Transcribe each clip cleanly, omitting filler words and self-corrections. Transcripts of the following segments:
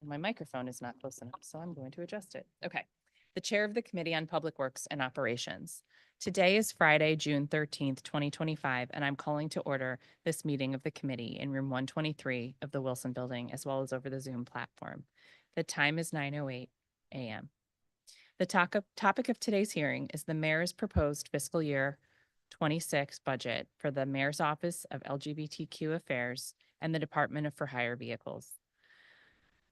My microphone is not close enough, so I'm going to adjust it. Okay. The Chair of the Committee on Public Works and Operations. Today is Friday, June 13th, 2025, and I'm calling to order this meeting of the committee in room 123 of the Wilson Building, as well as over the Zoom platform. The time is 9:08 a.m. The topic of today's hearing is the mayor's proposed fiscal year 26 budget for the Mayor's Office of LGBTQ Affairs and the Department of For Hire Vehicles.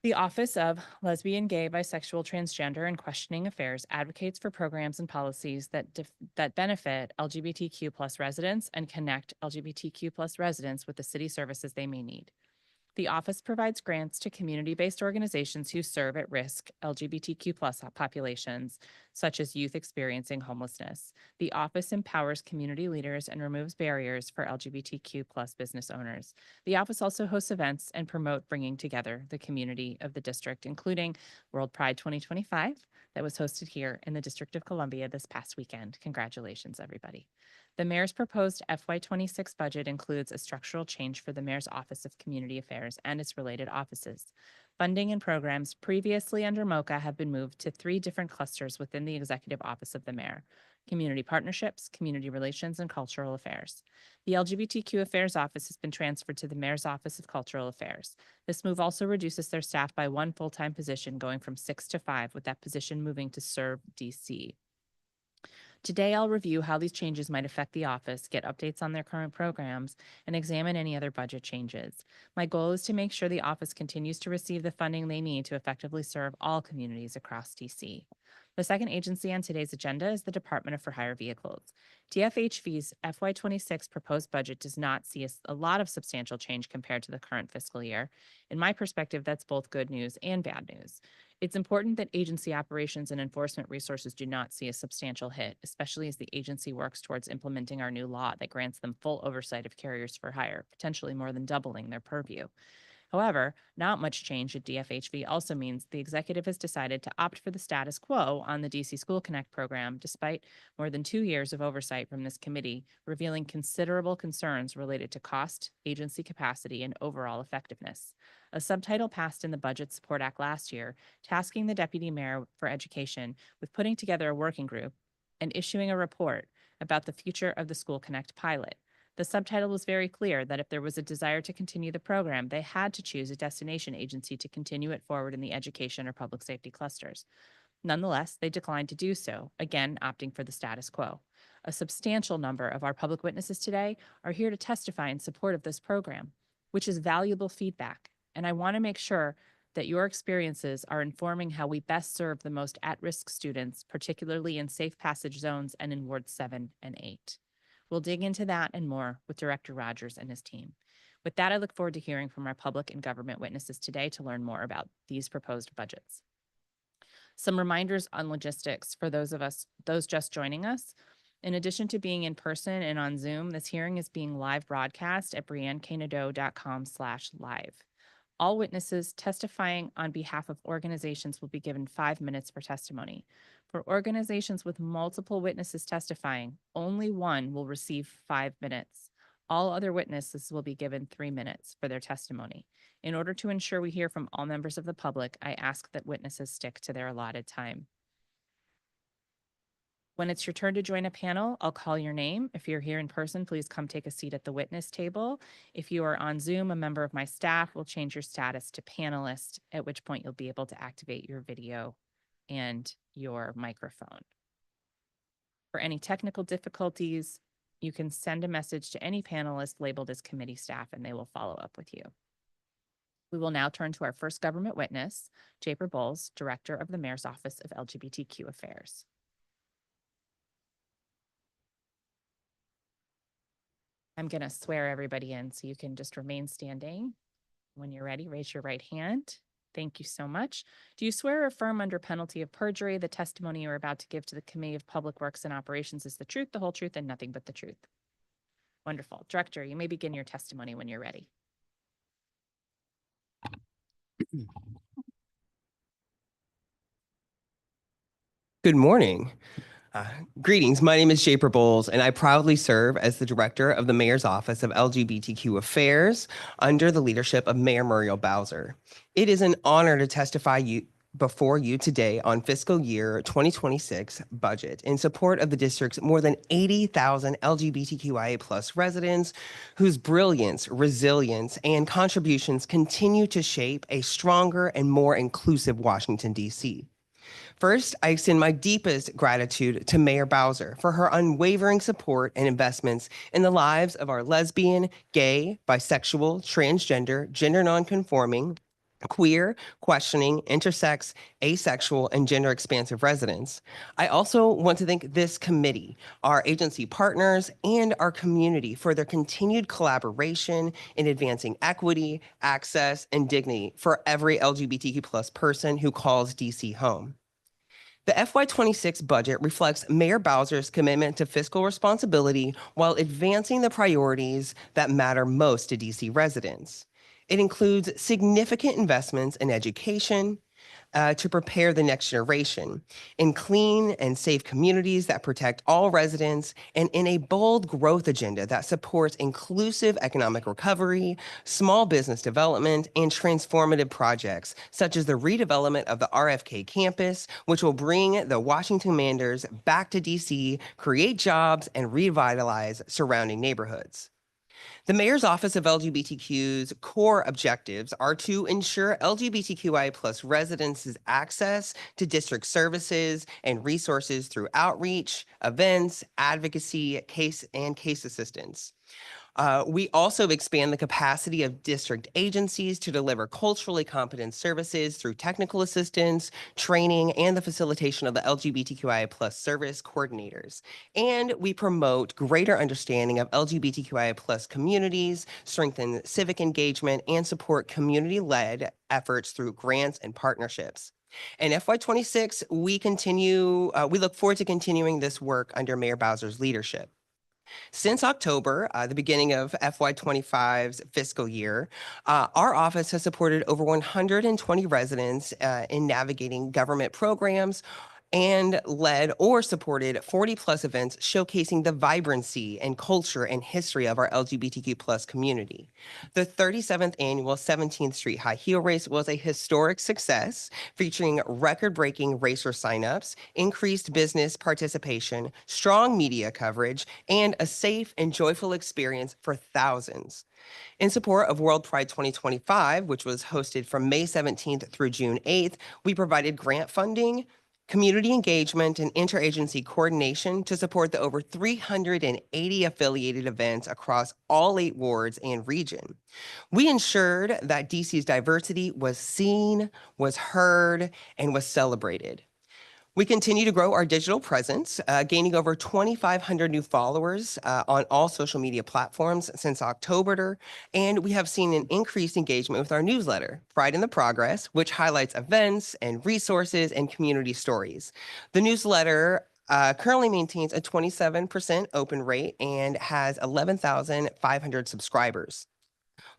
The Office of Lesbian, Gay, Bisexual, Transgender, and Questioning Affairs advocates for programs and policies that benefit LGBTQ+ residents and connect LGBTQ+ residents with the city services they may need. The office provides grants to community-based organizations who serve at-risk LGBTQ+ populations, such as youth experiencing homelessness. The office empowers community leaders and removes barriers for LGBTQ+ business owners. The office also hosts events and promotes bringing together the community of the district, including World Pride 2025 that was hosted here in the District of Columbia this past weekend. Congratulations, everybody. The mayor's proposed FY26 budget includes a structural change for the mayor's Office of Community Affairs and its related offices. Funding and programs previously under MOCA have been moved to 3 different clusters within the Executive Office of the Mayor: Community Partnerships, Community Relations, and Cultural Affairs. The LGBTQ Affairs Office has been transferred to the Mayor's Office of Cultural Affairs. This move also reduces their staff by 1 full-time position, going from 6 to 5, with that position moving to serve DC. Today, I'll review how these changes might affect the office, get updates on their current programs, and examine any other budget changes. My goal is to make sure the office continues to receive the funding they need to effectively serve all communities across DC. The second agency on today's agenda is the Department of For Hire Vehicles. DFHV's FY26 proposed budget does not see a lot of substantial change compared to the current fiscal year. In my perspective, that's both good news and bad news. It's important that agency operations and enforcement resources do not see a substantial hit, especially as the agency works towards implementing our new law that grants them full oversight of carriers for hire, potentially more than doubling their purview. However, not much change at DFHV also means the executive has decided to opt for the status quo on the DC School Connect program, despite more than 2 years of oversight from this committee, revealing considerable concerns related to cost, agency capacity, and overall effectiveness. A subtitle passed in the Budget Support Act last year, tasking the Deputy Mayor for Education with putting together a working group and issuing a report about the future of the School Connect pilot. The subtitle was very clear that if there was a desire to continue the program, they had to choose a destination agency to continue it forward in the education or public safety clusters. Nonetheless, they declined to do so, again opting for the status quo. A substantial number of our public witnesses today are here to testify in support of this program, which is valuable feedback, and I want to make sure that your experiences are informing how we best serve the most at-risk students, particularly in safe passage zones and in Wards 7 and 8. We'll dig into that and more with Director Rogers and his team. With that, I look forward to hearing from our public and government witnesses today to learn more about these proposed budgets. Some reminders on logistics for those just joining us. In addition to being in person and on Zoom, this hearing is being live broadcast at brianneknadeau.com/live. All witnesses testifying on behalf of organizations will be given 5 minutes for testimony. For organizations with multiple witnesses testifying, only one will receive 5 minutes. All other witnesses will be given 3 minutes for their testimony. In order to ensure we hear from all members of the public, I ask that witnesses stick to their allotted time. When it's your turn to join a panel, I'll call your name. If you're here in person, please come take a seat at the witness table. If you are on Zoom, a member of my staff will change your status to panelist, at which point you'll be able to activate your video and your microphone. For any technical difficulties, you can send a message to any panelist labeled as committee staff and they will follow up with you. We will now turn to our first government witness, Japer Bowles, Director of the Mayor's Office of LGBTQ Affairs. I'm going to swear everybody in, so you can just remain standing. When you're ready, raise your right hand. Thank you so much. Do you swear or affirm under penalty of perjury the testimony you are about to give to the Committee of Public Works and Operations is the truth, the whole truth, and nothing but the truth? Wonderful. Director, you may begin your testimony when you're ready. Good morning. Uh, Greetings. My name is Japer Bowles, and I proudly serve as the director of the Mayor's Office of LGBTQ Affairs under the leadership of Mayor Muriel Bowser. It is an honor to testify before you today on fiscal year 2026 budget in support of the district's more than 80,000 LGBTQIA plus residents whose brilliance, resilience, and contributions continue to shape a stronger and more inclusive Washington, D.C. First, I extend my deepest gratitude to Mayor Bowser for her unwavering support and investments in the lives of our lesbian, gay, bisexual, transgender, gender nonconforming, queer, questioning, intersex, asexual, and gender expansive residents. I also want to thank this committee, our agency partners, and our community for their continued collaboration in advancing equity, access, and dignity for every LGBTQ plus person who calls DC home. The FY26 budget reflects Mayor Bowser's commitment to fiscal responsibility while advancing the priorities that matter most to DC residents. It includes significant investments in education, to prepare the next generation, in clean and safe communities that protect all residents, and in a bold growth agenda that supports inclusive economic recovery, small business development, and transformative projects, such as the redevelopment of the RFK campus, which will bring the Washington Manders back to DC, create jobs, and revitalize surrounding neighborhoods. The Mayor's Office of LGBTQ's core objectives are to ensure LGBTQI plus residents' access to district services and resources through outreach, events, advocacy, case assistance. We also expand the capacity of district agencies to deliver culturally competent services through technical assistance, training, and the facilitation of the LGBTQIA plus service coordinators. And we promote greater understanding of LGBTQIA plus communities, strengthen civic engagement, and support community-led efforts through grants and partnerships. In FY26, we look forward to continuing this work under Mayor Bowser's leadership. Since October, the beginning of FY25's fiscal year, our office has supported over 120 residents in navigating government programs and led or supported 40 plus events showcasing the vibrancy and culture and history of our LGBTQ plus community. The 37th annual 17th Street High Heel Race was a historic success, featuring record-breaking racer signups, increased business participation, strong media coverage, and a safe and joyful experience for thousands. In support of World Pride 2025, which was hosted from May 17th through June 8th, we provided grant funding, community engagement, and interagency coordination to support the over 380 affiliated events across all 8 wards and region. We ensured that DC's diversity was seen, was heard, and was celebrated. We continue to grow our digital presence, gaining over 2,500 new followers on all social media platforms since October, and we have seen an increased engagement with our newsletter, Pride in the Progress, which highlights events and resources and community stories. The newsletter currently maintains a 27% open rate and has 11,500 subscribers.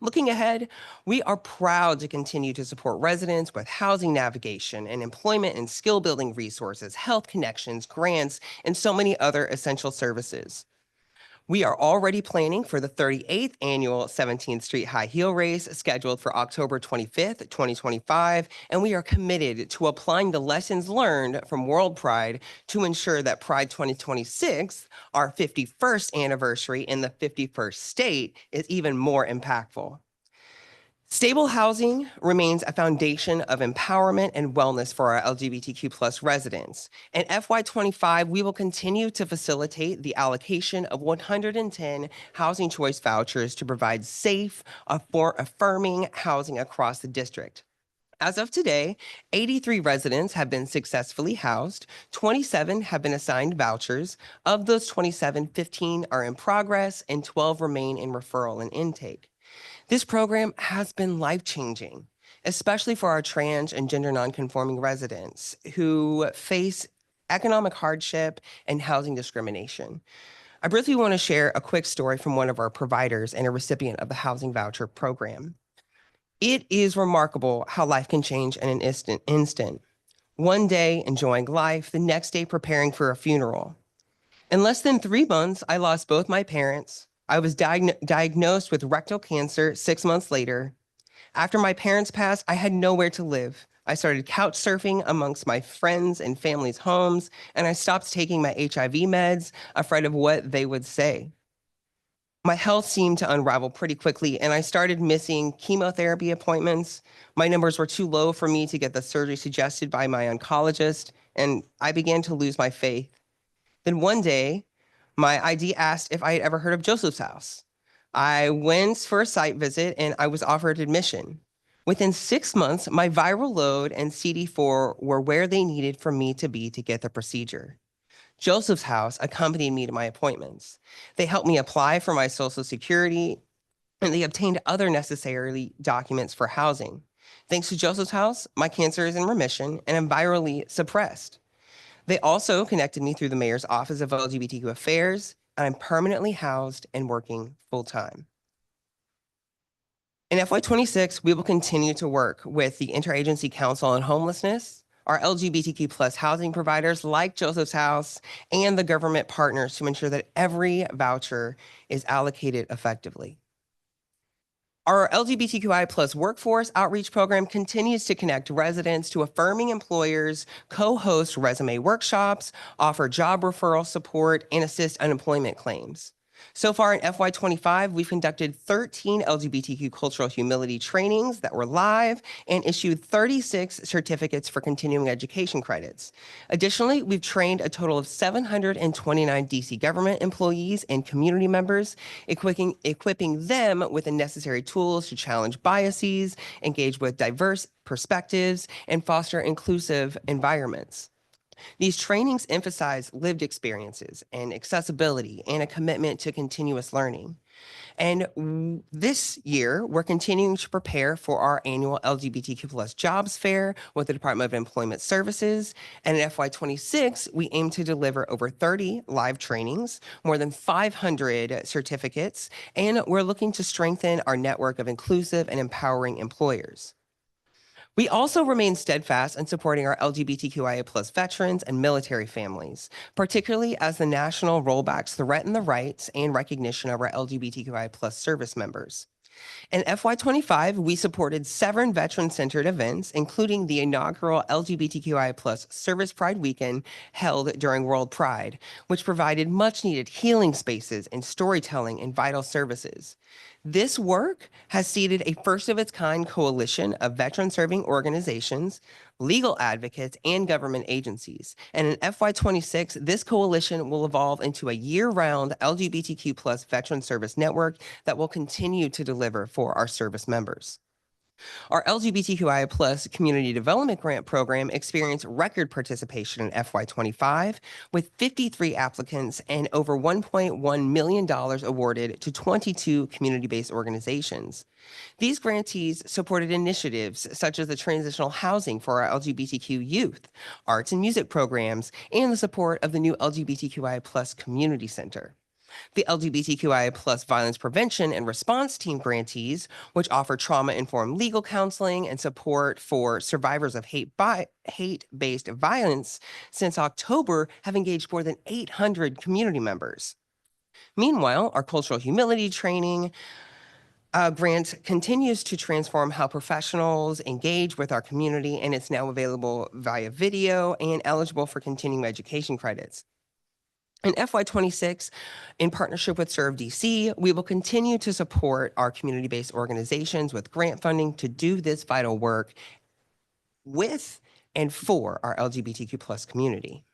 Looking ahead, we are proud to continue to support residents with housing navigation and employment and skill building resources, health connections, grants, and so many other essential services. We are already planning for the 38th annual 17th Street High Heel Race scheduled for October 25th, 2025, and we are committed to applying the lessons learned from World Pride to ensure that Pride 2026, our 51st anniversary in the 51st state, is even more impactful. Stable housing remains a foundation of empowerment and wellness for our LGBTQ plus residents. In FY25, we will continue to facilitate the allocation of 110 housing choice vouchers to provide safe, affirming housing across the district. As of today, 83 residents have been successfully housed, 27 have been assigned vouchers. Of those 27, 15 are in progress, and 12 remain in referral and intake. This program has been life-changing, especially for our trans and gender nonconforming residents who face economic hardship and housing discrimination. I briefly want to share a quick story from one of our providers and a recipient of the housing voucher program. It is remarkable how life can change in an instant. One day enjoying life, the next day preparing for a funeral. In less than 3 months, I lost both my parents. I was diagnosed with rectal cancer 6 months later. After my parents passed, I had nowhere to live. I started couch surfing amongst my friends and family's homes, and I stopped taking my HIV meds, afraid of what they would say. My health seemed to unravel pretty quickly, and I started missing chemotherapy appointments. My numbers were too low for me to get the surgery suggested by my oncologist, and I began to lose my faith. Then one day, my ID asked if I had ever heard of Joseph's House. I went for a site visit and I was offered admission. Within 6 months, my viral load and CD4 were where they needed for me to be to get the procedure. Joseph's House accompanied me to my appointments. They helped me apply for my Social Security and they obtained other necessary documents for housing. Thanks to Joseph's House, my cancer is in remission and I'm virally suppressed. They also connected me through the mayor's office of LGBTQ affairs, and I'm permanently housed and working full-time. In FY26, we will continue to work with the Interagency Council on Homelessness, our LGBTQ plus housing providers like Joseph's House, and the government partners to ensure that every voucher is allocated effectively. Our LGBTQI plus workforce outreach program continues to connect residents to affirming employers, co-host resume workshops, offer job referral support, and assist unemployment claims. So far in FY25, we've conducted 13 LGBTQ cultural humility trainings that were live and issued 36 certificates for continuing education credits. Additionally, we've trained a total of 729 DC government employees and community members, equipping them with the necessary tools to challenge biases, engage with diverse perspectives, and foster inclusive environments. These trainings emphasize lived experiences and accessibility and a commitment to continuous learning. And this year, we're continuing to prepare for our annual LGBTQ plus jobs fair with the Department of Employment Services. And in FY26, we aim to deliver over 30 live trainings, more than 500 certificates, and we're looking to strengthen our network of inclusive and empowering employers. We also remain steadfast in supporting our LGBTQIA plus veterans and military families, particularly as the national rollbacks threaten the rights and recognition of our LGBTQIA plus service members. In FY25, we supported 7 veteran-centered events, including the inaugural LGBTQIA plus Service Pride Weekend held during World Pride, which provided much-needed healing spaces and storytelling and vital services. This work has seeded a first-of-its-kind coalition of veteran-serving organizations, legal advocates, and government agencies. And in FY26, this coalition will evolve into a year-round LGBTQ plus veteran service network that will continue to deliver for our service members. Our LGBTQIA plus community development grant program experienced record participation in FY25 with 53 applicants and over $1.1 million awarded to 22 community-based organizations. These grantees supported initiatives such as the transitional housing for our LGBTQ youth, arts and music programs, and the support of the new LGBTQIA plus community center. The LGBTQIA plus violence prevention and response team grantees, which offer trauma-informed legal counseling and support for survivors of hate-based violence since October, have engaged more than 800 community members. Meanwhile, our cultural humility training grant continues to transform how professionals engage with our community, and it's now available via video and eligible for continuing education credits. In FY26, in partnership with Serve DC, we will continue to support our community-based organizations with grant funding to do this vital work with and for our LGBTQ plus community.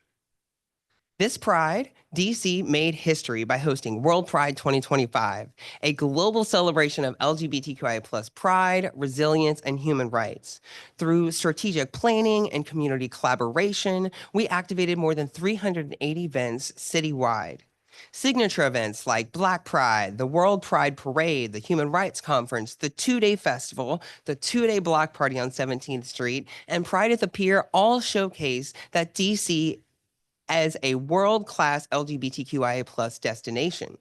This Pride, DC made history by hosting World Pride 2025, a global celebration of LGBTQIA plus pride, resilience, and human rights. Through strategic planning and community collaboration, we activated more than 380 events citywide. Signature events like Black Pride, the World Pride Parade, the Human Rights Conference, the 2-day festival, the 2-day block party on 17th Street, and Pride at the Pier all showcase that DC as a world-class LGBTQIA plus destination.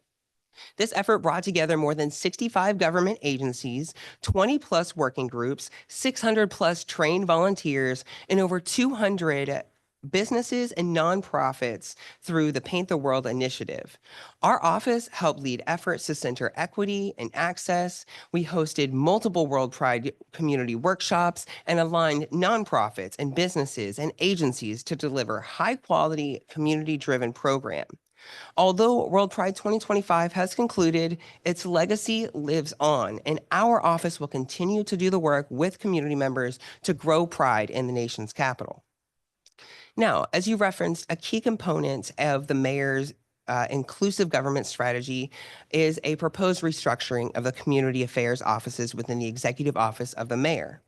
This effort brought together more than 65 government agencies, 20 plus working groups, 600 plus trained volunteers, and over 200 businesses and nonprofits through the Paint the World initiative. Our office helped lead efforts to center equity and access. We hosted multiple World Pride community workshops and aligned nonprofits and businesses and agencies to deliver high quality, community driven programs. Although World Pride 2025 has concluded, its legacy lives on, and our office will continue to do the work with community members to grow pride in the nation's capital. Now, as you referenced, a key component of the mayor's inclusive government strategy is a proposed restructuring of the community affairs offices within the executive office of the mayor.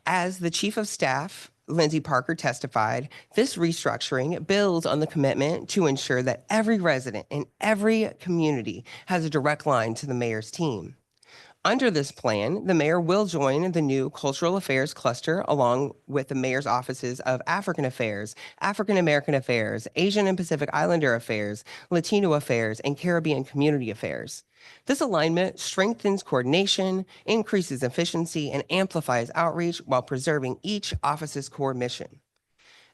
As the chief of staff, Lindsay Parker, testified, this restructuring builds on the commitment to ensure that every resident in every community has a direct line to the mayor's team. Under this plan, the mayor will join the new Cultural Affairs Cluster along with the mayor's offices of African Affairs, African American Affairs, Asian and Pacific Islander Affairs, Latino Affairs, and Caribbean Community Affairs. This alignment strengthens coordination, increases efficiency, and amplifies outreach while preserving each office's core mission.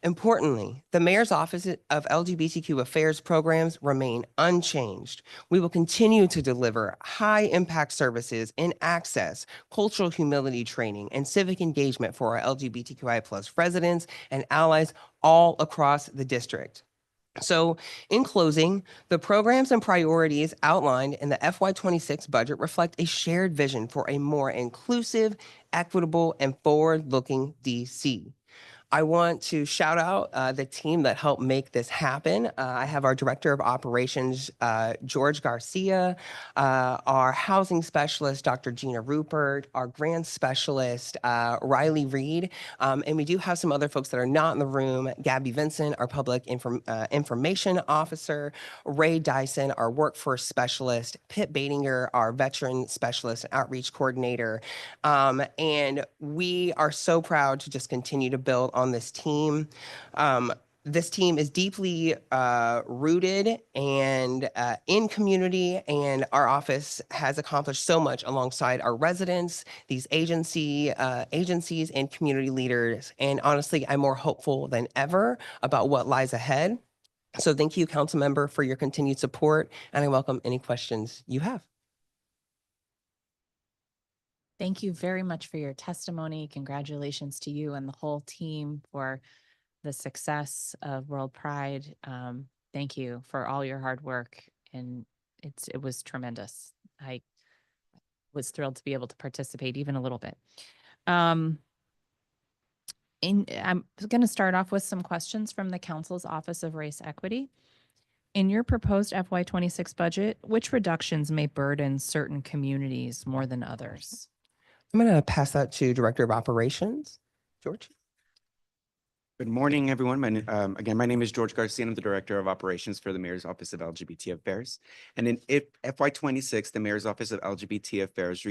Importantly, the Mayor's Office of LGBTQ Affairs programs remain unchanged. We will continue to deliver high-impact services in access, cultural humility training, and civic engagement for our LGBTQI+ residents and allies all across the district. So, in closing, the programs and priorities outlined in the FY26 budget reflect a shared vision for a more inclusive, equitable, and forward-looking DC. I want to shout out the team that helped make this happen. I have our Director of Operations, George Garcia, our Housing Specialist, Dr. Gina Rupert, our Grants Specialist, Riley Reed, and we do have some other folks that are not in the room, Gabby Vincent, our Public Information Officer, Ray Dyson, our Workforce Specialist, Pitt Batinger, our Veteran Specialist and Outreach Coordinator, and we are so proud to just continue to build on this team. This team is deeply rooted and in community, and our office has accomplished so much alongside our residents, these agencies and community leaders. And honestly, I'm more hopeful than ever about what lies ahead. So thank you, Council Member, for your continued support, and I welcome any questions you have. Thank you very much for your testimony. Congratulations to you and the whole team for the success of World Pride. Thank you for all your hard work, and it was tremendous. I was thrilled to be able to participate even a little bit. I'm going to start off with some questions from the Council's Office of Race Equity. In your proposed FY26 budget, which reductions may burden certain communities more than others? I'm going to pass that to Director of Operations, George. Good morning, everyone. Again, my name is George Garcia. I'm the Director of Operations for the Mayor's Office of LGBT Affairs. And in FY26, the Mayor's Office of LGBT Affairs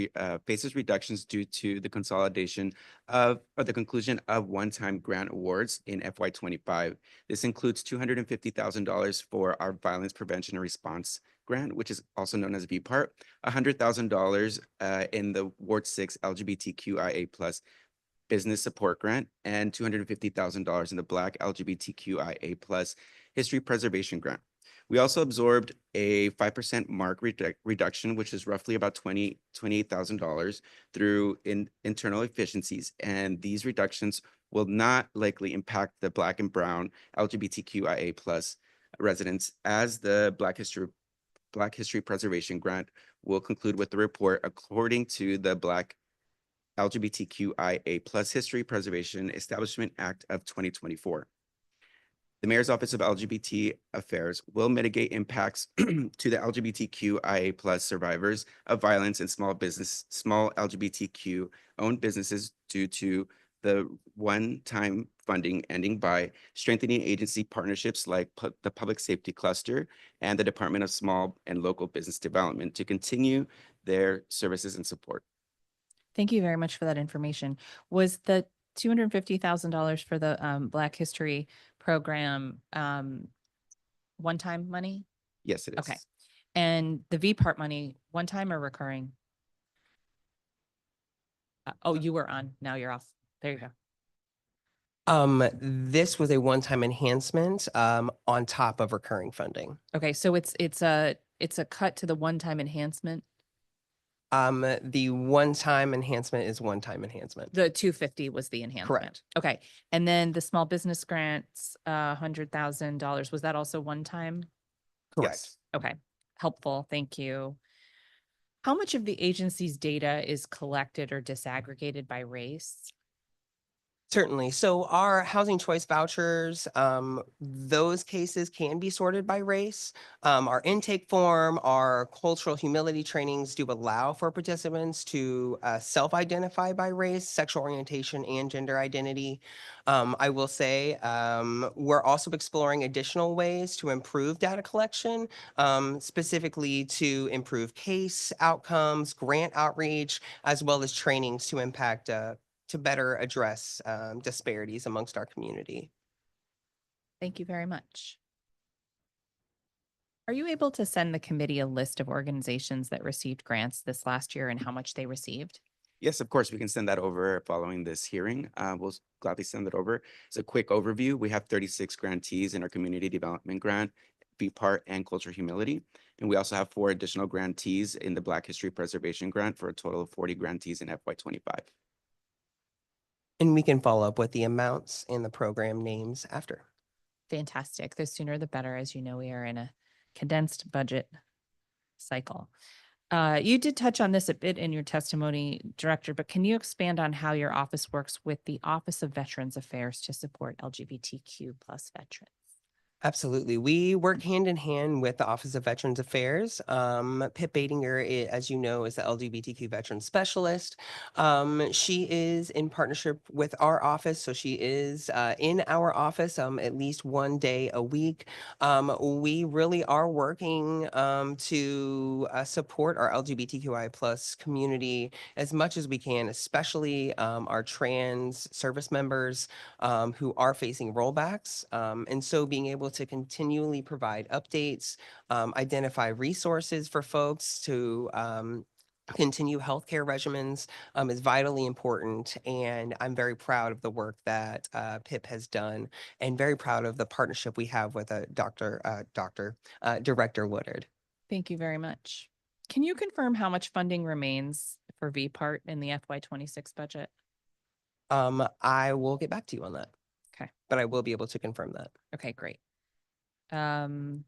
faces reductions due to the consolidation or the conclusion of one-time grant awards in FY25. This includes $250,000 for our Violence Prevention and Response grant, which is also known as VPART, $100,000 in the Ward 6 LGBTQIA+ Business Support Grant, and $250,000 in the Black LGBTQIA+ History Preservation Grant. We also absorbed a 5% mark reduction, which is roughly about $28,000 through internal efficiencies. And these reductions will not likely impact the Black and Brown LGBTQIA+ residents, as the Black History Preservation Grant will conclude with the report according to the Black LGBTQIA+ History Preservation Establishment Act of 2024. The Mayor's Office of LGBT Affairs will mitigate impacts to the LGBTQIA+ survivors of violence in small LGBTQ owned businesses due to the one-time funding ending by strengthening agency partnerships like the Public Safety Cluster and the Department of Small and Local Business Development to continue their services and support. Thank you very much for that information. Was the $250,000 for the Black History Program one-time money? Yes, it is. Okay. And the V part money, one time or recurring? Oh, you were on. Now you're off. There you go. This was a one-time enhancement, on top of recurring funding. Okay, so it's a cut to the one-time enhancement. The one-time enhancement is one-time enhancement. The 250 was the enhancement. Correct. Okay, and then the small business grants, $100,000, was that also one time? Correct. Yes. Okay, helpful, thank you. How much of the agency's data is collected or disaggregated by race? Certainly. So our housing choice vouchers, those cases can be sorted by race. Our intake form, our cultural humility trainings do allow for participants to self-identify by race, sexual orientation, and gender identity. I will say we're also exploring additional ways to improve data collection, specifically to improve case outcomes, grant outreach, as well as trainings to impact to better address disparities amongst our community. Thank you very much. Are you able to send the committee a list of organizations that received grants this last year and how much they received? Yes, of course, we can send that over following this hearing. We'll gladly send it over. It's a quick overview. We have 36 grantees in our community development grant, B-Part, and cultural humility. And we also have 4 additional grantees in the Black History Preservation Grant for a total of 40 grantees in FY25. And we can follow up with the amounts and the program names after. Fantastic. The sooner the better. As you know, we are in a condensed budget cycle. You did touch on this a bit in your testimony, Director, but can you expand on how your office works with the Office of Veterans Affairs to support LGBTQ plus veterans? Absolutely. We work hand in hand with the Office of Veterans Affairs. Pip Badinger, as you know, is the LGBTQ veteran specialist. She is in partnership with our office. So she is in our office at least one day a week. We really are working to support our LGBTQI plus community as much as we can, especially our trans service members who are facing rollbacks. And so being able to continually provide updates, identify resources for folks to continue healthcare regimens is vitally important. And I'm very proud of the work that PIP has done and very proud of the partnership we have with Director Woodard. Thank you very much. Can you confirm how much funding remains for V part in the FY26 budget? I will get back to you on that. Okay. But I will be able to confirm that. Okay, great. In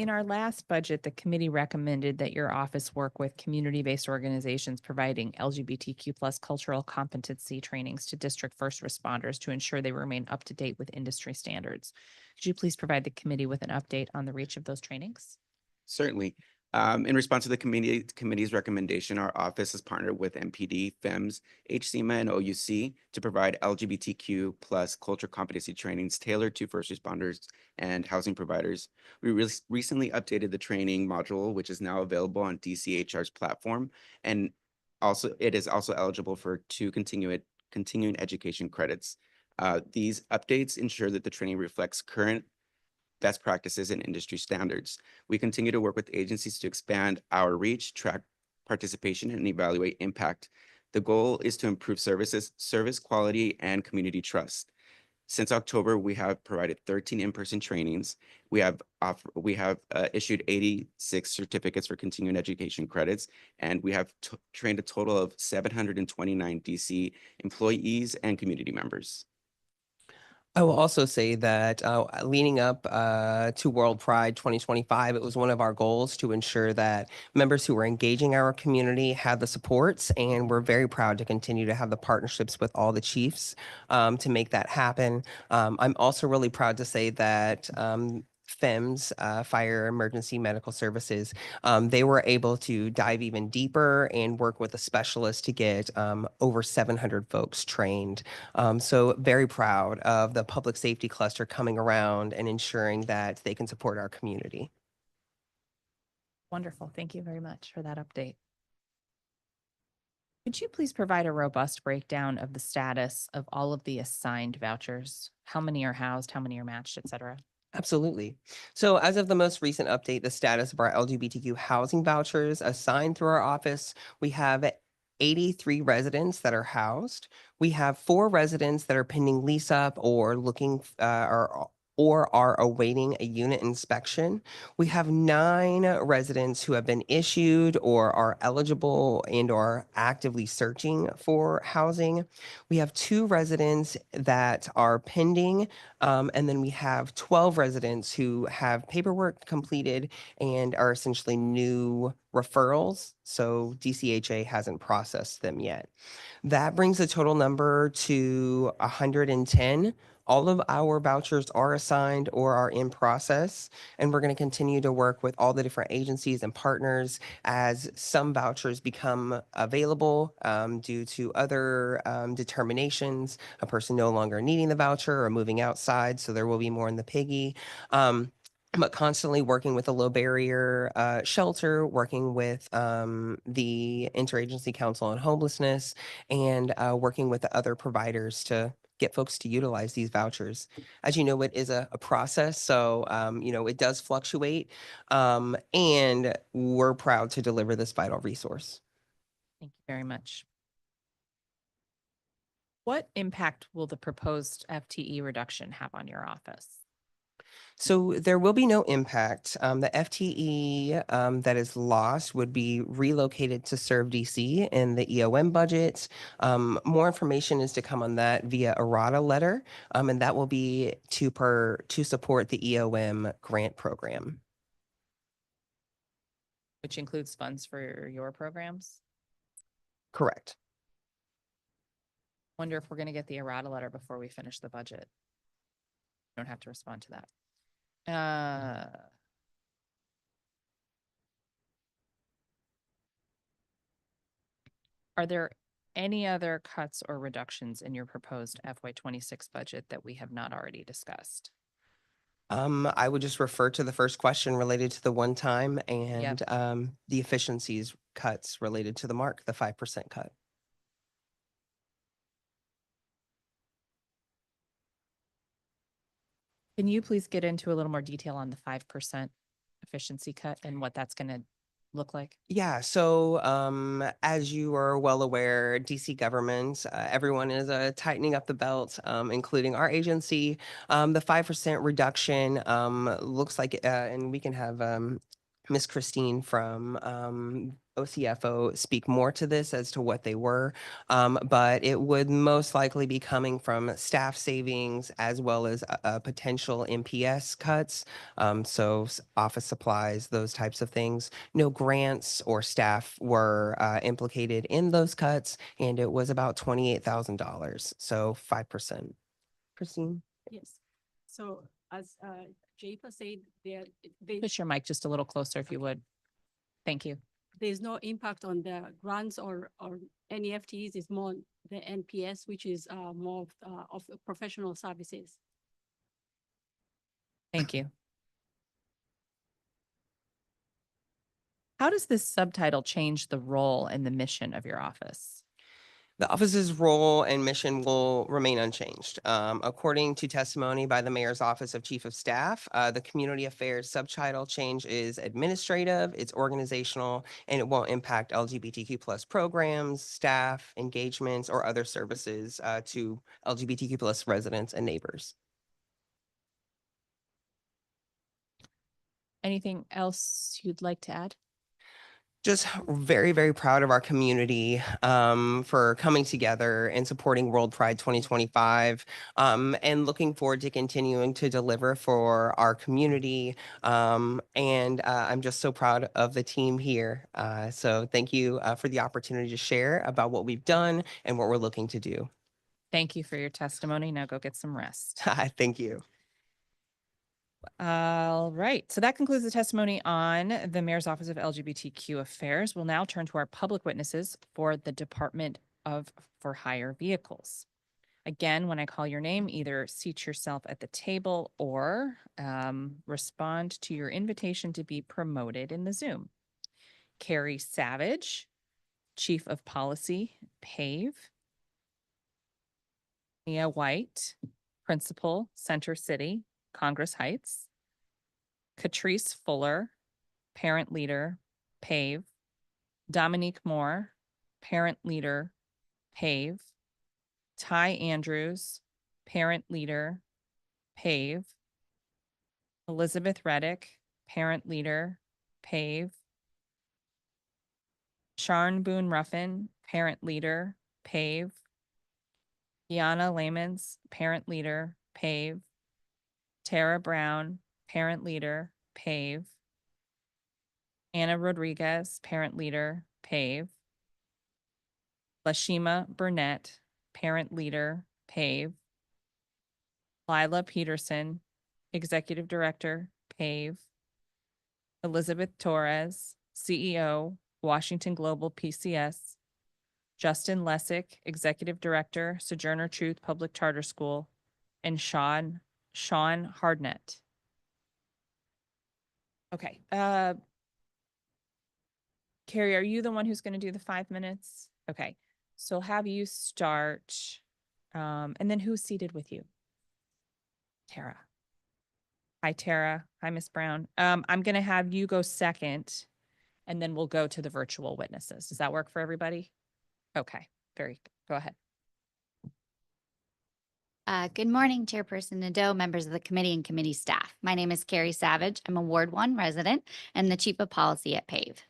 our last budget, the committee recommended that your office work with community-based organizations providing LGBTQ plus cultural competency trainings to district first responders to ensure they remain up to date with industry standards. Could you please provide the committee with an update on the reach of those trainings? Certainly. In response to the committee's recommendation, our office has partnered with MPD, FEMS, HCMA, and OUC to provide LGBTQ plus culture competency trainings tailored to first responders and housing providers. We recently updated the training module, which is now available on DCHR's platform, and also it is also eligible for 2 continuing education credits. These updates ensure that the training reflects current best practices and industry standards. We continue to work with agencies to expand our reach, track participation, and evaluate impact. The goal is to improve service quality, and community trust. Since October, we have provided 13 in-person trainings. We have issued 86 certificates for continuing education credits, and we have trained a total of 729 DC employees and community members. I will also say that leading up to World Pride 2025, it was one of our goals to ensure that members who were engaging our community had the supports, and we're very proud to continue to have the partnerships with all the chiefs to make that happen. I'm also really proud to say that FEMS, Fire Emergency Medical Services, they were able to dive even deeper and work with a specialist to get over 700 folks trained. So very proud of the public safety cluster coming around and ensuring that they can support our community. Wonderful. Thank you very much for that update. Could you please provide a robust breakdown of the status of all of the assigned vouchers? How many are housed, how many are matched, et cetera? Absolutely. So as of the most recent update, the status of our LGBTQ housing vouchers assigned through our office, we have 83 residents that are housed. We have 4 residents that are pending lease up or looking or are awaiting a unit inspection. We have 9 residents who have been issued or are eligible and are actively searching for housing. We have 2 residents that are pending, and then we have 12 residents who have paperwork completed and are essentially new referrals. So DCHA hasn't processed them yet. That brings the total number to 110. All of our vouchers are assigned or are in process, and we're going to continue to work with all the different agencies and partners as some vouchers become available due to other determinations, a person no longer needing the voucher or moving outside, so there will be more in the piggy. But constantly working with the low barrier shelter, working with the Interagency Council on Homelessness, and working with the other providers to get folks to utilize these vouchers. As you know, it is a process, so it does fluctuate, and we're proud to deliver this vital resource. Thank you very much. What impact will the proposed FTE reduction have on your office? So there will be no impact. The FTE that is lost would be relocated to serve DC in the EOM budget. More information is to come on that via errata letter, and that will be to support the EOM grant program. Which includes funds for your programs? Correct. Wonder if we're going to get the errata letter before we finish the budget. Don't have to respond to that. Are there any other cuts or reductions in your proposed FY26 budget that we have not already discussed? I would just refer to the first question related to the one-time and the efficiencies cuts related to the mark, the 5% cut. Can you please get into a little more detail on the 5% efficiency cut and what that's going to look like? Yeah, so as you are well aware, DC government, everyone is tightening up the belt, including our agency. The 5% reduction looks like, and we can have Miss Christine from OCFO speak more to this as to what they were, but it would most likely be coming from staff savings as well as potential MPS cuts, so office supplies, those types of things. No grants or staff were implicated in those cuts, and it was about $28,000, so 5%. Christine? Yes. So as Japer said, they Push your mic just a little closer if you would. Thank you. there's no impact on the grants or any FTEs. It's more the NPS, which is more of professional services. Thank you. How does this subtitle change the role and the mission of your office? The office's role and mission will remain unchanged. According to testimony by the Mayor's Office of Chief of Staff, the Community Affairs subtitle change is administrative, it's organizational, and it won't impact LGBTQ plus programs, staff, engagements, or other services to LGBTQ plus residents and neighbors. Anything else you'd like to add? Just very, very proud of our community for coming together and supporting World Pride 2025, and looking forward to continuing to deliver for our community. And I'm just so proud of the team here. So thank you for the opportunity to share about what we've done and what we're looking to do. Thank you for your testimony. Now go get some rest. Thank you. All right. So that concludes the testimony on the Mayor's Office of LGBTQ Affairs. We'll now turn to our public witnesses for the Department of For Hire Vehicles. Again, when I call your name, either seat yourself at the table or respond to your invitation to be promoted in the Zoom. Carrie Savage, Chief of Policy, PAVE. Mia White, Principal, Center City, Congress Heights. Catrice Fuller, parent leader, PAVE. Dominique Moore, parent leader, PAVE. Ty Andrews, parent leader, PAVE. Elizabeth Reddick, parent leader, PAVE. Sharn Boone Ruffin, parent leader, PAVE. Kiana Lamans, parent leader, PAVE. Tara Brown, parent leader, PAVE. Anna Rodriguez, parent leader, PAVE. Lashima Burnett, parent leader, PAVE. Lila Peterson, executive director, PAVE. Elizabeth Torres, CEO, Washington Global PCS. Justin Lessick, executive director, Sojourner Truth Public Charter School, and Sean Hardnett. Okay, Carrie, are you the one who's going to do the 5 minutes? Okay, so have you start, and then who's seated with you? Tara. Hi, Tara. Hi, Miss Brown. I'm going to have you go second, and then we'll go to the virtual witnesses. Does that work for everybody? Okay, very good. Go ahead. Good morning, Chairperson Nadeau, members of the committee and committee staff. My name is Carrie Savage. I'm a Ward 1 resident and the Chief of Policy at PAVE.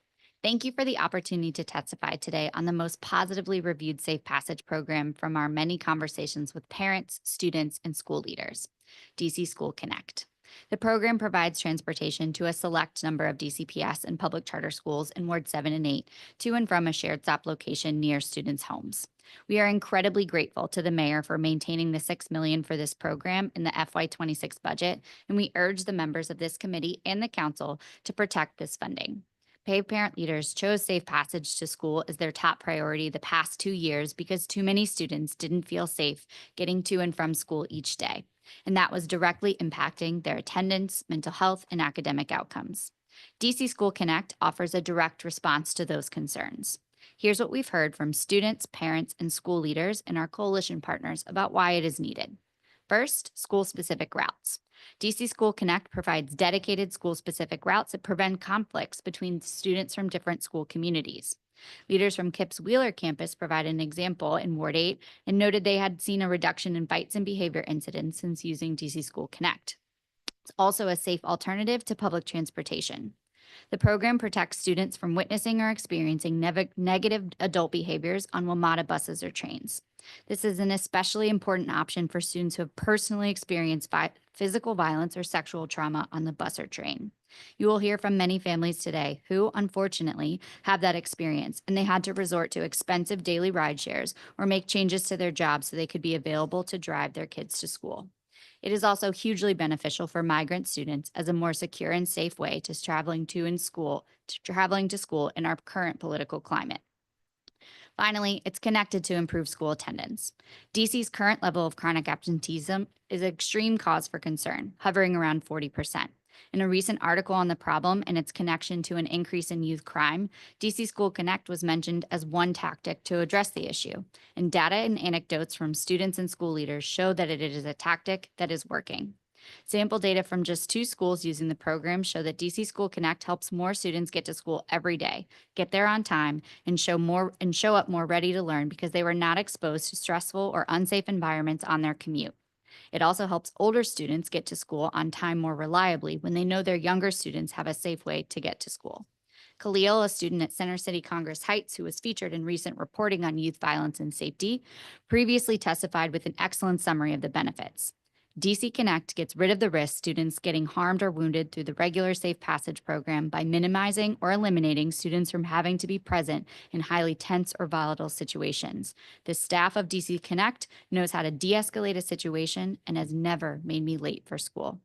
Thank you for the opportunity to testify today on the most positively reviewed Safe Passage program from our many conversations with parents, students, and school leaders, DC School Connect. The program provides transportation to a select number of DCPS and public charter schools in Ward 7 and 8 to and from a shared stop location near students' homes. We are incredibly grateful to the mayor for maintaining the $6 million for this program in the FY26 budget, and we urge the members of this committee and the council to protect this funding. PAVE parent leaders chose Safe Passage to school as their top priority the past 2 years because too many students didn't feel safe getting to and from school each day, and that was directly impacting their attendance, mental health, and academic outcomes. DC School Connect offers a direct response to those concerns. Here's what we've heard from students, parents, and school leaders and our coalition partners about why it is needed. First, school-specific routes. DC School Connect provides dedicated school-specific routes that prevent conflicts between students from different school communities. Leaders from KIPP's Wheeler campus provided an example in Ward 8 and noted they had seen a reduction in fights and behavior incidents since using DC School Connect. It's also a safe alternative to public transportation. The program protects students from witnessing or experiencing negative adult behaviors on WMATA buses or trains. This is an especially important option for students who have personally experienced physical violence or sexual trauma on the bus or train. You will hear from many families today who, unfortunately, have that experience, and they had to resort to expensive daily ride shares or make changes to their jobs so they could be available to drive their kids to school. It is also hugely beneficial for migrant students as a more secure and safe way to traveling to school in our current political climate. Finally, it's connected to improved school attendance. DC's current level of chronic absenteeism is an extreme cause for concern, hovering around 40%. In a recent article on the problem and its connection to an increase in youth crime, DC School Connect was mentioned as one tactic to address the issue, and data and anecdotes from students and school leaders show that it is a tactic that is working. Sample data from just 2 schools using the program show that DC School Connect helps more students get to school every day, get there on time, and show up more ready to learn because they were not exposed to stressful or unsafe environments on their commute. It also helps older students get to school on time more reliably when they know their younger students have a safe way to get to school. Khalil, a student at Center City Congress Heights who was featured in recent reporting on youth violence and safety, previously testified with an excellent summary of the benefits. DC Connect gets rid of the risk students getting harmed or wounded through the regular Safe Passage program by minimizing or eliminating students from having to be present in highly tense or volatile situations. The staff of DC Connect knows how to de-escalate a situation and has never made me late for school.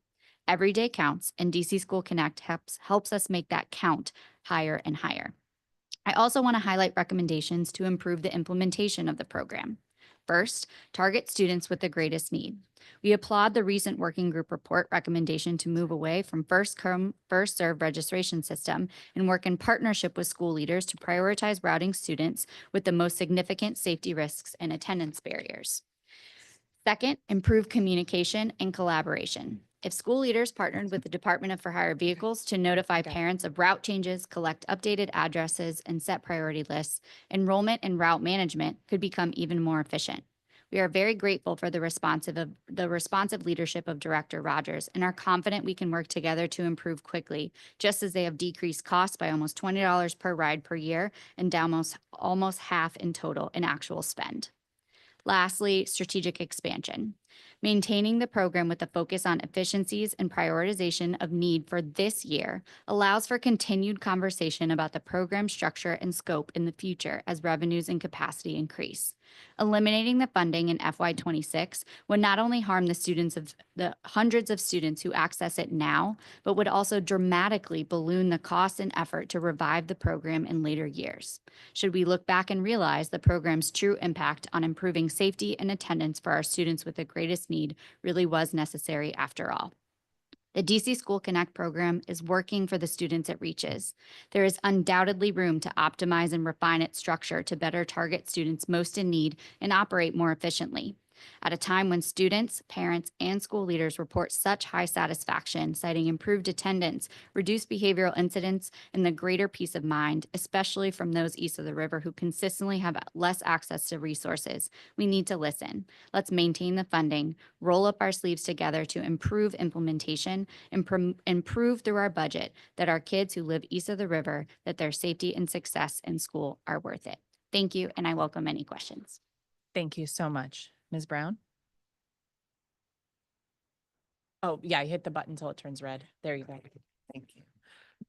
Every day counts, and DC School Connect helps us make that count higher and higher. I also want to highlight recommendations to improve the implementation of the program. First, target students with the greatest need. We applaud the recent working group report recommendation to move away from first come, first served registration system and work in partnership with school leaders to prioritize routing students with the most significant safety risks and attendance barriers. Second, improve communication and collaboration. If school leaders partnered with the Department of For-Hire Vehicles to notify Okay. parents of route changes, collect updated addresses, and set priority lists, enrollment and route management could become even more efficient. We are very grateful for the responsive leadership of Director Rogers and are confident we can work together to improve quickly, just as they have decreased costs by almost $20 per ride per year and almost half in total in actual spend. Lastly, strategic expansion. Maintaining the program with a focus on efficiencies and prioritization of need for this year allows for continued conversation about the program structure and scope in the future as revenues and capacity increase. Eliminating the funding in FY26 would not only harm the hundreds of students who access it now, but would also dramatically balloon the cost and effort to revive the program in later years. Should we look back and realize the program's true impact on improving safety and attendance for our students with the greatest need really was necessary after all. The DC School Connect program is working for the students it reaches. There is undoubtedly room to optimize and refine its structure to better target students most in need and operate more efficiently. At a time when students, parents, and school leaders report such high satisfaction, citing improved attendance, reduced behavioral incidents, and the greater peace of mind, especially from those east of the river who consistently have less access to resources, we need to listen. Let's maintain the funding, roll up our sleeves together to improve implementation, and improve through our budget that our kids who live east of the river, that their safety and success in school are worth it. Thank you, and I welcome any questions. Thank you so much. Ms. Brown? Oh, yeah, hit the button until it turns red. There you go. Thank you.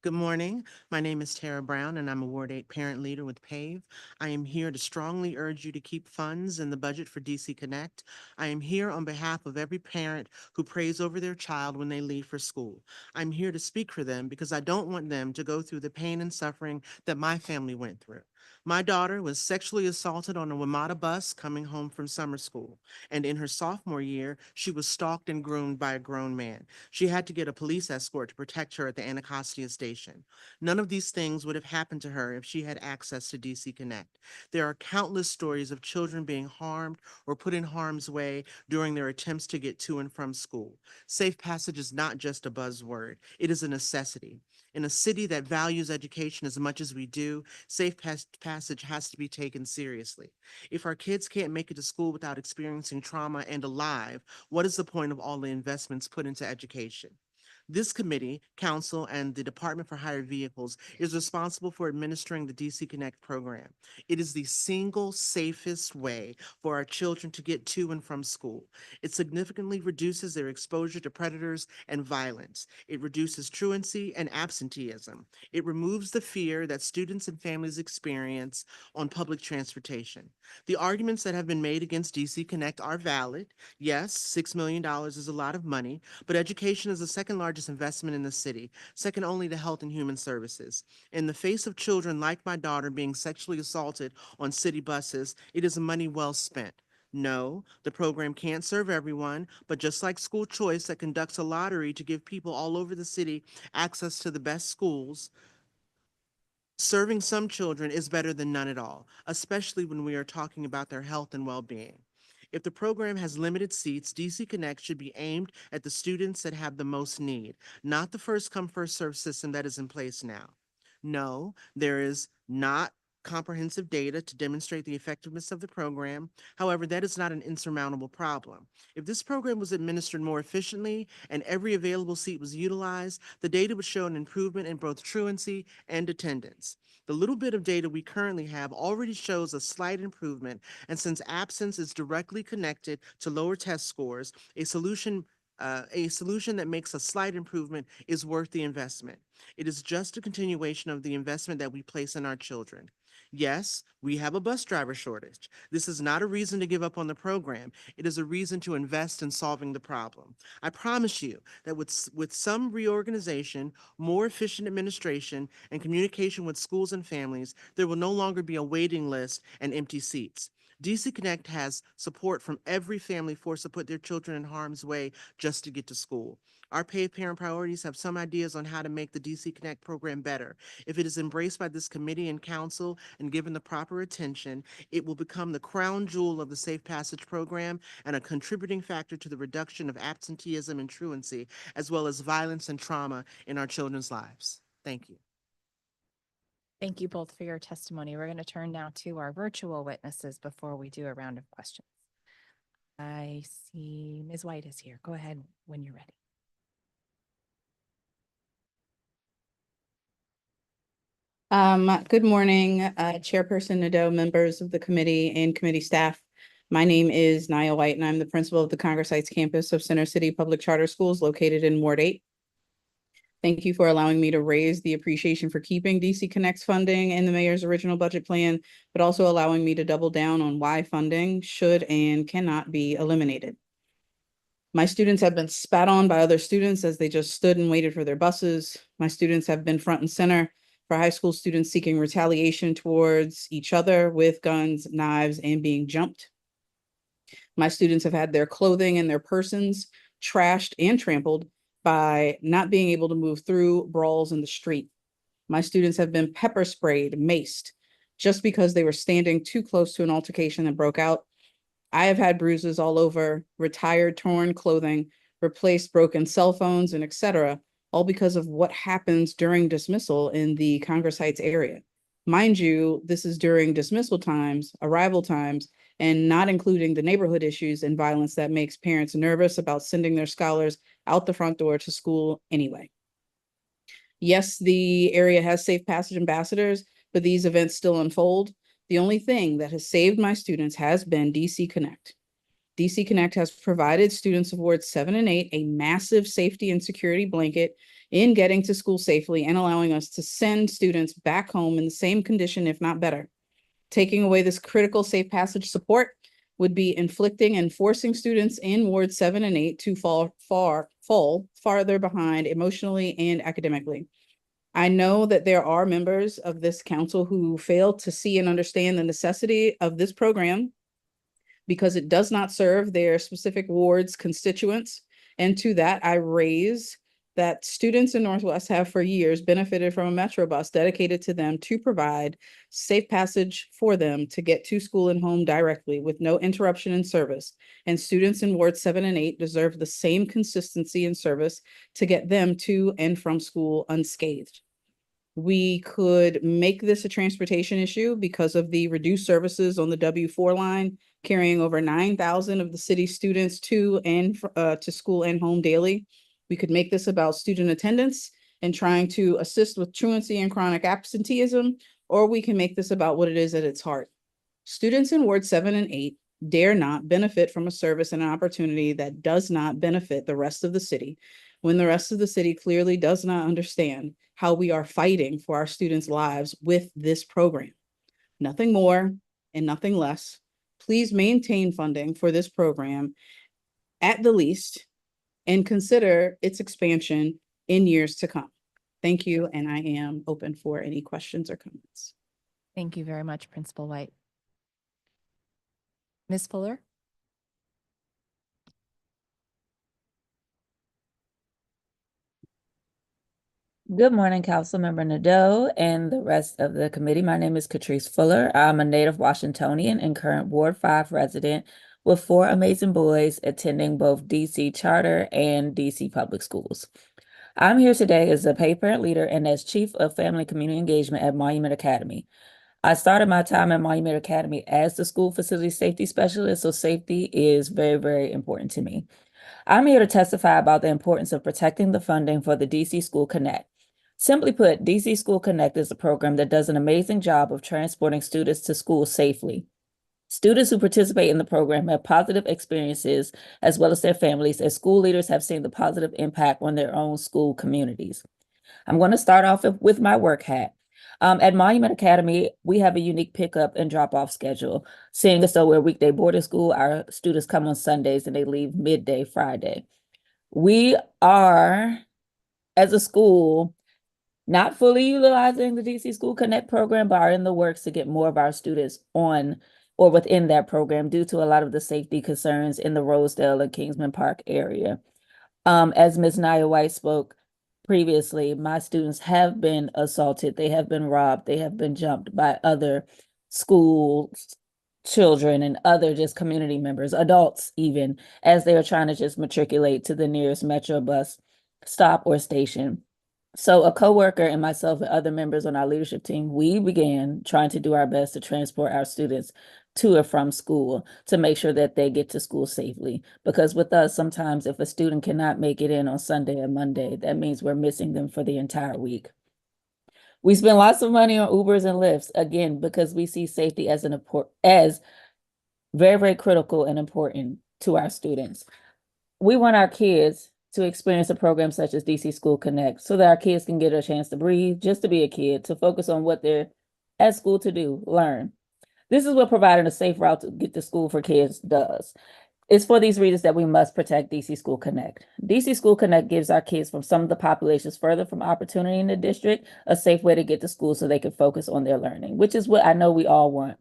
Good morning. My name is Tara Brown, and I'm a Ward 8 parent leader with PAVE. I am here to strongly urge you to keep funds in the budget for DC Connect. I am here on behalf of every parent who prays over their child when they leave for school. I'm here to speak for them because I don't want them to go through the pain and suffering that my family went through. My daughter was sexually assaulted on a WMATA bus coming home from summer school. And in her sophomore year, she was stalked and groomed by a grown man. She had to get a police escort to protect her at the Anacostia station. None of these things would have happened to her if she had access to DC Connect. There are countless stories of children being harmed or put in harm's way during their attempts to get to and from school. Safe passage is not just a buzzword, it is a necessity. In a city that values education as much as we do, safe passage has to be taken seriously. If our kids can't make it to school without experiencing trauma and alive, what is the point of all the investments put into education? This committee, council, and the Department for Hire Vehicles is responsible for administering the DC Connect program. It is the single safest way for our children to get to and from school. It significantly reduces their exposure to predators and violence. It reduces truancy and absenteeism. It removes the fear that students and families experience on public transportation. The arguments that have been made against DC Connect are valid. Yes, $6 million is a lot of money, but education is the second largest investment in the city, second only to health and human services. In the face of children like my daughter being sexually assaulted on city buses, it is money well spent. No, the program can't serve everyone, but just like school choice that conducts a lottery to give people all over the city access to the best schools, serving some children is better than none at all, especially when we are talking about their health and well-being. If the program has limited seats, DC Connect should be aimed at the students that have the most need, not the first come, first served system that is in place now. No, there is not comprehensive data to demonstrate the effectiveness of the program. However, that is not an insurmountable problem. If this program was administered more efficiently and every available seat was utilized, the data would show an improvement in both truancy and attendance. The little bit of data we currently have already shows a slight improvement, and since absence is directly connected to lower test scores, a solution that makes a slight improvement is worth the investment. It is just a continuation of the investment that we place in our children. Yes, we have a bus driver shortage. This is not a reason to give up on the program. It is a reason to invest in solving the problem. I promise you that with some reorganization, more efficient administration, and communication with schools and families, there will no longer be a waiting list and empty seats. DC Connect has support from every family forced to put their children in harm's way just to get to school. Our paid parent priorities have some ideas on how to make the DC Connect program better. If it is embraced by this committee and council and given the proper attention, it will become the crown jewel of the Safe Passage program and a contributing factor to the reduction of absenteeism and truancy, as well as violence and trauma in our children's lives. Thank you. Thank you both for your testimony. We're going to turn now to our virtual witnesses before we do a round of questions. I see Ms. White is here. Go ahead when you're ready. Good morning, Chairperson Nadeau, members of the committee and committee staff. My name is Nia White, and I'm the principal of the Congress Heights campus of Center City Public Charter Schools located in Ward 8. Thank you for allowing me to raise the appreciation for keeping DC Connect's funding in the mayor's original budget plan, but also allowing me to double down on why funding should and cannot be eliminated. My students have been spat on by other students as they just stood and waited for their buses. My students have been front and center for high school students seeking retaliation towards each other with guns, knives, and being jumped. My students have had their clothing and their persons trashed and trampled by not being able to move through brawls in the street. My students have been pepper sprayed, maced, just because they were standing too close to an altercation that broke out. I have had bruises all over, retired, torn clothing, replaced broken cell phones, and etc., all because of what happens during dismissal in the Congress Heights area. Mind you, this is during dismissal times, arrival times, and not including the neighborhood issues and violence that makes parents nervous about sending their scholars out the front door to school anyway. Yes, the area has safe passage ambassadors, but these events still unfold. The only thing that has saved my students has been DC Connect. DC Connect has provided students of Wards 7 and 8 a massive safety and security blanket in getting to school safely and allowing us to send students back home in the same condition, if not better. Taking away this critical safe passage support would be inflicting and forcing students in Wards 7 and 8 to fall farther behind emotionally and academically. I know that there are members of this council who fail to see and understand the necessity of this program because it does not serve their specific wards constituents. And to that, I raise that students in Northwest have for years benefited from a Metro bus dedicated to them to provide safe passage for them to get to school and home directly with no interruption in service. And students in Wards 7 and 8 deserve the same consistency in service to get them to and from school unscathed. We could make this a transportation issue because of the reduced services on the W4 line, carrying over 9,000 of the city's students to and to school and home daily. We could make this about student attendance and trying to assist with truancy and chronic absenteeism, or we can make this about what it is at its heart. Students in Ward 7 and 8 dare not benefit from a service and an opportunity that does not benefit the rest of the city, when the rest of the city clearly does not understand how we are fighting for our students' lives with this program. Nothing more and nothing less. Please maintain funding for this program at the least and consider its expansion in years to come. Thank you, and I am open for any questions or comments. Thank you very much, Principal White. Ms. Fuller? Good morning, Councilmember Nadeau and the rest of the committee. My name is Catrice Fuller. I'm a native Washingtonian and current Ward 5 resident with 4 amazing boys attending both DC Charter and DC Public Schools. I'm here today as a paid parent leader and as Chief of Family Community Engagement at Monument Academy. I started my time at Monument Academy as the school facility safety specialist, so safety is very, very important to me. I'm here to testify about the importance of protecting the funding for the DC School Connect. Simply put, DC School Connect is a program that does an amazing job of transporting students to school safely. Students who participate in the program have positive experiences as well as their families, as school leaders have seen the positive impact on their own school communities. I'm going to start off with my work hat. At Monument Academy, we have a unique pickup and drop-off schedule. Seeing as though we're a weekday boarding school, our students come on Sundays and they leave midday Friday. We are, as a school, not fully utilizing the DC School Connect program, but are in the works to get more of our students on or within that program due to a lot of the safety concerns in the Rosedale and Kingsman Park area. As Ms. Nia White spoke previously, my students have been assaulted, they have been robbed, they have been jumped by other schools, children, and other just community members, adults even, as they are trying to just matriculate to the nearest Metro bus stop or station. So a coworker and myself and other members on our leadership team, we began trying to do our best to transport our students to or from school to make sure that they get to school safely. Because with us, sometimes if a student cannot make it in on Sunday or Monday, that means we're missing them for the entire week. We spend lots of money on Ubers and Lyfts, again, because we see safety as very, very critical and important to our students. We want our kids to experience a program such as DC School Connect so that our kids can get a chance to breathe, just to be a kid, to focus on what they're at school to do, learn. This is what providing a safe route to get to school for kids does. It's for these reasons that we must protect DC School Connect. DC School Connect gives our kids from some of the populations further from opportunity in the district a safe way to get to school so they can focus on their learning, which is what I know we all want.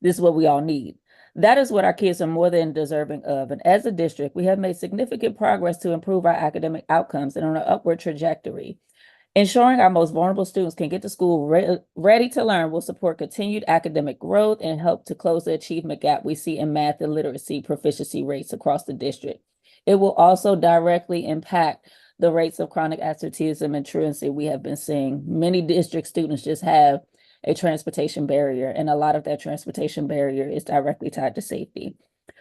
This is what we all need. That is what our kids are more than deserving of. And as a district, we have made significant progress to improve our academic outcomes and on an upward trajectory. Ensuring our most vulnerable students can get to school ready to learn will support continued academic growth and help to close the achievement gap we see in math and literacy proficiency rates across the district. It will also directly impact the rates of chronic absenteeism and truancy we have been seeing. Many district students just have a transportation barrier, and a lot of that transportation barrier is directly tied to safety.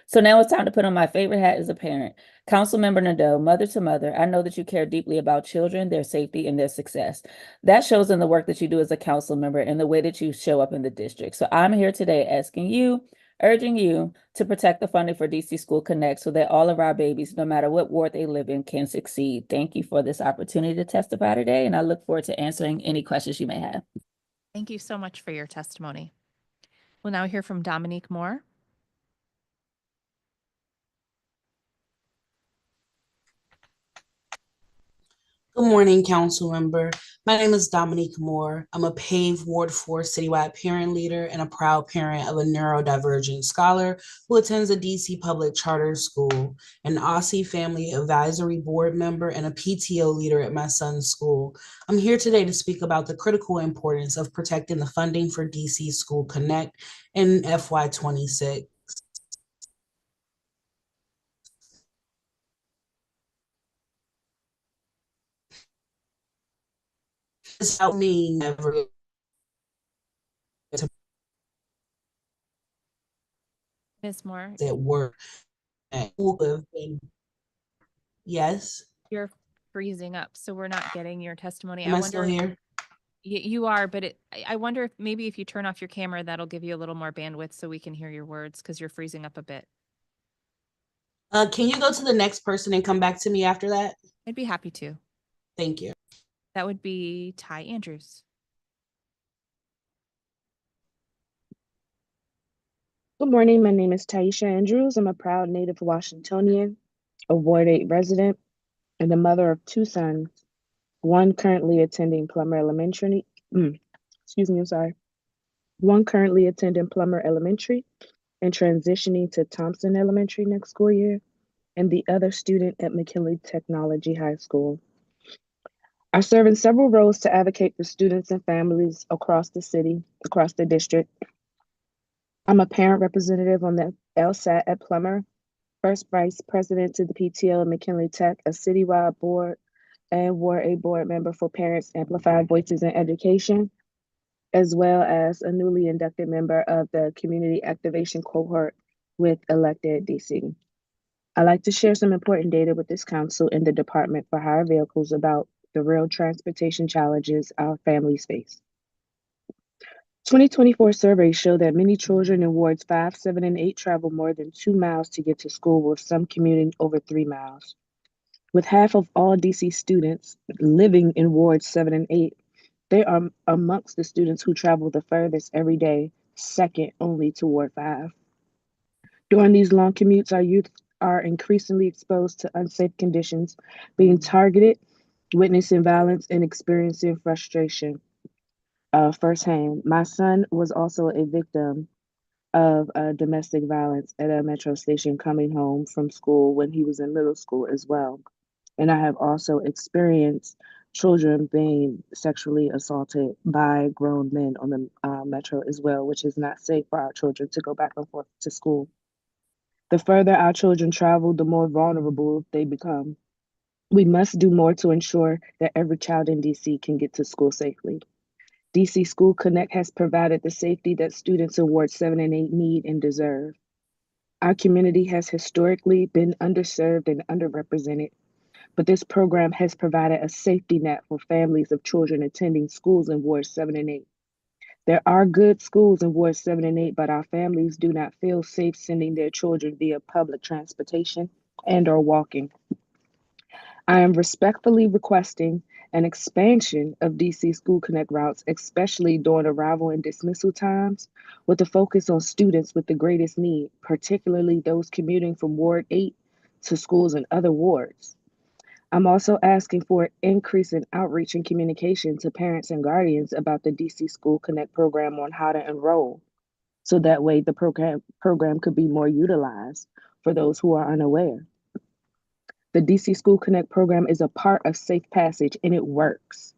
So now it's time to put on my favorite hat as a parent. Councilmember Nadeau, mother to mother, I know that you care deeply about children, their safety, and their success. That shows in the work that you do as a council member and the way that you show up in the district. So I'm here today asking you, urging you to protect the funding for DC School Connect so that all of our babies, no matter what ward they live in, can succeed. Thank you for this opportunity to testify today, and I look forward to answering any questions you may have. Thank you so much for your testimony. We'll now hear from Dominique Moore. Good morning, council member. My name is Dominique Moore. I'm a PAVE Ward 4 citywide parent leader and a proud parent of a neurodivergent scholar who attends a DC public charter school, an Aussie Family Advisory Board member, and a PTO leader at my son's school. I'm here today to speak about the critical importance of protecting the funding for DC School Connect in FY26. This helped me never Ms. Moore, at work. Yes. you're freezing up, so we're not getting your testimony. Am I still here? You are, but I wonder if maybe if you turn off your camera, that'll give you a little more bandwidth so we can hear your words because you're freezing up a bit. Can you go to the next person and come back to me after that? I'd be happy to. Thank you. That would be Ty Andrews. Good morning. My name is Taisha Andrews. I'm a proud native Washingtonian, a Ward 8 resident, and the mother of two sons, one currently attending Plummer Elementary. One currently attending Plummer Elementary and transitioning to Thompson Elementary next school year, and the other student at McKinley Technology High School. I serve in several roles to advocate for students and families across the city, across the district. I'm a parent representative on the LSAT at Plummer, first vice president to the PTO of McKinley Tech, a citywide board, and Ward 8 board member for Parents Amplified Voices in Education, as well as a newly inducted member of the Community Activation Cohort with Elected DC. I'd like to share some important data with this council and the Department for Hire Vehicles about the real transportation challenges our families face. 2024 surveys show that many children in wards 5, 7, and 8 travel more than 2 miles to get to school, with some commuting over 3 miles. With half of all DC students living in wards 7 and 8, they are amongst the students who travel the furthest every day, second only to Ward 5. During these long commutes, our youth are increasingly exposed to unsafe conditions, being targeted, witnessing violence, and experiencing frustration. Firsthand, my son was also a victim of domestic violence at a metro station coming home from school when he was in middle school as well. And I have also experienced children being sexually assaulted by grown men on the metro as well, which is not safe for our children to go back and forth to school. The further our children travel, the more vulnerable they become. We must do more to ensure that every child in DC can get to school safely. DC School Connect has provided the safety that students in Ward 7 and 8 need and deserve. Our community has historically been underserved and underrepresented, but this program has provided a safety net for families of children attending schools in Ward 7 and 8. There are good schools in Ward 7 and 8, but our families do not feel safe sending their children via public transportation and or walking. I am respectfully requesting an expansion of DC School Connect routes, especially during arrival and dismissal times, with a focus on students with the greatest need, particularly those commuting from Ward 8 to schools in other wards. I'm also asking for an increase in outreach and communication to parents and guardians about the DC School Connect program on how to enroll, so that way the program could be more utilized for those who are unaware. The DC School Connect program is a part of Safe Passage and it works.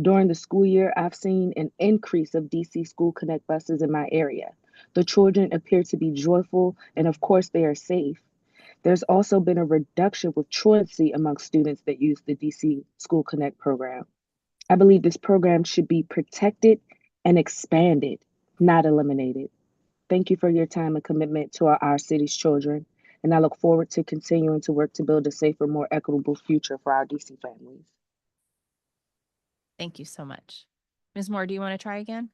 During the school year, I've seen an increase of DC School Connect buses in my area. The children appear to be joyful and of course they are safe. There's also been a reduction with truancy among students that use the DC School Connect program. I believe this program should be protected and expanded, not eliminated. Thank you for your time and commitment to our city's children. And I look forward to continuing to work to build a safer, more equitable future for our DC families. Thank you so much. Ms. Moore, do you want to try again?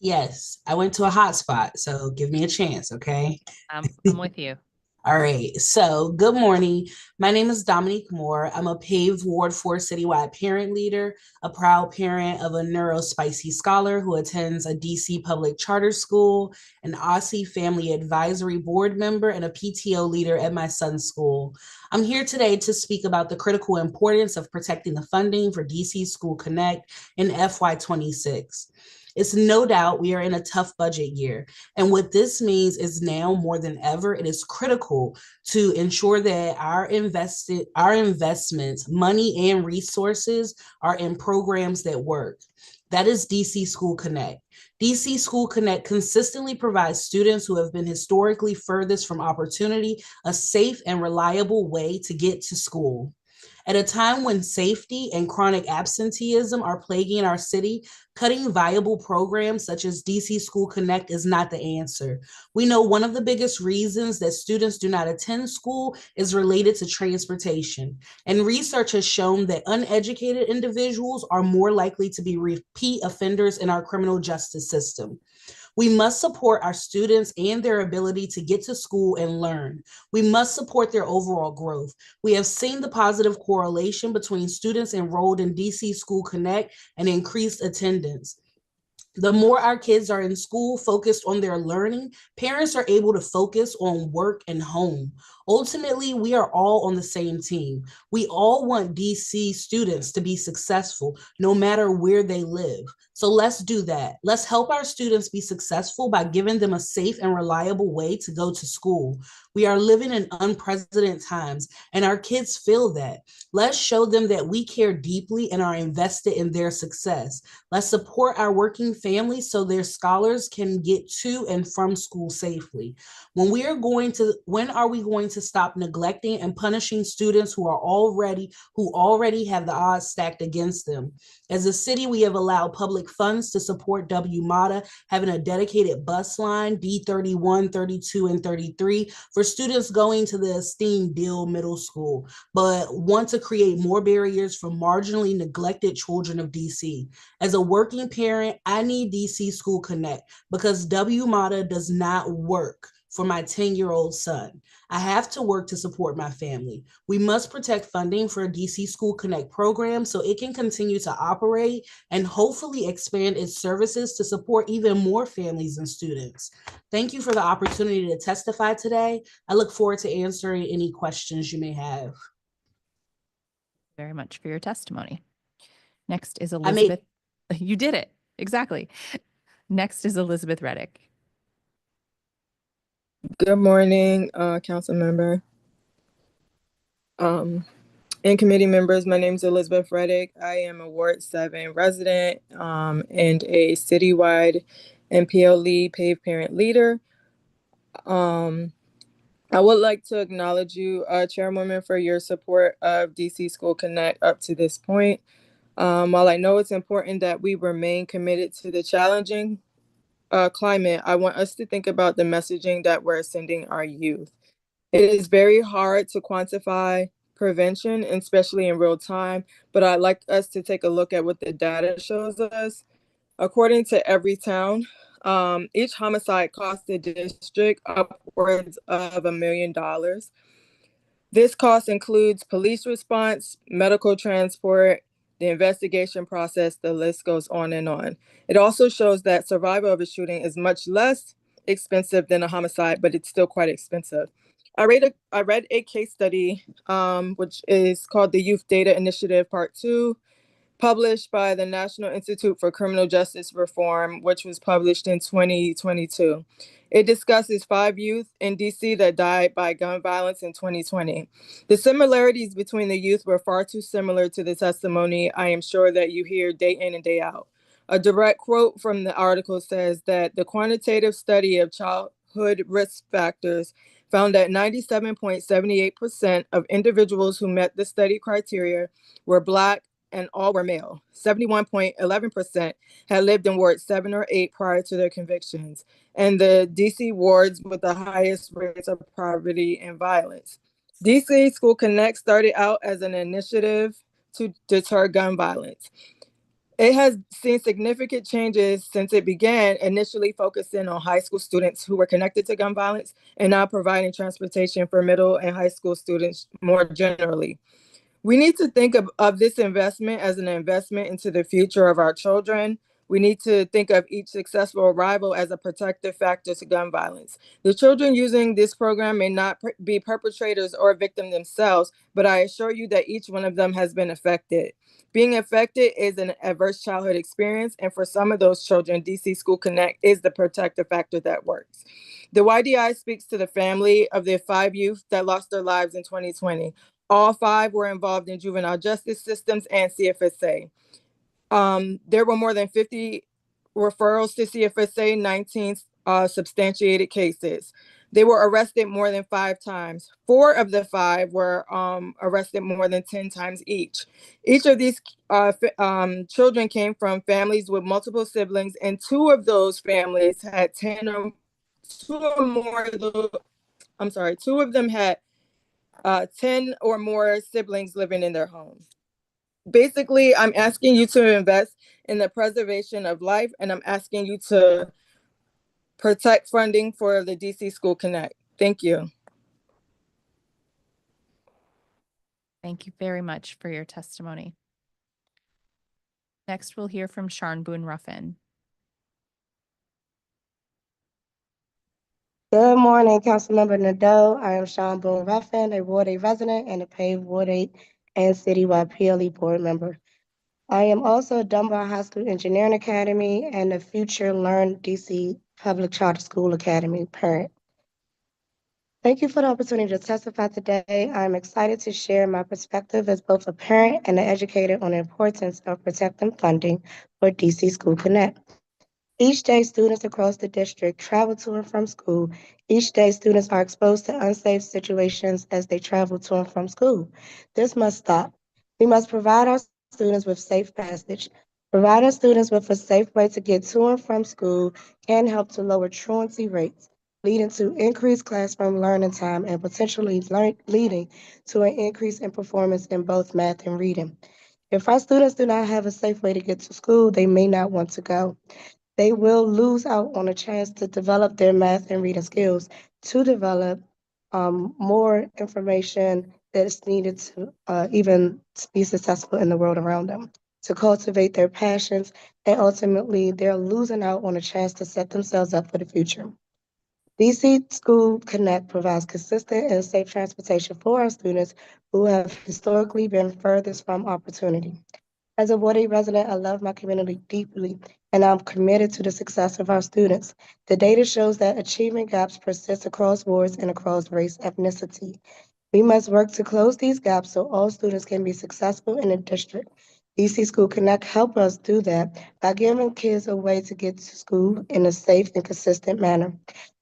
Yes, I went to a hot spot, so give me a chance, okay? I'm with you. All right, so good morning. My name is Dominique Moore. I'm a PAVE Ward 4 citywide parent leader, a proud parent of a neurospicy scholar who attends a DC public charter school, an Aussie family advisory board member, and a PTO leader at my son's school. I'm here today to speak about the critical importance of protecting the funding for DC School Connect in FY26. It's no doubt we are in a tough budget year. And what this means is now more than ever, it is critical to ensure that our investments, money and resources are in programs that work. That is DC School Connect. DC School Connect consistently provides students who have been historically furthest from opportunity a safe and reliable way to get to school. At a time when safety and chronic absenteeism are plaguing our city, cutting viable programs such as DC School Connect is not the answer. We know one of the biggest reasons that students do not attend school is related to transportation. And research has shown that uneducated individuals are more likely to be repeat offenders in our criminal justice system. We must support our students and their ability to get to school and learn. We must support their overall growth. We have seen the positive correlation between students enrolled in DC School Connect and increased attendance. The more our kids are in school focused on their learning, parents are able to focus on work and home. Ultimately, we are all on the same team. We all want DC students to be successful no matter where they live. So let's do that. Let's help our students be successful by giving them a safe and reliable way to go to school. We are living in unprecedented times, and our kids feel that. Let's show them that we care deeply and are invested in their success. Let's support our working families so their scholars can get to and from school safely. When are we going to stop neglecting and punishing students who already have the odds stacked against them? As a city, we have allowed public funds to support WMATA, having a dedicated bus line, D31, 32, and 33, for students going to the esteemed Deal Middle School, but want to create more barriers for marginally neglected children of DC. As a working parent, I need DC School Connect because WMATA does not work for my 10-year-old son. I have to work to support my family. We must protect funding for a DC School Connect program so it can continue to operate and hopefully expand its services to support even more families and students. Thank you for the opportunity to testify today. I look forward to answering any questions you may have. Very much for your testimony. Next is Elizabeth. You did it. Exactly. Next is Elizabeth Reddick. Good morning, council member. And committee members, my name is Elizabeth Reddick. I am a Ward 7 resident and a citywide NPL lead PAVE parent leader. I would like to acknowledge you, Chairwoman, for your support of DC School Connect up to this point. While I know it's important that we remain committed to the challenging climate, I want us to think about the messaging that we're sending our youth. It is very hard to quantify prevention, especially in real time, but I'd like us to take a look at what the data shows us. According to Everytown, each homicide cost the district upwards of $1 million. This cost includes police response, medical transport, the investigation process, the list goes on and on. It also shows that survival of a shooting is much less expensive than a homicide, but it's still quite expensive. I read a case study, which is called the Youth Data Initiative Part 2, published by the National Institute for Criminal Justice Reform, which was published in 2022. It discusses 5 youth in DC that died by gun violence in 2020. The similarities between the youth were far too similar to the testimony I am sure that you hear day in and day out. A direct quote from the article says that the quantitative study of childhood risk factors found that 97.78% of individuals who met the study criteria were Black, and all were male. 71.11% had lived in Ward 7 or 8 prior to their convictions, and the DC wards with the highest rates of poverty and violence. DC School Connect started out as an initiative to deter gun violence. It has seen significant changes since it began, initially focusing on high school students who were connected to gun violence and now providing transportation for middle and high school students more generally. We need to think of this investment as an investment into the future of our children. We need to think of each successful arrival as a protective factor to gun violence. The children using this program may not be perpetrators or victims themselves, but I assure you that each one of them has been affected. Being affected is an adverse childhood experience, and for some of those children, DC School Connect is the protective factor that works. The YDI speaks to the family of the 5 youth that lost their lives in 2020. All 5 were involved in juvenile justice systems and CFSA. There were more than 50 referrals to CFSA, 19 substantiated cases. They were arrested more than 5 times. 4 of the 5 were arrested more than 10 times each. Each of these children came from families with multiple siblings, and 2 of those families had 10 or 2 or more. I'm sorry, 2 of them had 10 or more siblings living in their home. Basically, I'm asking you to invest in the preservation of life, and I'm asking you to protect funding for the DC School Connect. Thank you. Thank you very much for your testimony. Next, we'll hear from Sharn Boone Ruffin. Good morning, Councilmember Nadeau. I am Sean Boone Ruffin, a Ward 8 resident and a paid Ward 8 and citywide PLE board member. I am also a Dunbar High School Engineering Academy and a future Learn DC Public Charter School Academy parent. Thank you for the opportunity to testify today. I'm excited to share my perspective as both a parent and an educator on the importance of protecting funding for DC School Connect. Each day, students across the district travel to and from school. Each day, students are exposed to unsafe situations as they travel to and from school. This must stop. We must provide our students with safe passage. Providing students with a safe way to get to and from school can help to lower truancy rates, leading to increased classroom learning time and potentially leading to an increase in performance in both math and reading. If our students do not have a safe way to get to school, they may not want to go. They will lose out on a chance to develop their math and reading skills, to develop more information that is needed to even be successful in the world around them, to cultivate their passions, and ultimately they're losing out on a chance to set themselves up for the future. DC School Connect provides consistent and safe transportation for our students who have historically been furthest from opportunity. As a Ward 8 resident, I love my community deeply, and I'm committed to the success of our students. The data shows that achievement gaps persist across wards and across race, ethnicity. We must work to close these gaps so all students can be successful in the district. DC School Connect help us do that by giving kids a way to get to school in a safe and consistent manner.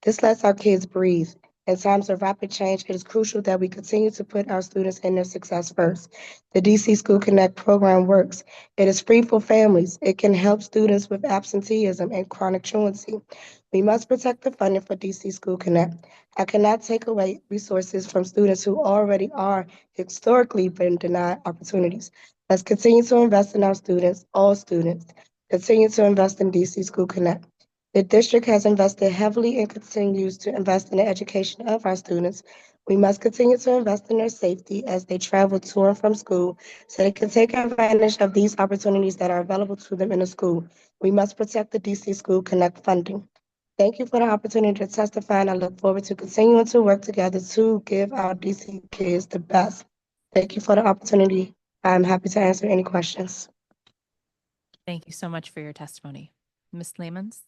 This lets our kids breathe. In times of rapid change, it is crucial that we continue to put our students and their success first. The DC School Connect program works. It is free for families. It can help students with absenteeism and chronic truancy. We must protect the funding for DC School Connect. I cannot take away resources from students who already are historically been denied opportunities. Let's continue to invest in our students, all students. Continue to invest in DC School Connect. The district has invested heavily and continues to invest in the education of our students. We must continue to invest in their safety as they travel to and from school so they can take advantage of these opportunities that are available to them in the school. We must protect the DC School Connect funding. Thank you for the opportunity to testify, and I look forward to continuing to work together to give our DC kids the best. Thank you for the opportunity. I'm happy to answer any questions. Thank you so much for your testimony. Ms. Lamons?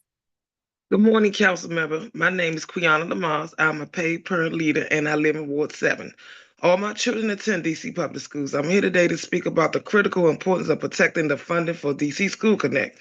Good morning, council member. My name is Quiana Lamas. I'm a paid parent leader and I live in Ward 7. All my children attend DC Public Schools. I'm here today to speak about the critical importance of protecting the funding for DC School Connect.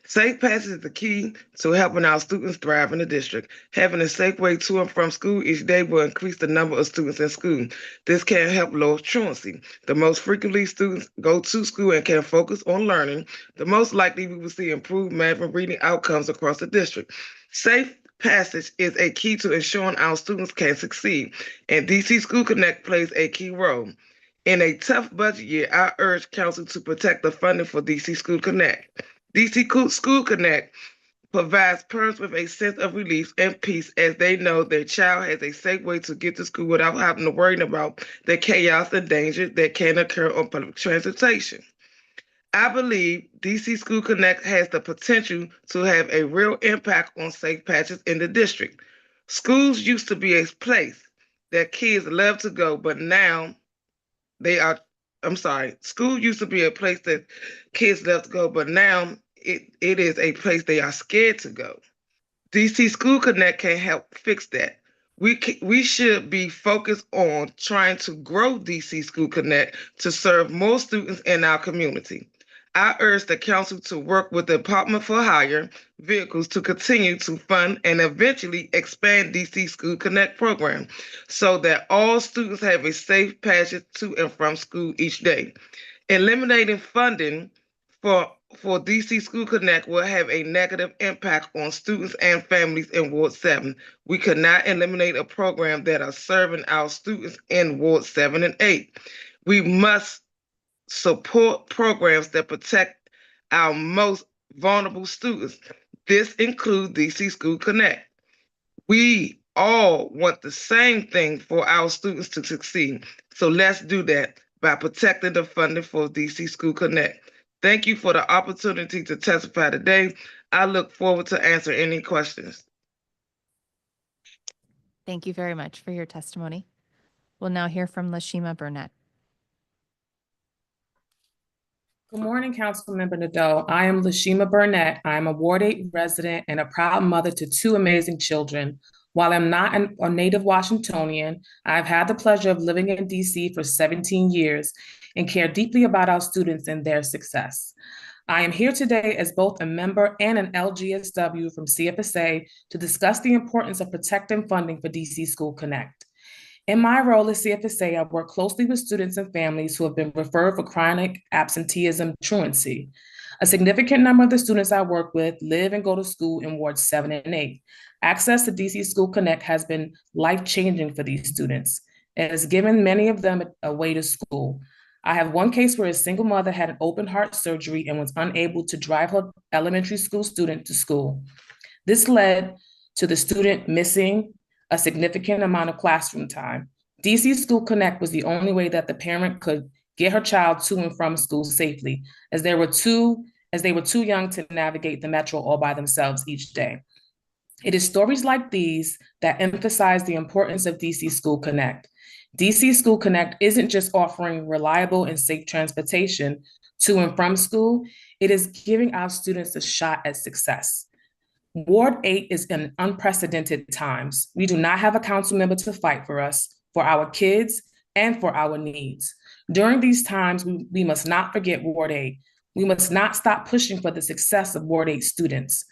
Safe passage is the key to helping our students thrive in the district. Having a safe way to and from school each day will increase the number of students in school. This can help lower truancy. The most frequently students go to school and can focus on learning, the most likely we will see improved math and reading outcomes across the district. Safe passage is a key to ensuring our students can succeed, and DC School Connect plays a key role. In a tough budget year, I urge council to protect the funding for DC School Connect. DC School Connect provides parents with a sense of relief and peace as they know their child has a safe way to get to school without having to worry about the chaos and danger that can occur on public transportation. I believe DC School Connect has the potential to have a real impact on safe passage in the district. Schools used to be a place that kids love to go, but now school used to be a place that kids love to go, but now it is a place they are scared to go. DC School Connect can help fix that. We should be focused on trying to grow DC School Connect to serve more students in our community. I urge the council to work with the Department for Hire Vehicles to continue to fund and eventually expand DC School Connect program so that all students have a safe passage to and from school each day. Eliminating funding for DC School Connect will have a negative impact on students and families in Ward 7. We could not eliminate a program that are serving our students in Ward 7 and 8. We must support programs that protect our most vulnerable students. This includes DC School Connect. We all want the same thing for our students to succeed. So let's do that by protecting the funding for DC School Connect. Thank you for the opportunity to testify today. I look forward to answering any questions. Thank you very much for your testimony. We'll now hear from Lashima Burnett. Good morning, Councilmember Nadeau. I am Lashima Burnett. I am a Ward 8 resident and a proud mother to two amazing children. While I'm not a native Washingtonian, I've had the pleasure of living in DC for 17 years and care deeply about our students and their success. I am here today as both a member and an LGSW from CFSA to discuss the importance of protecting funding for DC School Connect. In my role as CFSA, I work closely with students and families who have been referred for chronic absenteeism truancy. A significant number of the students I work with live and go to school in Wards 7 and 8. Access to DC School Connect has been life-changing for these students. It has given many of them a way to school. I have one case where a single mother had an open heart surgery and was unable to drive her elementary school student to school. This led to the student missing a significant amount of classroom time. DC School Connect was the only way that the parent could get her child to and from school safely, as they were too young to navigate the metro all by themselves each day. It is stories like these that emphasize the importance of DC School Connect. DC School Connect isn't just offering reliable and safe transportation to and from school, it is giving our students a shot at success. Ward 8 is in unprecedented times. We do not have a council member to fight for us, for our kids, and for our needs. During these times, we must not forget Ward 8. We must not stop pushing for the success of Ward 8 students.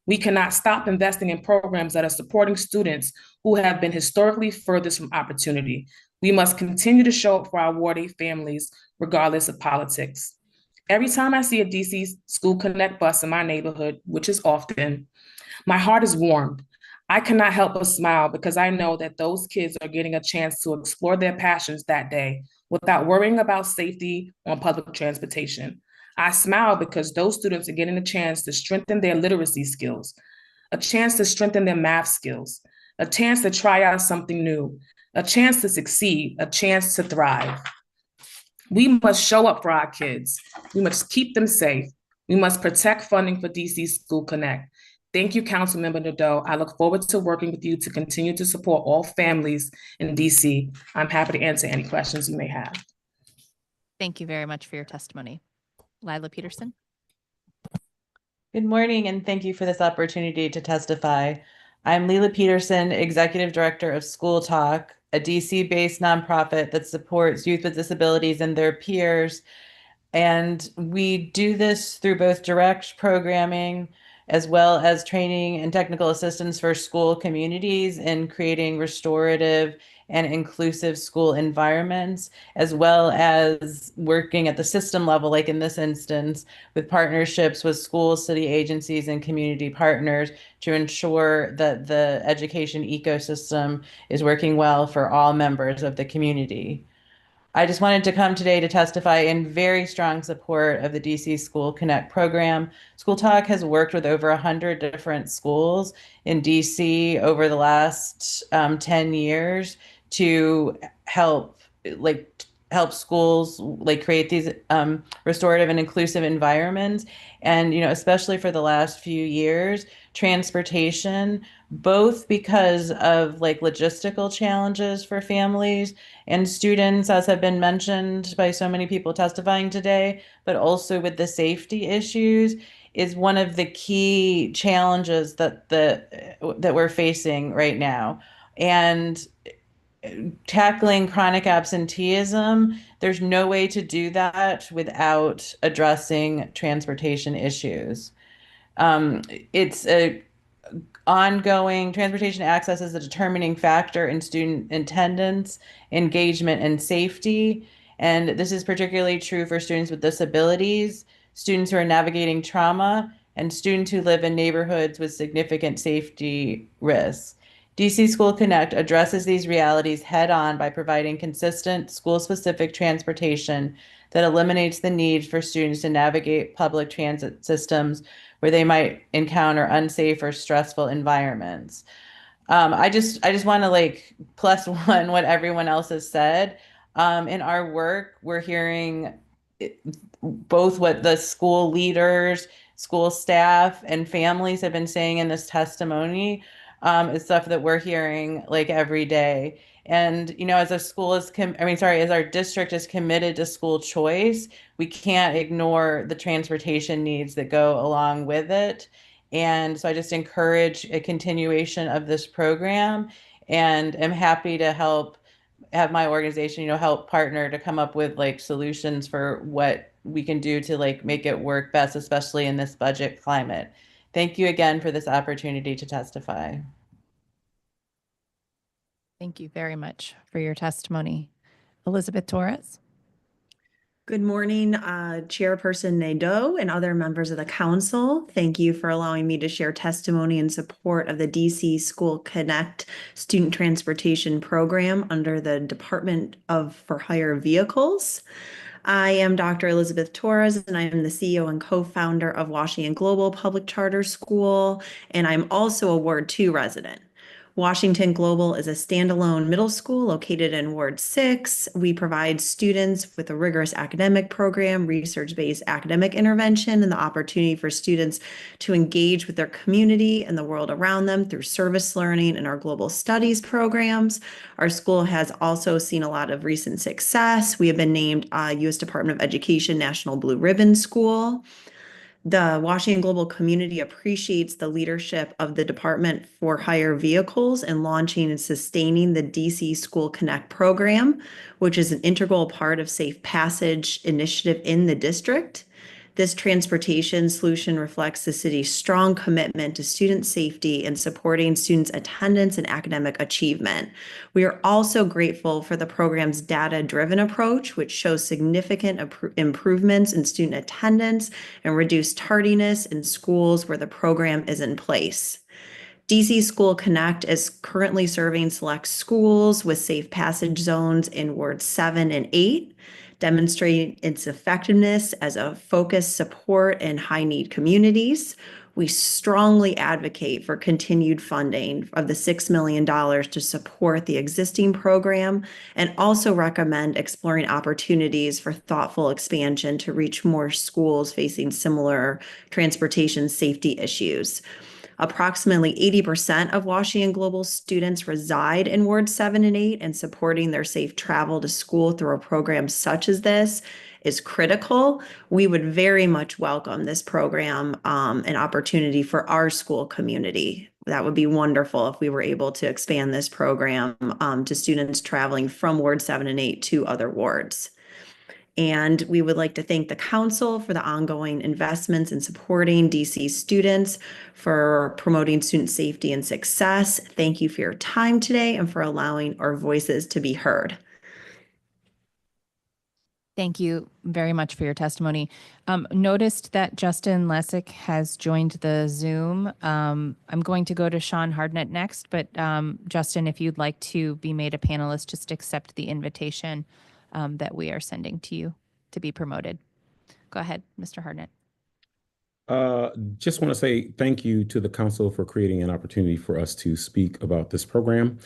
We cannot stop investing in programs that are supporting students who have been historically furthest from opportunity. We must continue to show up for our Ward 8 families, regardless of politics. Every time I see a DC School Connect bus in my neighborhood, which is often, my heart is warmed. I cannot help but smile because I know that those kids are getting a chance to explore their passions that day without worrying about safety on public transportation. I smile because those students are getting a chance to strengthen their literacy skills, a chance to strengthen their math skills, a chance to try out something new, a chance to succeed, a chance to thrive. We must show up for our kids. We must keep them safe. We must protect funding for DC School Connect. Thank you, Councilmember Nadeau. I look forward to working with you to continue to support all families in DC. I'm happy to answer any questions you may have. Thank you very much for your testimony. Lila Peterson. Good morning, and thank you for this opportunity to testify. I'm Lila Peterson, Executive Director of School Talk, a DC-based nonprofit that supports youth with disabilities and their peers. And we do this through both direct programming as well as training and technical assistance for school communities in creating restorative and inclusive school environments, as well as working at the system level, like in this instance, with partnerships with schools, city agencies, and community partners to ensure that the education ecosystem is working well for all members of the community. I just wanted to come today to testify in very strong support of the DC School Connect program. School Talk has worked with over 100 different schools in DC over the last 10 years to help schools create these restorative and inclusive environments. And, especially for the last few years, transportation, both because of logistical challenges for families and students, as have been mentioned by so many people testifying today, but also with the safety issues, is one of the key challenges that we're facing right now. And tackling chronic absenteeism, there's no way to do that without addressing transportation issues. It's a ongoing transportation access is a determining factor in student attendance, engagement, and safety. And this is particularly true for students with disabilities, students who are navigating trauma, and students who live in neighborhoods with significant safety risks. DC School Connect addresses these realities head on by providing consistent school-specific transportation that eliminates the need for students to navigate public transit systems where they might encounter unsafe or stressful environments. I just want to plus one what everyone else has said. In our work, we're hearing both what the school leaders, school staff, and families have been saying in this testimony. Is stuff that we're hearing every day. And, as as our district is committed to school choice, we can't ignore the transportation needs that go along with it. And so I just encourage a continuation of this program, and am happy to have my organization, help partner to come up with solutions for what we can do to make it work best, especially in this budget climate. Thank you again for this opportunity to testify. Thank you very much for your testimony. Elizabeth Torres. Good morning, Chairperson Nadeau and other members of the council. Thank you for allowing me to share testimony in support of the DC School Connect student transportation program under the Department of for Hire Vehicles. I am Dr. Elizabeth Torres, and I am the CEO and co-founder of Washington Global Public Charter School, and I'm also a Ward 2 resident. Washington Global is a standalone middle school located in Ward 6. We provide students with a rigorous academic program, research-based academic intervention, and the opportunity for students to engage with their community and the world around them through service learning and our global studies programs. Our school has also seen a lot of recent success. We have been named U.S. Department of Education National Blue Ribbon School. The Washington Global community appreciates the leadership of the Department for Hire Vehicles in launching and sustaining the DC School Connect program, which is an integral part of Safe Passage initiative in the district. This transportation solution reflects the city's strong commitment to student safety and supporting students' attendance and academic achievement. We are also grateful for the program's data-driven approach, which shows significant improvements in student attendance and reduced tardiness in schools where the program is in place. DC School Connect is currently serving select schools with safe passage zones in Wards 7 and 8, demonstrating its effectiveness as a focused support in high-need communities. We strongly advocate for continued funding of the $6 million to support the existing program and also recommend exploring opportunities for thoughtful expansion to reach more schools facing similar transportation safety issues. Approximately 80% of Washington Global students reside in Ward 7 and 8, and supporting their safe travel to school through a program such as this is critical. We would very much welcome this program, an opportunity for our school community. That would be wonderful if we were able to expand this program to students traveling from Ward 7 and 8 to other wards. And we would like to thank the council for the ongoing investments in supporting DC students, for promoting student safety and success. Thank you for your time today and for allowing our voices to be heard. Thank you very much for your testimony. Noticed that Justin Lessick has joined the Zoom. I'm going to go to Sean Hardnett next, but Justin, if you'd like to be made a panelist, just accept the invitation that we are sending to you to be promoted. Go ahead, Mr. Hardnett. Just want to say thank you to the council for creating an opportunity for us to speak about this program.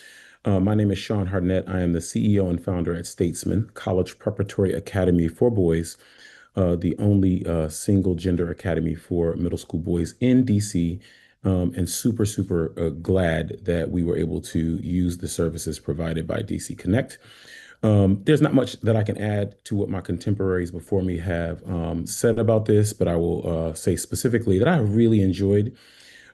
My name is Sean Hardnett. I am the CEO and founder at Statesman College Preparatory Academy for Boys, the only single gender academy for middle school boys in DC, and super glad that we were able to use the services provided by DC Connect. There's not much that I can add to what my contemporaries before me have said about this, but I will say specifically that I really enjoyed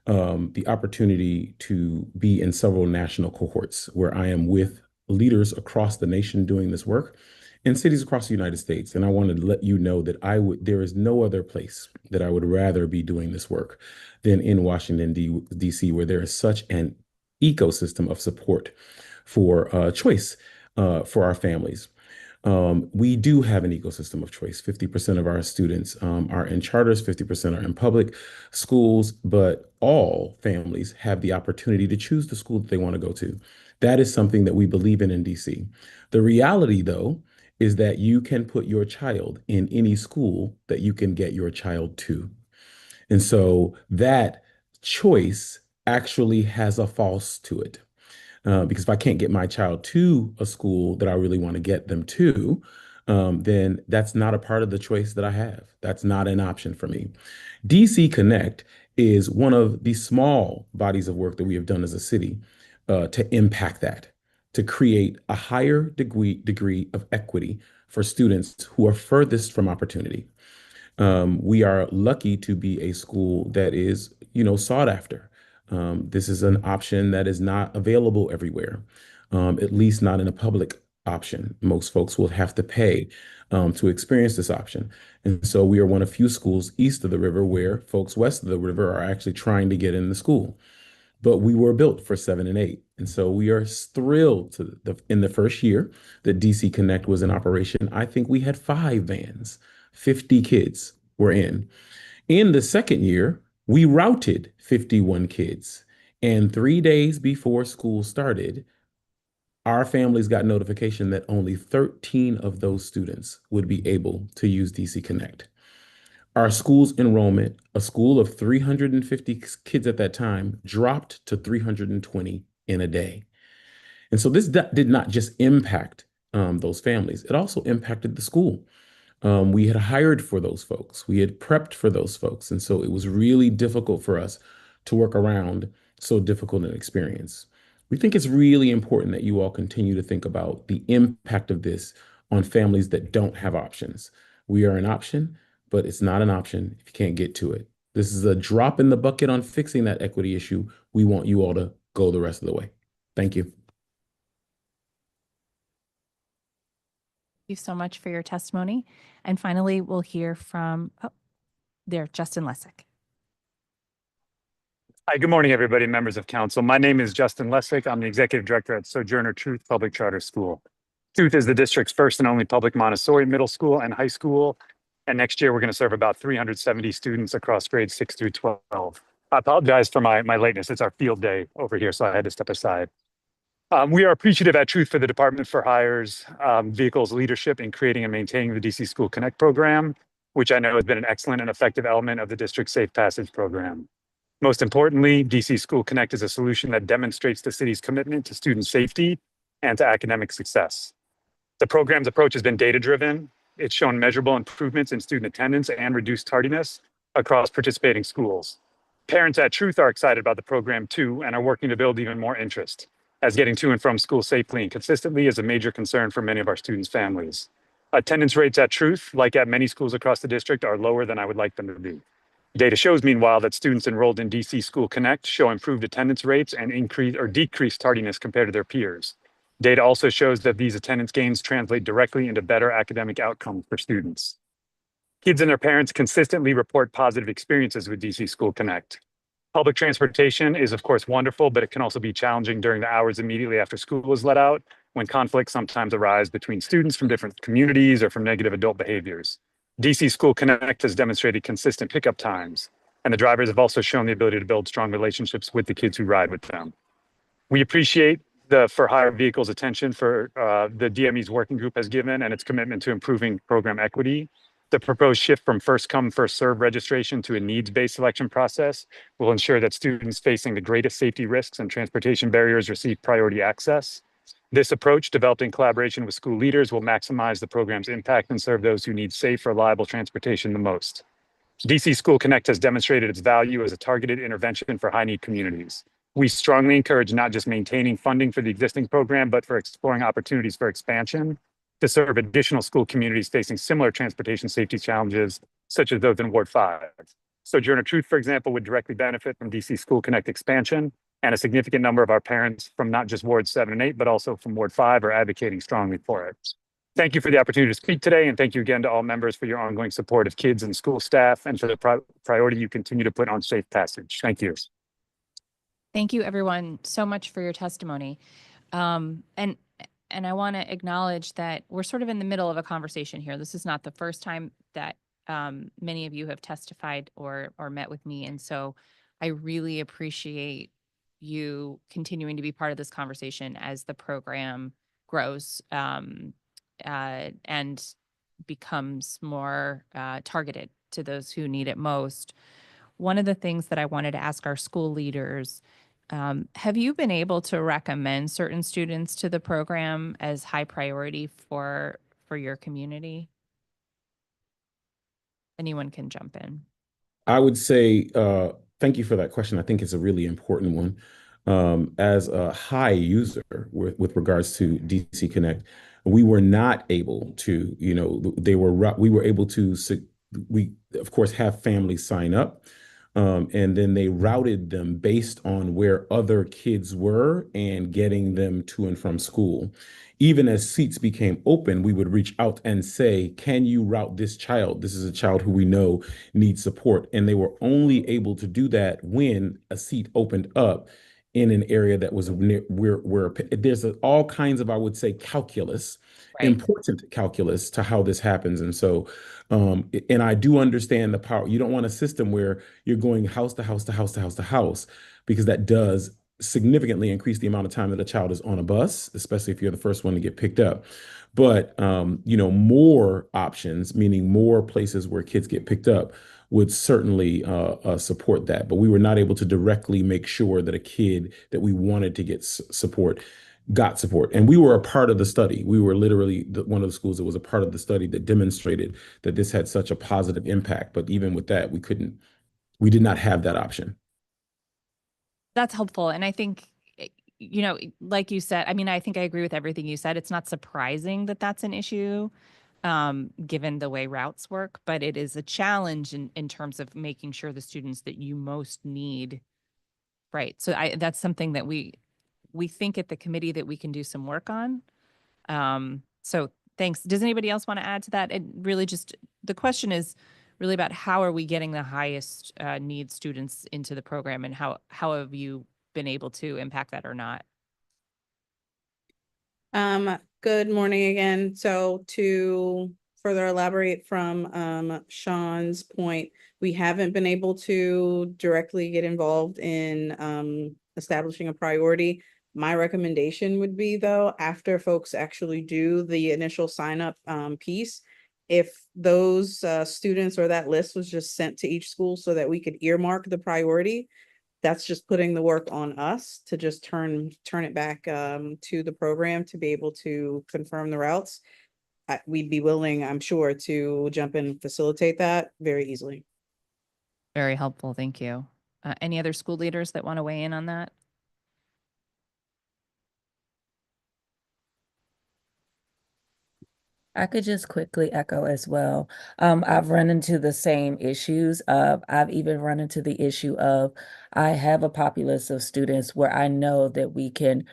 the opportunity to be in several national cohorts where I am with leaders across the nation doing this work in cities across the United States. And I wanted to let you know that there is no other place that I would rather be doing this work than in Washington, DC, where there is such an ecosystem of support for choice for our families. We do have an ecosystem of choice. 50% of our students are in charters, 50% are in public schools, but all families have the opportunity to choose the school that they want to go to. That is something that we believe in DC. The reality, though, is that you can put your child in any school that you can get your child to. And so that choice actually has a false to it. Because if I can't get my child to a school that I really want to get them to, then that's not a part of the choice that I have. That's not an option for me. DC Connect is one of the small bodies of work that we have done as a city to impact that, to create a higher degree of equity for students who are furthest from opportunity. We are lucky to be a school that is, sought after. This is an option that is not available everywhere, at least not in a public option. Most folks will have to pay to experience this option. And so we are one of few schools east of the river where folks west of the river are actually trying to get in the school. But we were built for 7 and 8. And so we are thrilled in the first year that DC Connect was in operation, I think we had 5 vans, 50 kids were in. In the second year, we routed 51 kids. And 3 days before school started, our families got notification that only 13 of those students would be able to use DC Connect. Our school's enrollment, a school of 350 kids at that time, dropped to 320 in a day. And so this did not just impact those families, it also impacted the school. We had hired for those folks. We had prepped for those folks. And so it was really difficult for us to work around so difficult an experience. We think it's really important that you all continue to think about the impact of this on families that don't have options. We are an option, but it's not an option if you can't get to it. This is a drop in the bucket on fixing that equity issue. We want you all to go the rest of the way. Thank you. You so much for your testimony. And finally, we'll hear from, Justin Lessick. Hi, good morning, everybody, members of council. My name is Justin Lessick. I'm the executive director at Sojourner Truth Public Charter School. Truth is the district's first and only public Montessori middle school and high school. And next year, we're going to serve about 370 students across grades 6 through 12. I apologize for my lateness. It's our field day over here, so I had to step aside. We are appreciative at Truth for the Department for Hire's vehicles leadership in creating and maintaining the DC School Connect program, which I know has been an excellent and effective element of the district's Safe Passage program. Most importantly, DC School Connect is a solution that demonstrates the city's commitment to student safety and to academic success. The program's approach has been data-driven. It's shown measurable improvements in student attendance and reduced tardiness across participating schools. Parents at Truth are excited about the program too and are working to build even more interest, as getting to and from school safely and consistently is a major concern for many of our students' families. Attendance rates at Truth, like at many schools across the district, are lower than I would like them to be. Data shows, meanwhile, that students enrolled in DC School Connect show improved attendance rates and increased or decreased tardiness compared to their peers. Data also shows that these attendance gains translate directly into better academic outcomes for students. Kids and their parents consistently report positive experiences with DC School Connect. Public transportation is, of course, wonderful, but it can also be challenging during the hours immediately after school is let out, when conflicts sometimes arise between students from different communities or from negative adult behaviors. DC School Connect has demonstrated consistent pickup times, and the drivers have also shown the ability to build strong relationships with the kids who ride with them. We appreciate the For Hire Vehicles attention for the DME's working group has given and its commitment to improving program equity. The proposed shift from first come, first serve registration to a needs-based selection process will ensure that students facing the greatest safety risks and transportation barriers receive priority access. This approach, developed in collaboration with school leaders, will maximize the program's impact and serve those who need safe, reliable transportation the most. DC School Connect has demonstrated its value as a targeted intervention for high-need communities. We strongly encourage not just maintaining funding for the existing program, but for exploring opportunities for expansion to serve additional school communities facing similar transportation safety challenges, such as those in Ward 5. Sojourner Truth, for example, would directly benefit from DC School Connect expansion, and a significant number of our parents from not just Ward 7 and 8, but also from Ward 5 are advocating strongly for it. Thank you for the opportunity to speak today, and thank you again to all members for your ongoing support of kids and school staff and for the priority you continue to put on safe passage. Thank you. Thank you, everyone, so much for your testimony. And I want to acknowledge that we're sort of in the middle of a conversation here. This is not the first time that many of you have testified or met with me. And so I really appreciate you continuing to be part of this conversation as the program grows and becomes more targeted to those who need it most. One of the things that I wanted to ask our school leaders, have you been able to recommend certain students to the program as high priority for your community? Anyone can jump in. I would say, thank you for that question. I think it's a really important one. As a high user with regards to DC Connect, we were not able to, we were able to, we of course have families sign up. And then they routed them based on where other kids were and getting them to and from school. Even as seats became open, we would reach out and say, can you route this child? This is a child who we know needs support. And they were only able to do that when a seat opened up in an area that was near where there's all kinds of, I would say, calculus, right, important calculus to how this happens. And so, and I do understand the power. You don't want a system where you're going house to house to house to house to house, because that does significantly increase the amount of time that a child is on a bus, especially if you're the first one to get picked up. But, more options, meaning more places where kids get picked up, would certainly support that. But we were not able to directly make sure that a kid that we wanted to get support got support. And we were a part of the study. We were literally one of the schools that was a part of the study that demonstrated that this had such a positive impact. But even with that, we did not have that option. That's helpful. And I think, you know, like you said, I mean, I think I agree with everything you said. It's not surprising that that's an issue, given the way routes work, but it is a challenge in terms of making sure the students that you most need. Right. So that's something that we think at the committee that we can do some work on. So thanks. Does anybody else want to add to that? It really just, the question is really about how are we getting the highest need students into the program, and how have you been able to impact that or not? Good morning again. So to further elaborate from Sean's point, we haven't been able to directly get involved in establishing a priority. My recommendation would be, though, after folks actually do the initial sign up piece, if those students or that list was just sent to each school so that we could earmark the priority, that's just putting the work on us to just turn it back to the program to be able to confirm the routes. We'd be willing, I'm sure, to jump in and facilitate that very easily. Very helpful. Thank you. Any other school leaders that want to weigh in on that? I could just quickly echo as well. I've run into the same issues. I've even run into the issue of I have a populace of students where I know that we can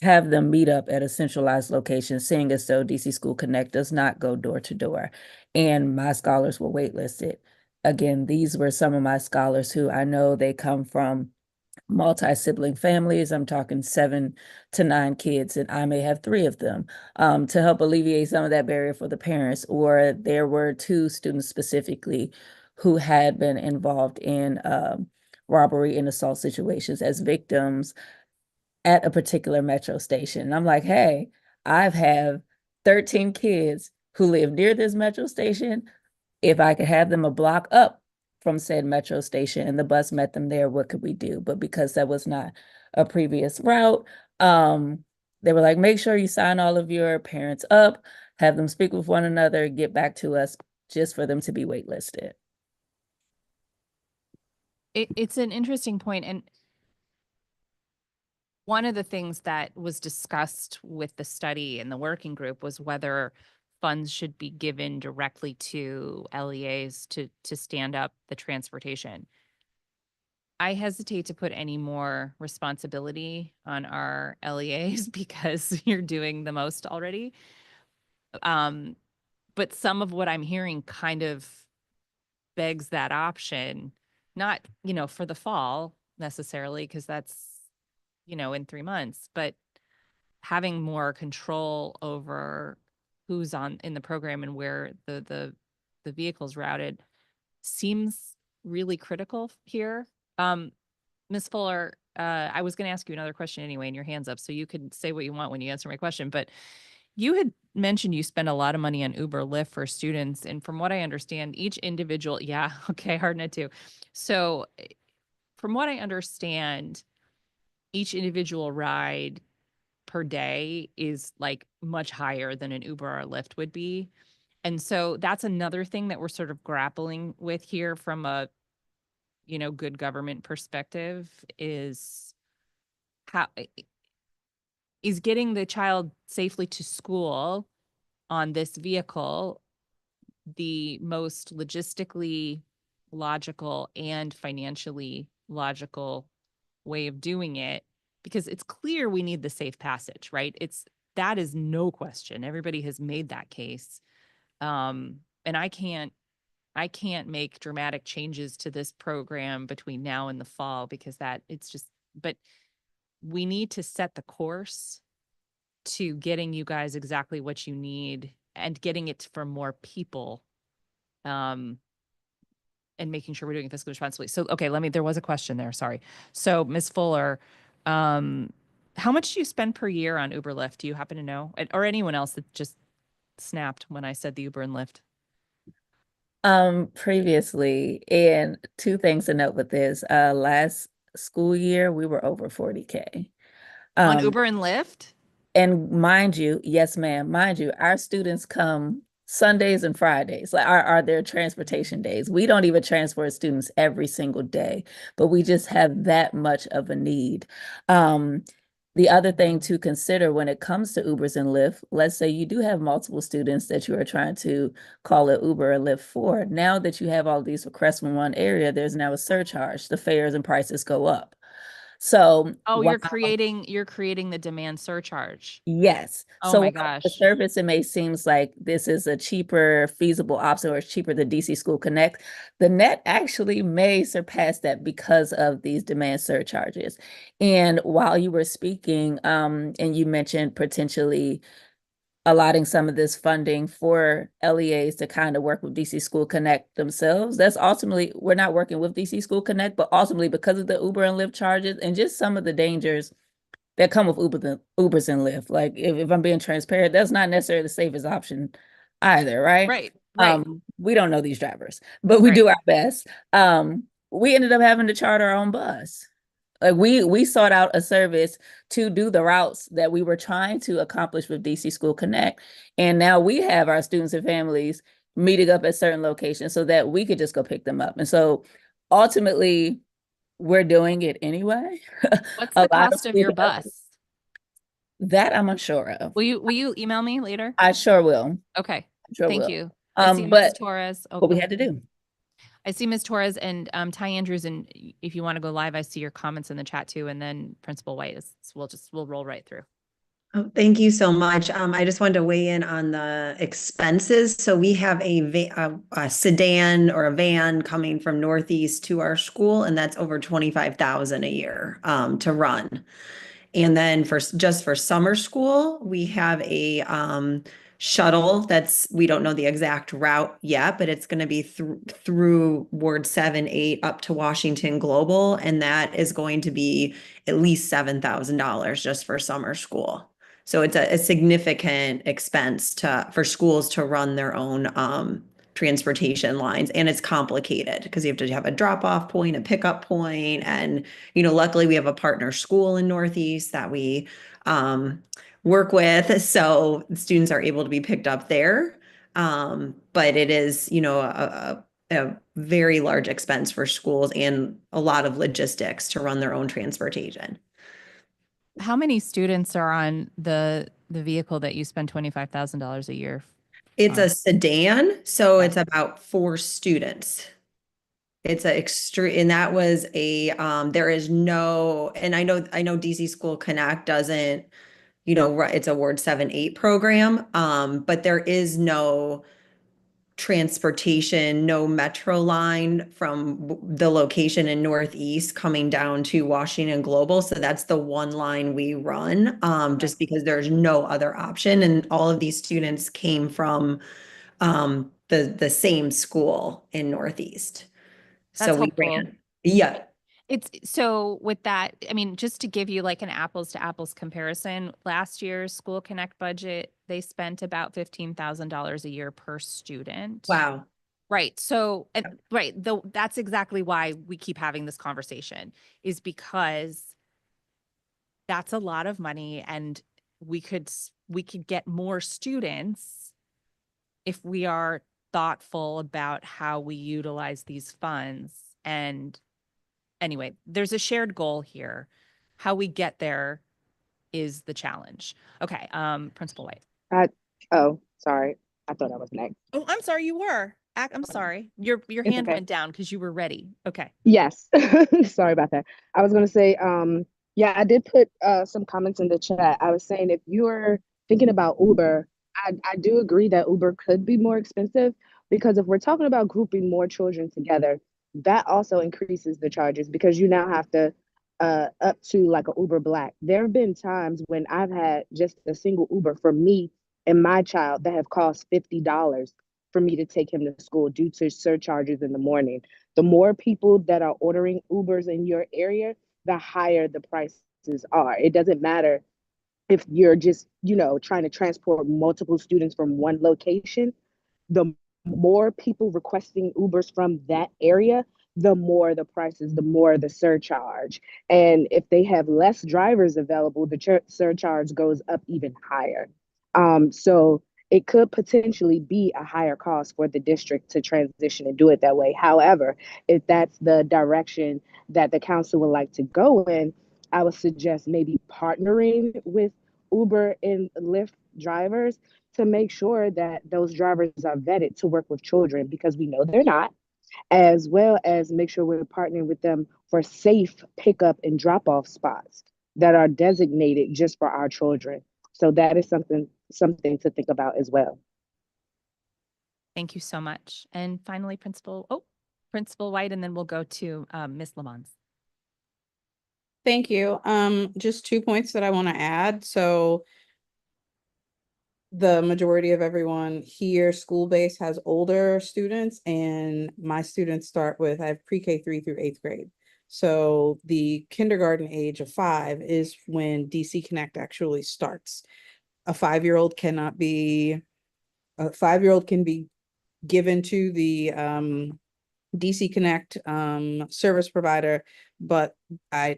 have them meet up at a centralized location, seeing as though DC School Connect does not go door to door. And my scholars were waitlisted. Again, these were some of my scholars who I know they come from multi-sibling families. I'm talking 7 to 9 kids, and I may have 3 of them, to help alleviate some of that barrier for the parents. Or there were 2 students specifically who had been involved in robbery and assault situations as victims at a particular metro station. And I'm like, hey, I have 13 kids who live near this metro station. If I could have them a block up from said metro station and the bus met them there, what could we do? But because that was not a previous route, they were like, make sure you sign all of your parents up, have them speak with one another, get back to us just for them to be waitlisted. It's an interesting point. And one of the things that was discussed with the study and the working group was whether funds should be given directly to LEAs to stand up the transportation. I hesitate to put any more responsibility on our LEAs because you're doing the most already. But some of what I'm hearing kind of begs that option, not, you know, for the fall necessarily, because that's, you know, in 3 months, but having more control over who's in the program and where the vehicle's routed seems really critical here. Ms. Fuller, I was going to ask you another question anyway, and your hand's up, so you can say what you want when you answer my question. But you had mentioned you spend a lot of money on Uber, Lyft for students, and from what I understand, each individual, yeah, okay, HardNet too. So, from what I understand, each individual ride per day is like much higher than an Uber or Lyft would be. And so that's another thing that we're sort of grappling with here from a, you know, good government perspective is how is getting the child safely to school on this vehicle the most logistically logical and financially logical way of doing it, because it's clear we need the safe passage, right? That is no question. Everybody has made that case. And I can't make dramatic changes to this program between now and the fall because but we need to set the course to getting you guys exactly what you need and getting it for more people. And making sure we're doing it fiscally responsibly. So, okay, there was a question there, sorry. So, Ms. Fuller, how much do you spend per year on Uber Lyft? Do you happen to know? Or anyone else that just snapped when I said the Uber and Lyft? Previously, and two things to note with this, last school year, we were over 40K. On Uber and Lyft? And mind you, yes, ma'am, mind you, our students come Sundays and Fridays, like are their transportation days. We don't even transport students every single day, but we just have that much of a need. The other thing to consider when it comes to Ubers and Lyft, let's say you do have multiple students that you are trying to call it Uber or Lyft for. Now that you have all these requests from one area, there's now a surcharge. The fares and prices go up. So Oh, while you're creating the demand surcharge. yes. Oh So my while on the gosh. surface, it may seems like this is a cheaper, feasible option, or it's cheaper than DC School Connect. The net actually may surpass that because of these demand surcharges. And while you were speaking, and you mentioned potentially allotting some of this funding for LEAs to kind of work with DC School Connect themselves. That's ultimately, we're not working with DC School Connect, but ultimately because of the Uber and Lyft charges and just some of the dangers that come with Ubers and Lyft. Like if I'm being transparent, that's not necessarily the safest option either, right? Right, right. We don't know these drivers, but we Right. do our best. We ended up having to charter our own bus. Like we sought out a service to do the routes that we were trying to accomplish with DC School Connect. And now we have our students and families meeting up at certain locations so that we could just go pick them up. And so ultimately, we're doing it anyway. What's A the lot cost of your bus? That I'm unsure of. Will you email me later? I sure will. Okay. Sure Thank will. you. I see Ms. But Torres. Oh, what we go had to ahead. do. I see Ms. Torres and Ty Andrews, and if you want to go live, I see your comments in the chat too. And then Principal White is we'll roll right through. Oh, thank you so much. I just wanted to weigh in on the expenses. So we have a sedan or a van coming from Northeast to our school, and that's over 25,000 a year to run. And then just for summer school, we have a shuttle we don't know the exact route yet, but it's going to be through Ward 7, 8 up to Washington Global. And that is going to be at least $7,000 just for summer school. So it's a significant expense for schools to run their own transportation lines, and it's complicated because you have to have a drop-off point, a pickup point, and luckily we have a partner school in Northeast that we work with, so students are able to be picked up there. But it is a very large expense for schools and a lot of logistics to run their own transportation. How many students are on the vehicle that you spend $25,000 a year? It's a sedan, so it's about 4 students. It's a extreme, and that was there is no, and I know DC School Connect doesn't, it's a Ward 7, 8 program, but there is no transportation, no metro line from the location in Northeast coming down to Washington Global. So that's the one line we run, just because there's no other option. And all of these students came from the same school in Northeast. That's So we helpful. ran. Yeah. It's so with that, I mean, just to give you like an apples to apples comparison, last year's School Connect budget, they spent about $15,000 a year per student. Wow. Right. So, right. Though that's exactly why we keep having this conversation, is because that's a lot of money, and we could get more students if we are thoughtful about how we utilize these funds. And anyway, there's a shared goal here. How we get there is the challenge. Okay, Principal White. Oh, sorry. I thought I was next. Oh, I'm sorry, you were. I'm sorry. Your hand okay. went down because you were ready. Okay. Yes. Sorry about that. I was going to say, yeah, I did put some comments in the chat. I was saying if you're thinking about Uber, I do agree that Uber could be more expensive, because if we're talking about grouping more children together, that also increases the charges, because you now have to up to like a Uber Black. There have been times when I've had just a single Uber for me and my child that have cost $50 for me to take him to school due to surcharges in the morning. The more people that are ordering Ubers in your area, the higher the prices are. It doesn't matter if you're just, trying to transport multiple students from one location. The more people requesting Ubers from that area, the more the prices, the more the surcharge. And if they have less drivers available, the surcharge goes up even higher. So it could potentially be a higher cost for the district to transition and do it that way. However, if that's the direction that the council would like to go in, I would suggest maybe partnering with Uber and Lyft drivers to make sure that those drivers are vetted to work with children, because we know they're not, as well as make sure we're partnering with them for safe pickup and drop off spots that are designated just for our children. So that is something to think about as well. Thank you so much. And finally, Principal White, and then we'll go to Ms. Lamont. Thank you. Just 2 points that I want to add. So the majority of everyone here, school-based, has older students, and my students start with, I have pre-K 3 through 8th grade. So the kindergarten age of 5 is when DC Connect actually starts. A 5-year-old can be given to the DC Connect service provider, but I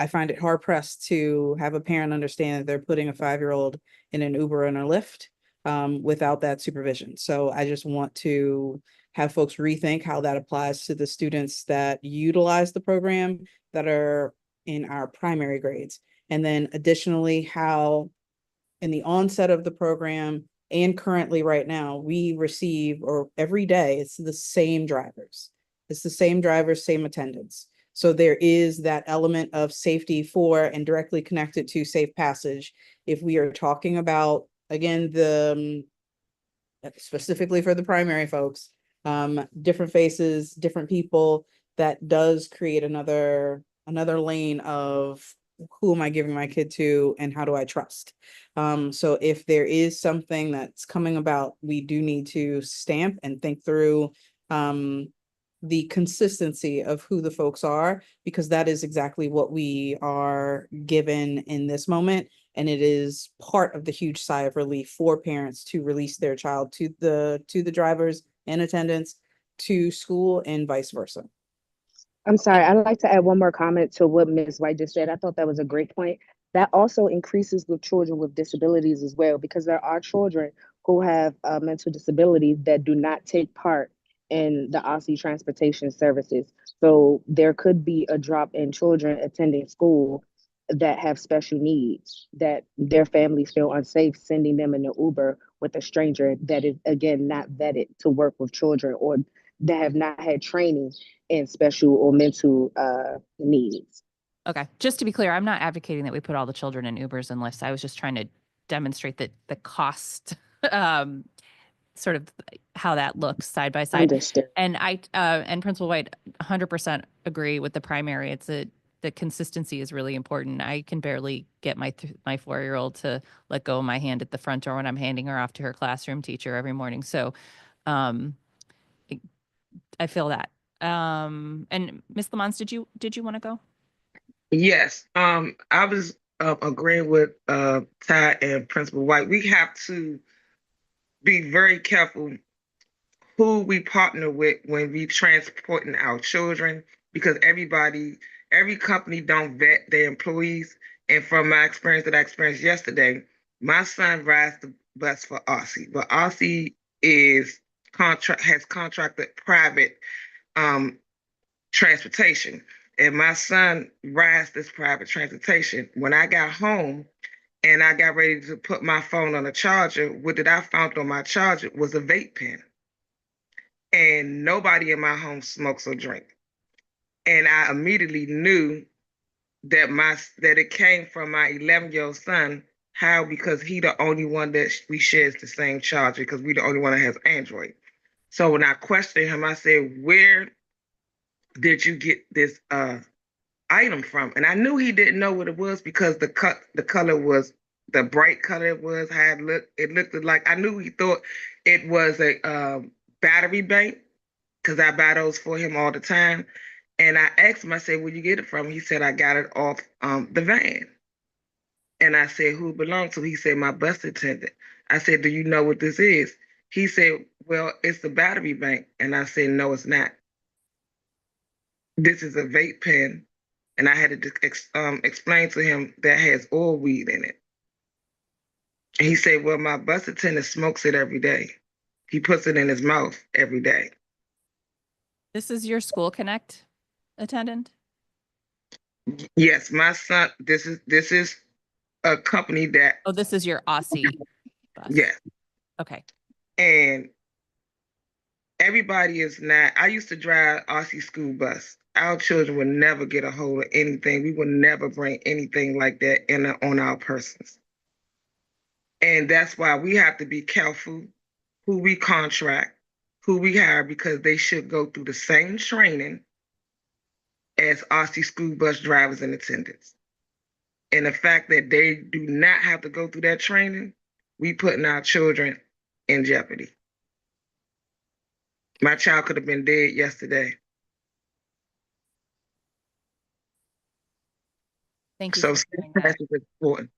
find it hard pressed to have a parent understand that they're putting a 5-year-old in an Uber and a Lyft without that supervision. So I just want to have folks rethink how that applies to the students that utilize the program that are in our primary grades. And then additionally, how in the onset of the program and currently right now, we receive, or every day, it's the same drivers. It's the same drivers, same attendants. So there is that element of safety for and directly connected to safe passage. If we are talking about, again, specifically for the primary folks, different faces, different people, that does create another lane of who am I giving my kid to and how do I trust? So if there is something that's coming about, we do need to stamp and think through the consistency of who the folks are, because that is exactly what we are given in this moment. And it is part of the huge sigh of relief for parents to release their child to the drivers and attendants to school and vice versa. I'm sorry, I'd like to add one more comment to what Ms. White just said. I thought that was a great point. That also increases with children with disabilities as well, because there are children who have mental disabilities that do not take part in the OSSI transportation services. So there could be a drop in children attending school that have special needs, that their families feel unsafe sending them in an Uber with a stranger that is, again, not vetted to work with children, or that have not had training in special or mental needs. Okay, just to be clear, I'm not advocating that we put all the children in Ubers and Lyfts. I was just trying to demonstrate that the cost, sort of how that looks side by side. Understood. And and Principal White, 100% agree with the primary. The consistency is really important. I can barely get my 4-year-old to let go of my hand at the front door when I'm handing her off to her classroom teacher every morning. So, I feel that. And Ms. Lamont, did you want to go? Yes. I was agreeing with Ty and Principal White. We have to be very careful who we partner with when we transporting our children, because every company don't vet their employees. And from my experience that I experienced yesterday, my son rides the bus for OSSI, but OSSI has contracted private transportation. And my son rides this private transportation. When I got home and I got ready to put my phone on a charger, what did I found on my charger was a vape pen. And nobody in my home smokes or drink. And I immediately knew that it came from my 11-year-old son. How? Because he the only one that we shares the same charger, because we the only one that has Android. So when I questioned him, I said, "Where did you get this item from?" And I knew he didn't know what it was, because the color was the bright color it was, how it looked. It looked like, I knew he thought it was a battery bank, because I buy those for him all the time. And I asked him, I said, "Where you get it from?" He said, "I got it off the van." And I said, "Who it belonged to?" He said, "My bus attendant." I said, "Do you know what this is?" He said, well, it's the battery bank. And I said, no, it's not. This is a vape pen. And I had to explain to him that has oil weed in it. And he said, well, my bus attendant smokes it every day. He puts it in his mouth every day. This is your School Connect attendant? Yes, my son, this is a company that, Oh, this is your Aussie bus. yes. Okay. And everybody is not, I used to drive Aussie school bus. Our children would never get a hold of anything. We would never bring anything like that on our persons. And that's why we have to be careful who we contract, who we hire, because they should go through the same training as Aussie school bus drivers and attendants. And the fact that they do not have to go through that training, we putting our children in jeopardy. My child could have been dead yesterday. Thank you So for sharing that. is important.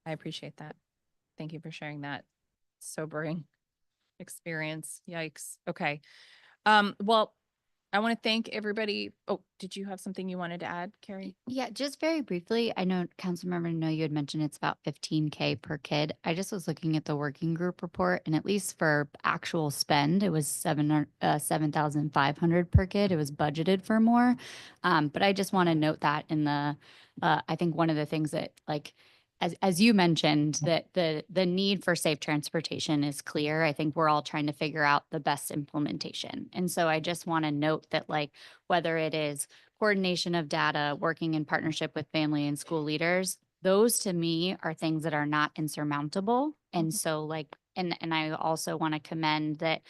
I appreciate that. Thank you for sharing that sobering experience. Yikes. Okay. Well, I want to thank everybody. Oh, did you have something you wanted to add, Carrie? Yeah, just very briefly, I know Councilmember No, you had mentioned it's about 15K per kid. I just was looking at the working group report, and at least for actual spend, it was 7,500 per kid. It was budgeted for more. But I just want to note that in the, I think one of the things that as you mentioned, that the need for safe transportation is clear. I think we're all trying to figure out the best implementation. And so I just want to note that, like, whether it is coordination of data, working in partnership with family and school leaders, those to me are things that are not insurmountable. And so, like, and I also want to commend that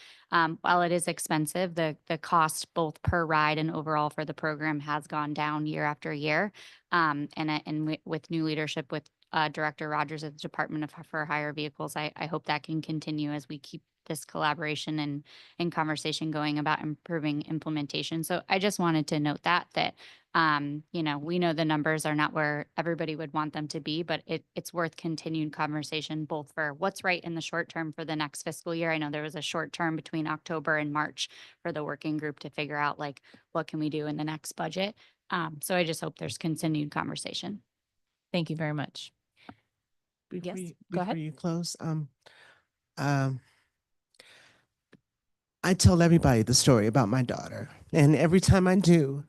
while it is expensive, the cost both per ride and overall for the program has gone down year after year. With new leadership with Director Rogers at the Department for Hire Vehicles, I hope that can continue as we keep this collaboration and conversation going about improving implementation. So I just wanted to note that we know the numbers are not where everybody would want them to be, but it's worth continued conversation both for what's right in the short term for the next fiscal year. I know there was a short term between October and March for the working group to figure out, like, what can we do in the next budget. So I just hope there's continued conversation. Thank you very much. Before Yes, you, go ahead. Before you close, I tell everybody the story about my daughter, and every time I do,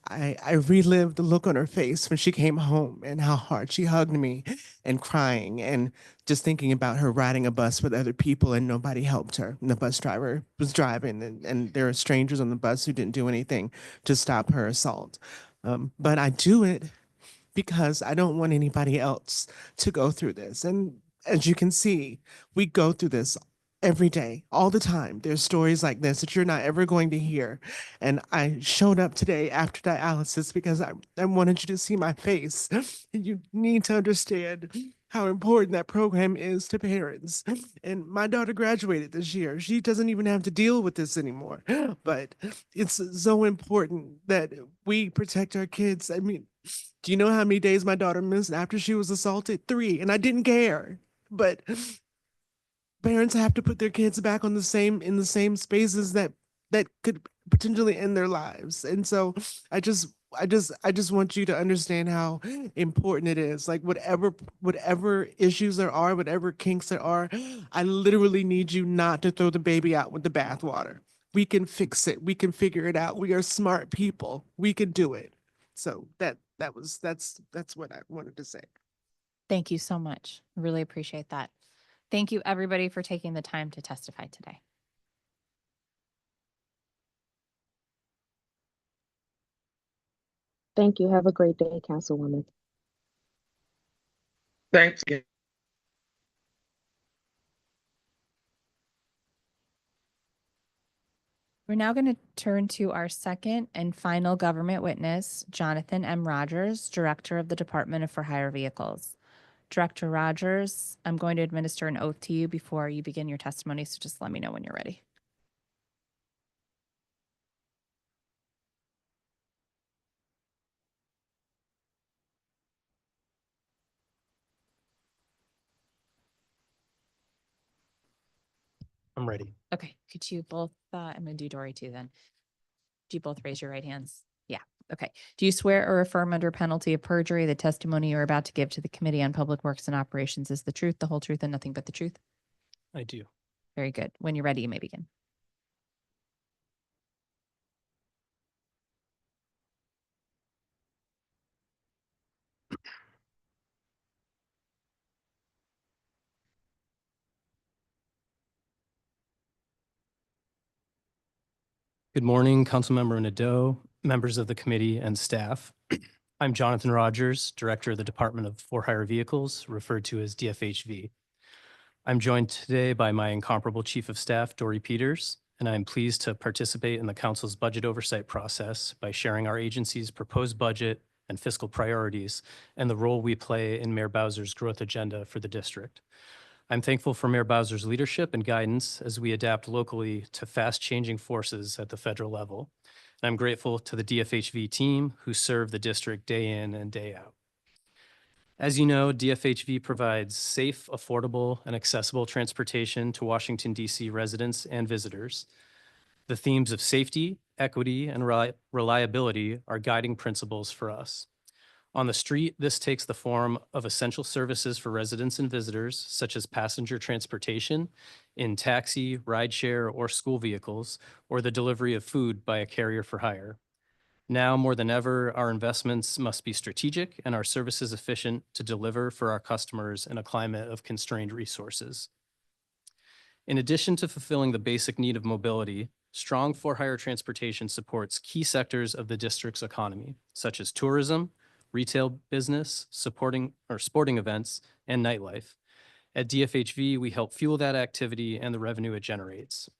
I relive the look on her face when she came home and how hard she hugged me and crying, and just thinking about her riding a bus with other people and nobody helped her. And the bus driver was driving, and there are strangers on the bus who didn't do anything to stop her assault. But I do it because I don't want anybody else to go through this. And as you can see, we go through this every day, all the time. There's stories like this that you're not ever going to hear. And I showed up today after dialysis because I wanted you to see my face. And you need to understand how important that program is to parents. And my daughter graduated this year. She doesn't even have to deal with this anymore. But it's so important that we protect our kids. I mean, do you know how many days my daughter missed after she was assaulted? 3, and I didn't care. But parents have to put their kids back in the same spaces that could potentially end their lives. And so I just want you to understand how important it is. Like, whatever issues there are, whatever kinks there are, I literally need you not to throw the baby out with the bathwater. We can fix it. We can figure it out. We are smart people. We can do it. So that's what I wanted to say. Thank you so much. Really appreciate that. Thank you, everybody, for taking the time to testify today. Thank you. Have a great day, Councilwoman. Thanks. We're now going to turn to our second and final government witness, Jonathan M. Rogers, Director of the Department for Hire Vehicles. Director Rogers, I'm going to administer an oath to you before you begin your testimony, so just let me know when you're ready. I'm ready. Okay, could you both, I'm gonna do Dory too then. Do you both raise your right hands? Yeah, okay. Do you swear or affirm under penalty of perjury the testimony you're about to give to the Committee on Public Works and Operations is the truth, the whole truth, and nothing but the truth? I do. Very good. When you're ready, you may begin. Good morning, Councilmember Nadeau, members of the committee and staff. I'm Jonathan Rogers, Director of the Department of For-Hire Vehicles, referred to as DFHV. I'm joined today by my incomparable Chief of Staff, Dory Peters, and I'm pleased to participate in the Council's budget oversight process by sharing our agency's proposed budget and fiscal priorities and the role we play in Mayor Bowser's growth agenda for the district. I'm thankful for Mayor Bowser's leadership and guidance as we adapt locally to fast-changing forces at the federal level. And I'm grateful to the DFHV team who serve the district day in and day out. As you know, DFHV provides safe, affordable, and accessible transportation to Washington, D.C. residents and visitors. The themes of safety, equity, and reliability are guiding principles for us. On the street, this takes the form of essential services for residents and visitors, such as passenger transportation in taxi, rideshare, or school vehicles, or the delivery of food by a carrier for hire. Now more than ever, our investments must be strategic and our services efficient to deliver for our customers in a climate of constrained resources. In addition to fulfilling the basic need of mobility, strong for-hire transportation supports key sectors of the district's economy, such as tourism, retail business, sporting events, and nightlife. At DFHV, we help fuel that activity and the revenue it generates.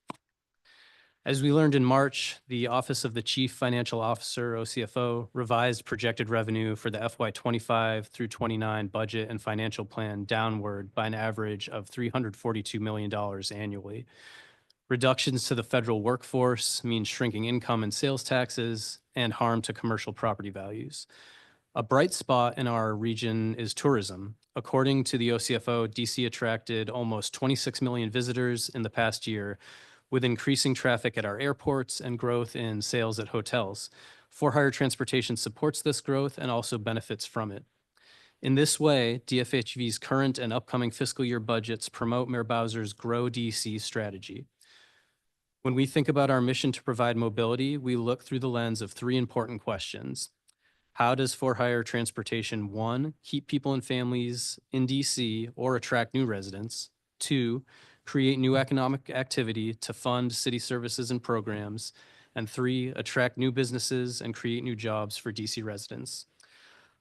As we learned in March, the Office of the Chief Financial Officer, OCFO, revised projected revenue for the FY25 through 29 budget and financial plan downward by an average of $342 million annually. Reductions to the federal workforce mean shrinking income and sales taxes and harm to commercial property values. A bright spot in our region is tourism. According to the OCFO, DC attracted almost 26 million visitors in the past year, with increasing traffic at our airports and growth in sales at hotels. For-hire transportation supports this growth and also benefits from it. In this way, DFHV's current and upcoming fiscal year budgets promote Mayor Bowser's Grow DC strategy. When we think about our mission to provide mobility, we look through the lens of three important questions. How does for-hire transportation, 1, keep people and families in DC or attract new residents? 2, create new economic activity to fund city services and programs? And 3, attract new businesses and create new jobs for DC residents.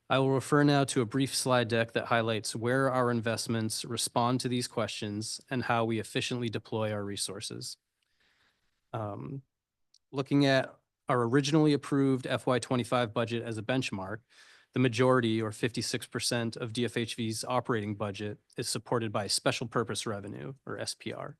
I will refer now to a brief slide deck that highlights where our investments respond to these questions and how we efficiently deploy our resources. Looking at our originally approved FY25 budget as a benchmark, the majority, or 56% of DFHV's operating budget, is supported by special purpose revenue, or SPR,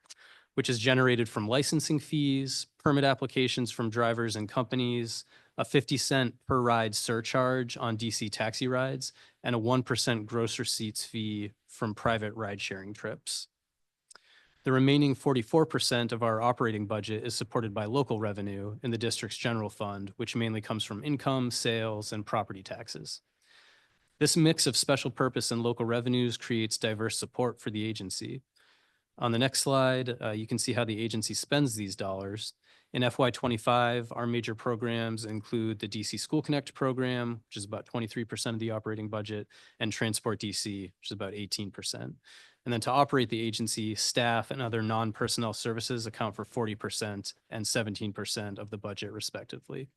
which is generated from licensing fees, permit applications from drivers and companies, a 50-cent per ride surcharge on DC taxi rides, and a 1% gross receipts fee from private ride-sharing trips. The remaining 44% of our operating budget is supported by local revenue in the district's general fund, which mainly comes from income, sales, and property taxes. This mix of special purpose and local revenues creates diverse support for the agency. On the next slide, you can see how the agency spends these dollars. In FY25, our major programs include the DC School Connect program, which is about 23% of the operating budget, and Transport DC, which is about 18%. And then to operate the agency, staff and other non-personnel services account for 40% and 17% of the budget respectively.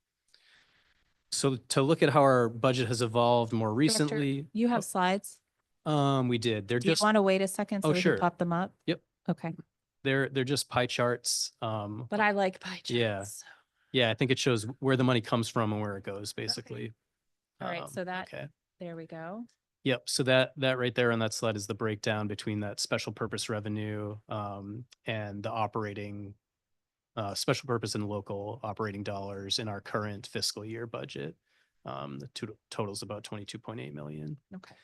So to look at how our budget has evolved more recently. You have slides? We did. They're Do you just, want to wait a second so we sure. can pop them up? Yep. Okay. They're just pie charts. But I like pie charts. Yeah. So. Yeah, I think it shows where the money comes from and where it goes, basically. All right, so that, there we go. Yep. So that right there on that slide is the breakdown between that special purpose revenue and the operating special purpose and local operating dollars in our current fiscal year budget. The total is about 22.8 million. Okay.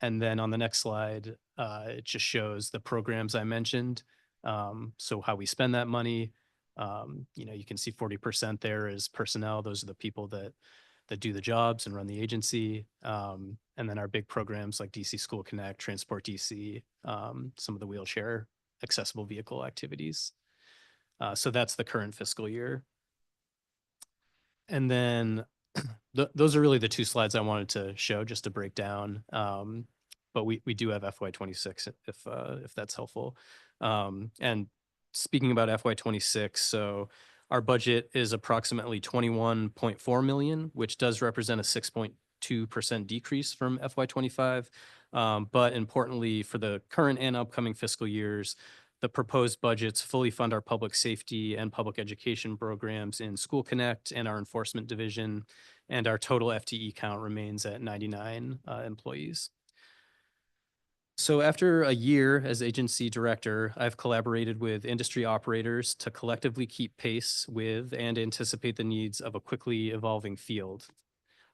And then on the next slide, it just shows the programs I mentioned. So how we spend that money. You can see 40% there is personnel. Those are the people that do the jobs and run the agency. And then our big programs like DC School Connect, Transport DC, some of the wheelchair accessible vehicle activities. So that's the current fiscal year. And then those are really the two slides I wanted to show just to break down. But we do have FY26 if that's helpful. And speaking about FY26, so our budget is approximately 21.4 million, which does represent a 6.2% decrease from FY25. But importantly, for the current and upcoming fiscal years, the proposed budgets fully fund our public safety and public education programs in School Connect and our enforcement division, and our total FTE count remains at 99 employees. So after a year as agency director, I've collaborated with industry operators to collectively keep pace with and anticipate the needs of a quickly evolving field.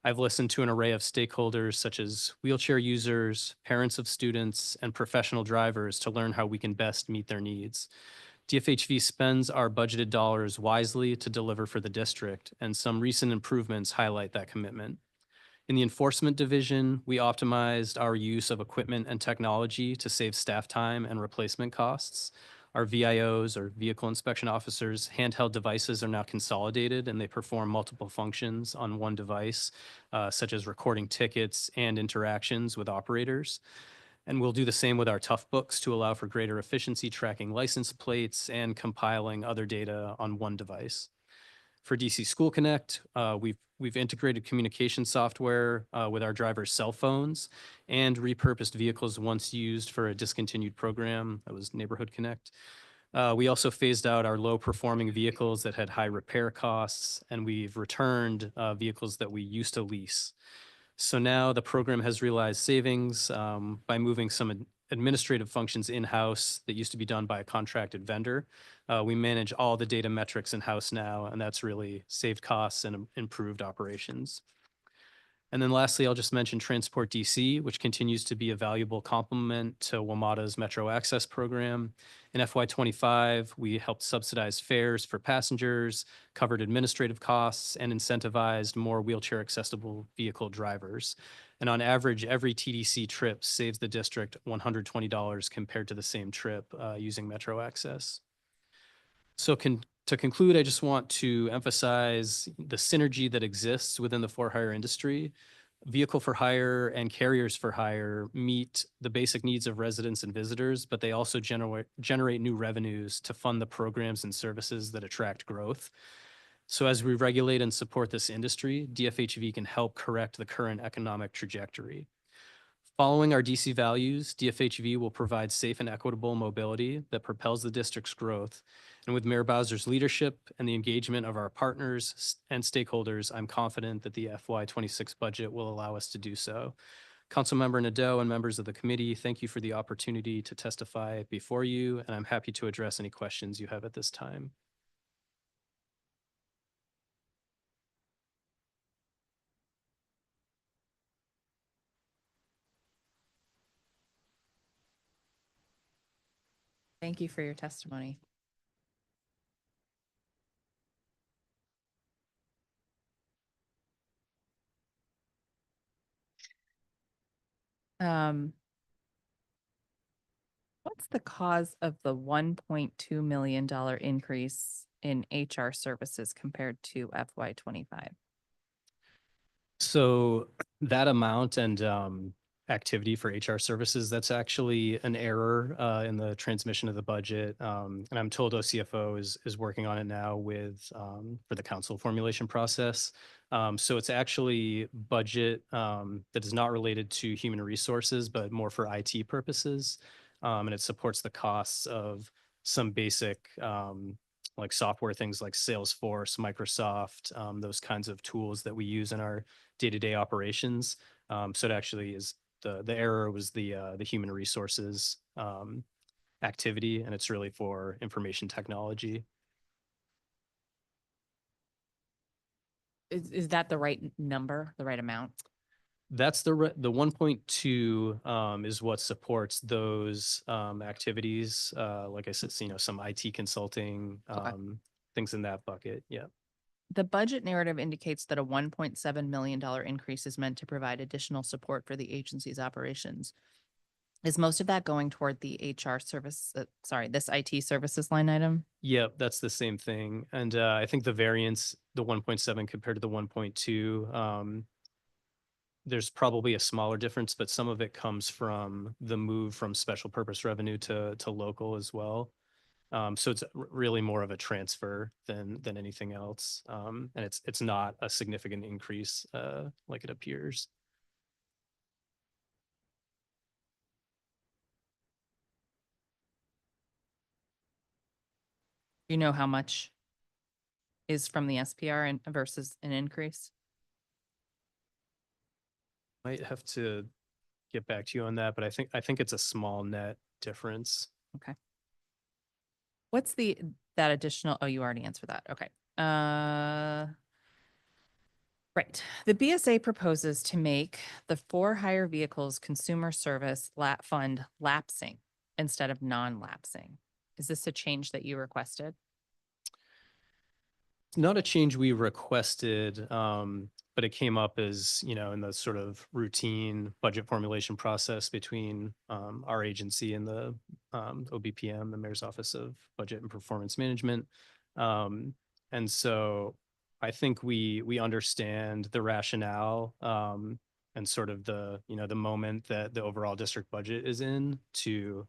I've listened to an array of stakeholders such as wheelchair users, parents of students, and professional drivers to learn how we can best meet their needs. DFHV spends our budgeted dollars wisely to deliver for the district, and some recent improvements highlight that commitment. In the enforcement division, we optimized our use of equipment and technology to save staff time and replacement costs. Our VIOs, or vehicle inspection officers, handheld devices are now consolidated and they perform multiple functions on one device, such as recording tickets and interactions with operators. And we'll do the same with our tough books to allow for greater efficiency tracking license plates and compiling other data on one device. For DC School Connect, we've integrated communication software with our drivers' cell phones and repurposed vehicles once used for a discontinued program. That was Neighborhood Connect. We also phased out our low-performing vehicles that had high repair costs, and we've returned vehicles that we used to lease. So now the program has realized savings by moving some administrative functions in-house that used to be done by a contracted vendor. We manage all the data metrics in-house now, and that's really saved costs and improved operations. And then lastly, I'll just mention Transport DC, which continues to be a valuable complement to WMATA's Metro Access program. In FY25, we helped subsidize fares for passengers, covered administrative costs, and incentivized more wheelchair accessible vehicle drivers. And on average, every TDC trip saves the district $120 compared to the same trip using Metro Access. So to conclude, I just want to emphasize the synergy that exists within the for-hire industry. Vehicle for hire and carriers for hire meet the basic needs of residents and visitors, but they also generate new revenues to fund the programs and services that attract growth. So as we regulate and support this industry, DFHV can help correct the current economic trajectory. Following our DC values, DFHV will provide safe and equitable mobility that propels the district's growth. And with Mayor Bowser's leadership and the engagement of our partners and stakeholders, I'm confident that the FY26 budget will allow us to do so. Councilmember Nadeau and members of the committee, thank you for the opportunity to testify before you, and I'm happy to address any questions you have at this time. Thank you for your testimony. What's the cause of the $1.2 million increase in HR services compared to FY25? So that amount and activity for HR services, that's actually an error in the transmission of the budget. And I'm told OCFO is working on it now with for the council formulation process. So it's actually budget that is not related to human resources, but more for IT purposes. And it supports the costs of some basic like software things like Salesforce, Microsoft, those kinds of tools that we use in our day-to-day operations. So it actually is the error was the human resources activity, and it's really for information technology. Is that the right number, the right amount? That's the 1.2 is what supports those activities. Like I said, some IT consulting, things in that bucket. Yeah. The budget narrative indicates that a $1.7 million increase is meant to provide additional support for the agency's operations. Is most of that going toward the HR service, this IT services line item? Yep, that's the same thing. And I think the variance, the 1.7 compared to the 1.2, there's probably a smaller difference, but some of it comes from the move from special purpose revenue to local as well. So it's really more of a transfer than anything else. And it's not a significant increase like it appears. You know how much is from the SPR and versus an increase? Might have to get back to you on that, but I think it's a small net difference. Okay. What's that additional? Oh, you already answered that. Okay. Right. The BSA proposes to make the for hire vehicles consumer service fund lapsing instead of non-lapsing. Is this a change that you requested? Not a change we requested, but it came up as, in the sort of routine budget formulation process between our agency and the OBPM, the Mayor's Office of Budget and Performance Management. And so I think we understand the rationale and sort of the moment that the overall district budget is in to,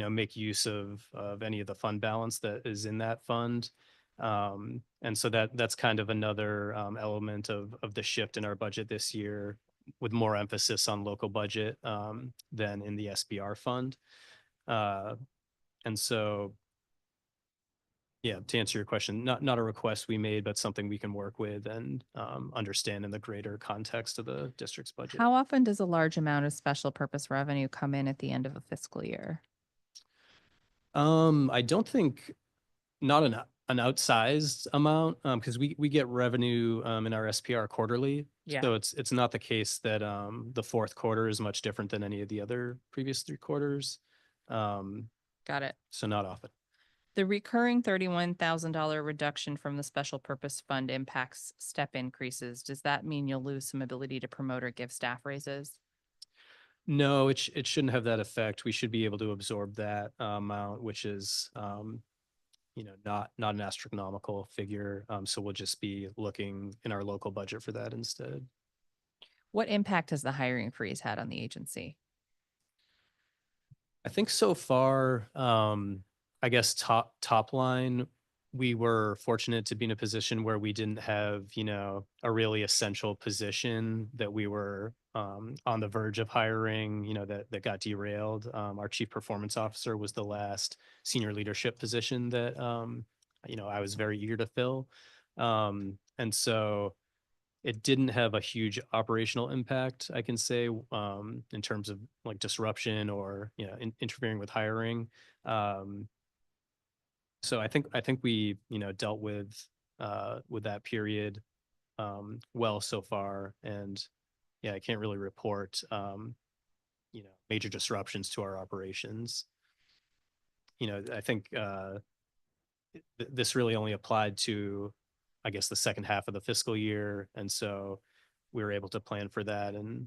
make use of any of the fund balance that is in that fund. And so that's kind of another element of the shift in our budget this year, with more emphasis on local budget than in the SBR fund. And so, yeah, to answer your question, not a request we made, but something we can work with and understand in the greater context of the district's budget. How often does a large amount of special purpose revenue come in at the end of a fiscal year? I don't think, not an outsized amount, because we get revenue in our SPR quarterly. Yeah. So it's not the case that the fourth quarter is much different than any of the other previous 3 quarters. Got it. So not often. The recurring $31,000 reduction from the special purpose fund impacts step increases. Does that mean you'll lose some ability to promote or give staff raises? No, it shouldn't have that effect. We should be able to absorb that amount, which is not an astronomical figure. So we'll just be looking in our local budget for that instead. What impact has the hiring freeze had on the agency? I think so far, I guess top line, we were fortunate to be in a position where we didn't have, a really essential position that we were on the verge of hiring, that got derailed. Our chief performance officer was the last senior leadership position that, I was very eager to fill. And so it didn't have a huge operational impact, I can say, in terms of like disruption or, interfering with hiring. So I think we, dealt with that period well so far. And yeah, I can't really report, major disruptions to our operations. I think this really only applied to, I guess, the second half of the fiscal year. And so we were able to plan for that and,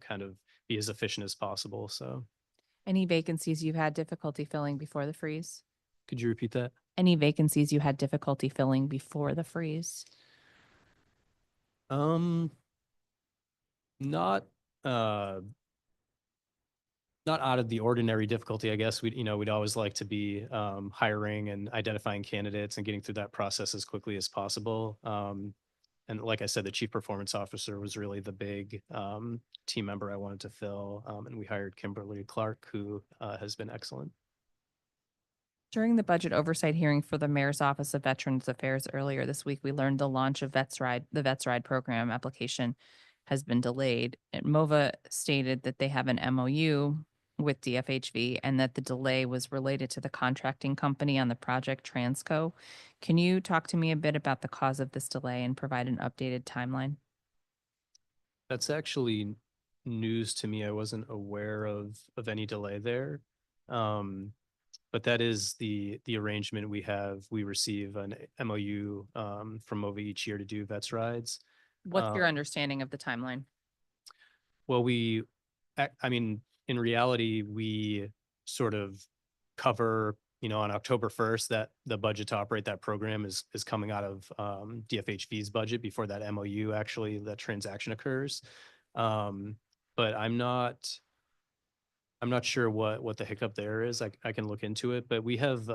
kind of be as efficient as possible. So. Any vacancies you've had difficulty filling before the freeze? Could you repeat that? Any vacancies you had difficulty filling before the freeze? Not out of the ordinary difficulty, I guess. We'd always like to be hiring and identifying candidates and getting through that process as quickly as possible. And like I said, the chief performance officer was really the big team member I wanted to fill. And we hired Kimberly Clark, who has been excellent. During the budget oversight hearing for the Mayor's Office of Veterans Affairs earlier this week, we learned the launch of the Vets Ride program application has been delayed. And MOVA stated that they have an MOU with DFHV and that the delay was related to the contracting company on the project Transco. Can you talk to me a bit about the cause of this delay and provide an updated timeline? That's actually news to me. I wasn't aware of any delay there. But that is the arrangement we have. We receive an MOU from MOVA each year to do vets rides. What's your understanding of the timeline? Well, I mean, in reality, we sort of cover, on October 1st, that the budget to operate that program is coming out of DFHV's budget before that MOU, actually, that transaction occurs. But I'm not sure what the hiccup there is. I can look into it, but we have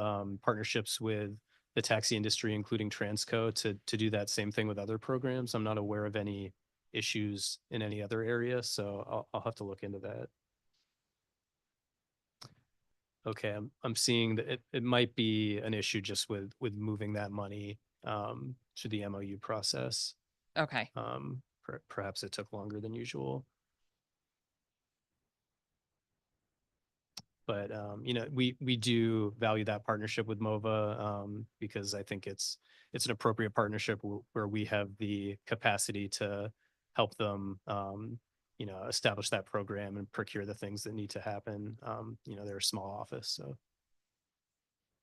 partnerships with the taxi industry, including Transco, to do that same thing with other programs. I'm not aware of any issues in any other area, so I'll have to look into that. Okay, I'm seeing that it might be an issue just with moving that money to the MOU process. Okay. Perhaps it took longer than usual. But we do value that partnership with MOVA because I think it's an appropriate partnership where we have the capacity to help them establish that program and procure the things that need to happen. They're a small office, so.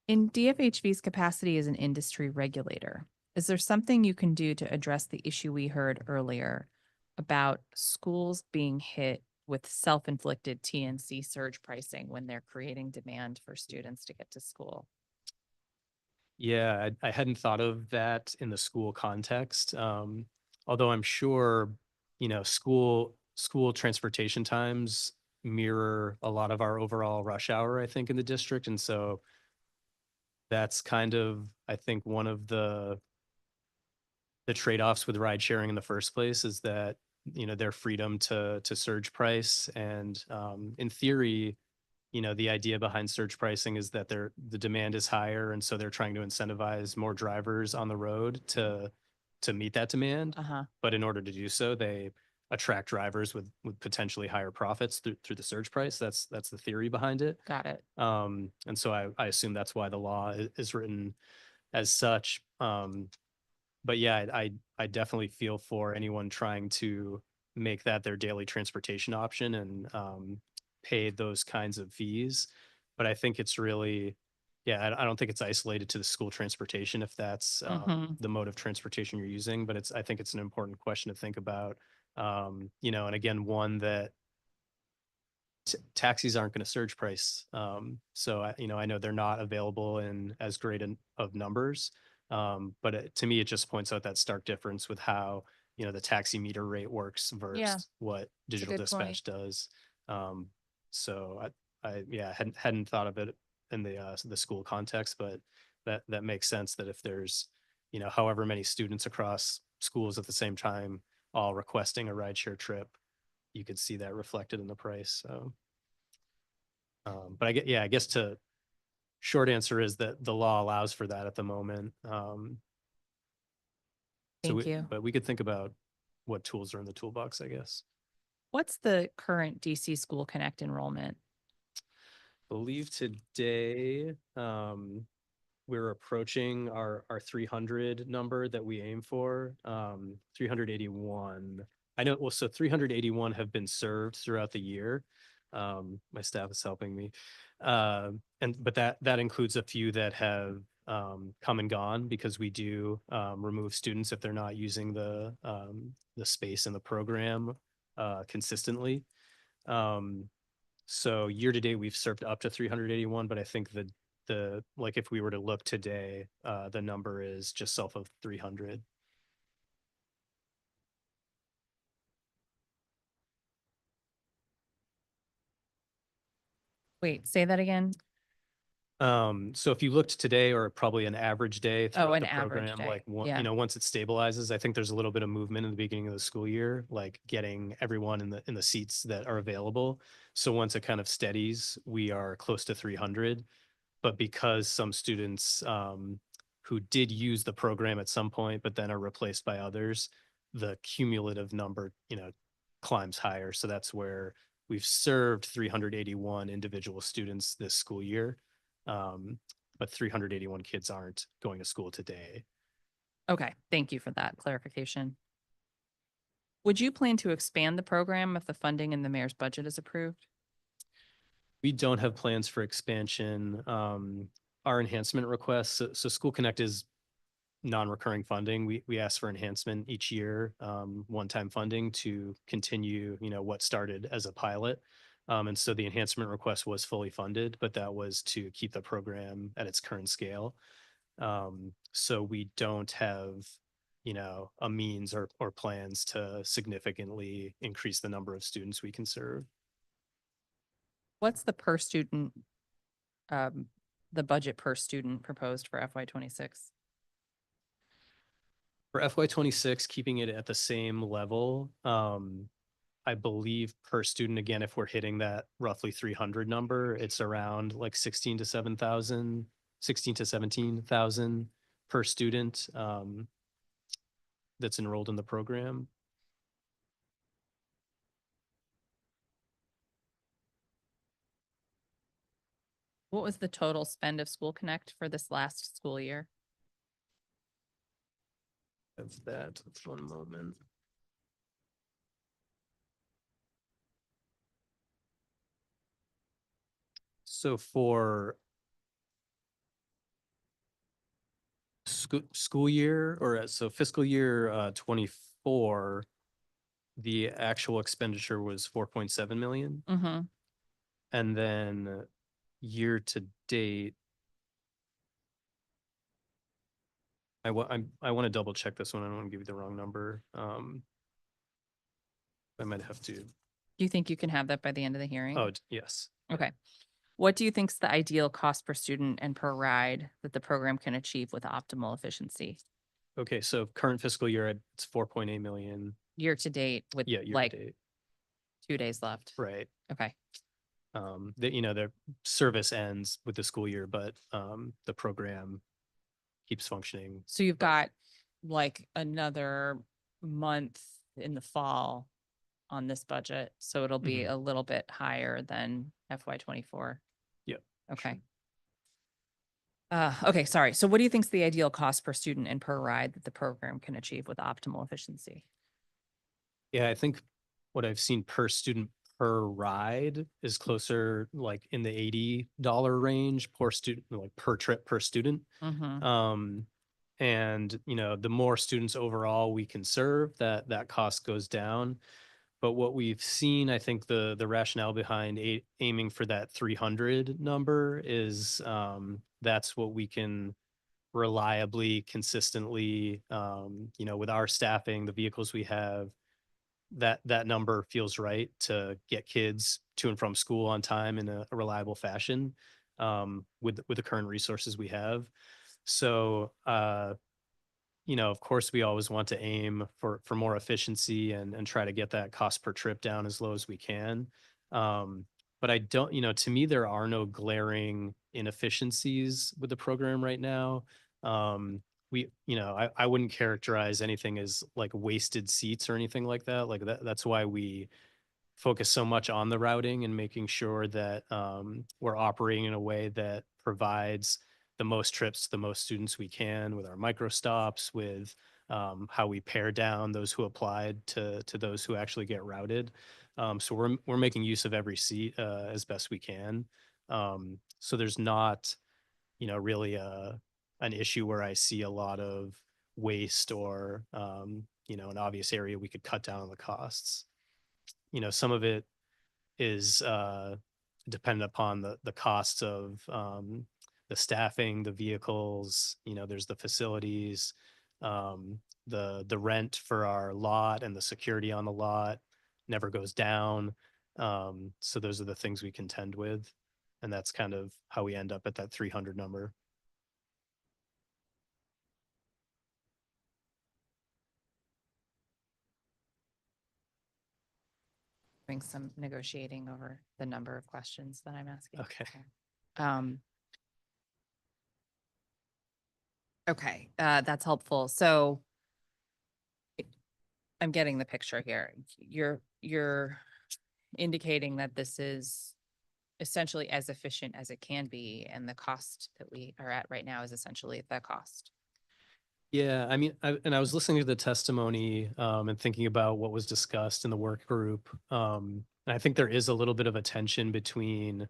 In DFHV's capacity as an industry regulator, is there something you can do to address the issue we heard earlier about schools being hit with self-inflicted TNC surge pricing when they're creating demand for students to get to school? Yeah, I hadn't thought of that in the school context. Although I'm sure, school transportation times mirror a lot of our overall rush hour, I think, in the district. And so that's kind of, I think, one of the trade-offs with ride sharing in the first place is that, their freedom to surge price. And in theory, the idea behind surge pricing is that the demand is higher. And so they're trying to incentivize more drivers on the road to meet that demand. But in order to do so, they attract drivers with potentially higher profits through the surge price. That's the theory behind it. Got it. And so I assume that's why the law is written as such. But yeah, I definitely feel for anyone trying to make that their daily transportation option and pay those kinds of fees. But I think it's really, yeah, I don't think it's isolated to the school transportation if that's the mode of transportation you're using. But I think it's an important question to think about. And again, one that taxis aren't going to surge price. So I know they're not available in as great of numbers. But to me, it just points out that stark difference with how, the taxi meter rate works versus what digital dispatch does. So I hadn't thought of it in the school context, but that makes sense that if there's, however many students across schools at the same time, all requesting a rideshare trip, you could see that reflected in the price. So, but I guess short answer is that the law allows for that at the moment. Thank you. But we could think about what tools are in the toolbox, I guess. What's the current DC School Connect enrollment? I believe today we're approaching our 300 number that we aim for, 381. I know, well, so 381 have been served throughout the year. My staff is helping me. But that includes a few that have come and gone because we do remove students if they're not using the space in the program consistently. So year to date, we've served up to 381, but I think like if we were to look today, the number is just south of 300. Wait, say that again. So if you looked today or probably an average day throughout an the average program, day. like Yeah. once it stabilizes, I think there's a little bit of movement in the beginning of the school year, like getting everyone in the seats that are available. So once it kind of steadies, we are close to 300. But because some students who did use the program at some point, but then are replaced by others, the cumulative number, climbs higher. So that's where we've served 381 individual students this school year. But 381 kids aren't going to school today. Okay, thank you for that clarification. Would you plan to expand the program if the funding in the mayor's budget is approved? We don't have plans for expansion. Our enhancement requests, so School Connect is non-recurring funding. We ask for enhancement each year, one-time funding to continue, what started as a pilot. And so the enhancement request was fully funded, but that was to keep the program at its current scale. So we don't have, a means or plans to significantly increase the number of students we can serve. What's the per student, the budget per student proposed for FY26? For FY26, keeping it at the same level, I believe per student, again, if we're hitting that roughly 300 number, it's around like 16 to 17,000 per student that's enrolled in the program. What was the total spend of School Connect for this last school year? Of that, 1 moment. So for school year, or so fiscal year 24, the actual expenditure was 4.7 million. Mm-hmm. And then year to date, I want to double check this one. I don't want to give you the wrong number. I might have to. Do you think you can have that by the end of the hearing? Oh, yes. Okay. What do you think is the ideal cost per student and per ride that the program can achieve with optimal efficiency? Okay, so current fiscal year, it's 4.8 million. Year to date with Yeah, year like to date. 2 days left. Right. Okay. The service ends with the school year, but the program keeps functioning. So you've got like another month in the fall on this budget, so it'll be a little bit higher than FY24. Yep. Okay. Okay, sorry. So what do you think is the ideal cost per student and per ride that the program can achieve with optimal efficiency? Yeah, I think what I've seen per student per ride is closer like in the $80 range per student, like per trip per student. Mm-hmm. And the more students overall we can serve, that cost goes down. But what we've seen, I think the rationale behind aiming for that 300 number is that's what we can reliably, consistently, with our staffing, the vehicles we have, that number feels right to get kids to and from school on time in a reliable fashion with the current resources we have. So, of course, we always want to aim for more efficiency and try to get that cost per trip down as low as we can. But I don't, to me, there are no glaring inefficiencies with the program right now. I wouldn't characterize anything as like wasted seats or anything like that. Like that's why we focus so much on the routing and making sure that we're operating in a way that provides the most trips to the most students we can with our micro stops, with how we pare down those who applied to those who actually get routed. So we're making use of every seat as best we can. So there's not, really an issue where I see a lot of waste or, an obvious area we could cut down on the costs. Some of it is dependent upon the costs of the staffing, the vehicles, there's the facilities, the rent for our lot and the security on the lot never goes down. So those are the things we contend with. And that's kind of how we end up at that 300 number. Doing some negotiating over the number of questions that I'm asking. Okay. Okay, that's helpful. So I'm getting the picture here. You're indicating that this is essentially as efficient as it can be, and the cost that we are at right now is essentially the cost. Yeah, I mean, I was listening to the testimony and thinking about what was discussed in the work group. And I think there is a little bit of a tension between,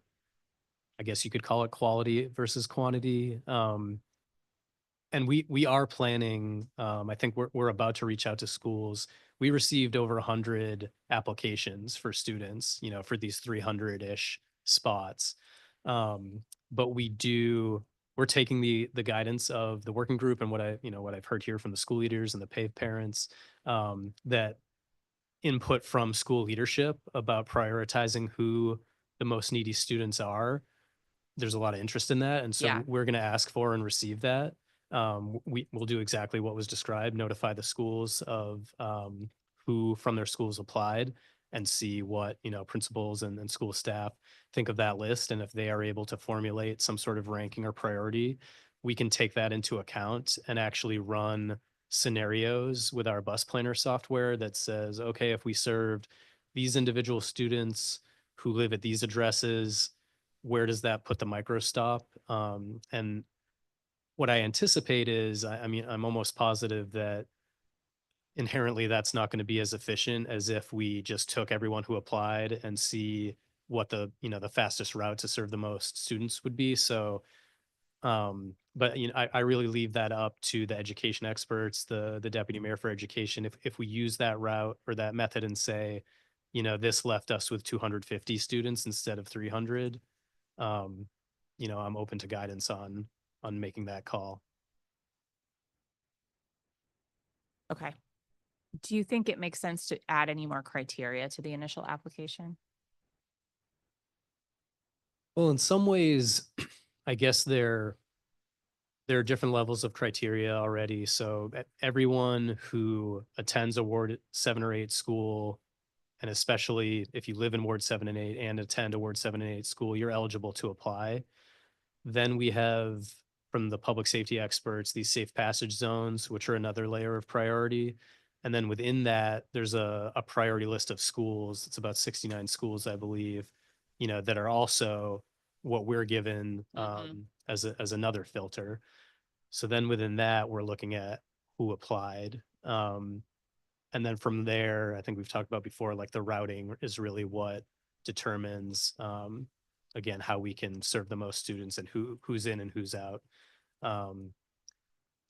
I guess you could call it quality versus quantity. And we are planning, I think we're about to reach out to schools. We received over 100 applications for students, you know, for these 300-ish spots. But we're taking the guidance of the working group and what I've heard here from the school leaders and the PAVE parents, that input from school leadership about prioritizing who the most needy students are. There's a lot of interest in that. And so Yeah. we're going to ask for and receive that. We'll do exactly what was described, notify the schools of who from their schools applied, and see what, you know, principals and school staff think of that list. And if they are able to formulate some sort of ranking or priority, we can take that into account and actually run scenarios with our bus planner software that says, okay, if we served these individual students who live at these addresses, where does that put the micro stop? And what I anticipate is, I mean, I'm almost positive that inherently that's not going to be as efficient as if we just took everyone who applied and see what the, you know, the fastest route to serve the most students would be. So, but you know, I really leave that up to the education experts, the deputy mayor for education. If we use that route or that method and say, you know, this left us with 250 students instead of 300, you know, I'm open to guidance on making that call. Okay. Do you think it makes sense to add any more criteria to the initial application? Well, in some ways, I guess there are different levels of criteria already. So everyone who attends a Ward 7 or 8 school, and especially if you live in Ward 7 and 8 and attend a Ward 7 and 8 school, you're eligible to apply. Then we have, from the public safety experts, these safe passage zones, which are another layer of priority. And then within that, there's a priority list of schools. It's about 69 schools, I believe, you know, that are also what we're given as another filter. So then within that, we're looking at who applied. And then from there, I think we've talked about before, like the routing is really what determines, again, how we can serve the most students and who's in and who's out.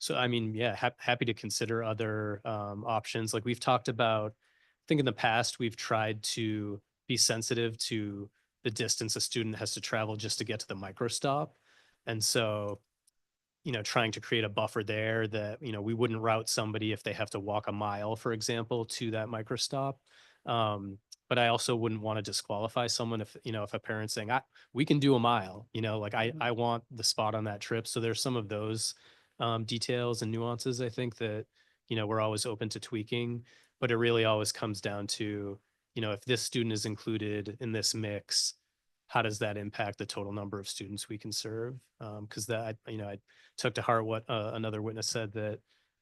So, I mean, yeah, happy to consider other options. Like we've talked about, I think in the past, we've tried to be sensitive to the distance a student has to travel just to get to the micro stop. And so, you know, trying to create a buffer there that, you know, we wouldn't route somebody if they have to walk a mile, for example, to that micro stop. But I also wouldn't want to disqualify someone if, you know, if a parent's saying, we can do a mile, you know, like I want the spot on that trip. So there's some of those details and nuances, I think that, you know, we're always open to tweaking, but it really always comes down to, you know, if this student is included in this mix, how does that impact the total number of students we can serve? Because that, you know, I took to heart what another witness said, that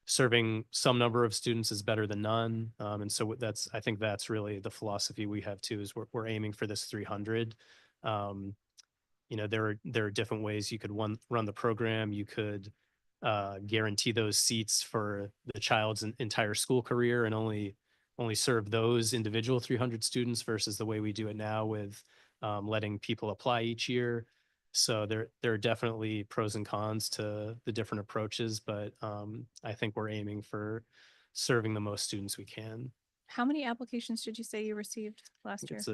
serving some number of students is better than none. And so I think that's really the philosophy we have too, is we're aiming for this 300. You know, there are different ways you could run the program. You could guarantee those seats for the child's entire school career and only serve those individual 300 students versus the way we do it now with letting people apply each year. So there are definitely pros and cons to the different approaches, but I think we're aiming for serving the most students we can. How many applications did you say you received last year? It's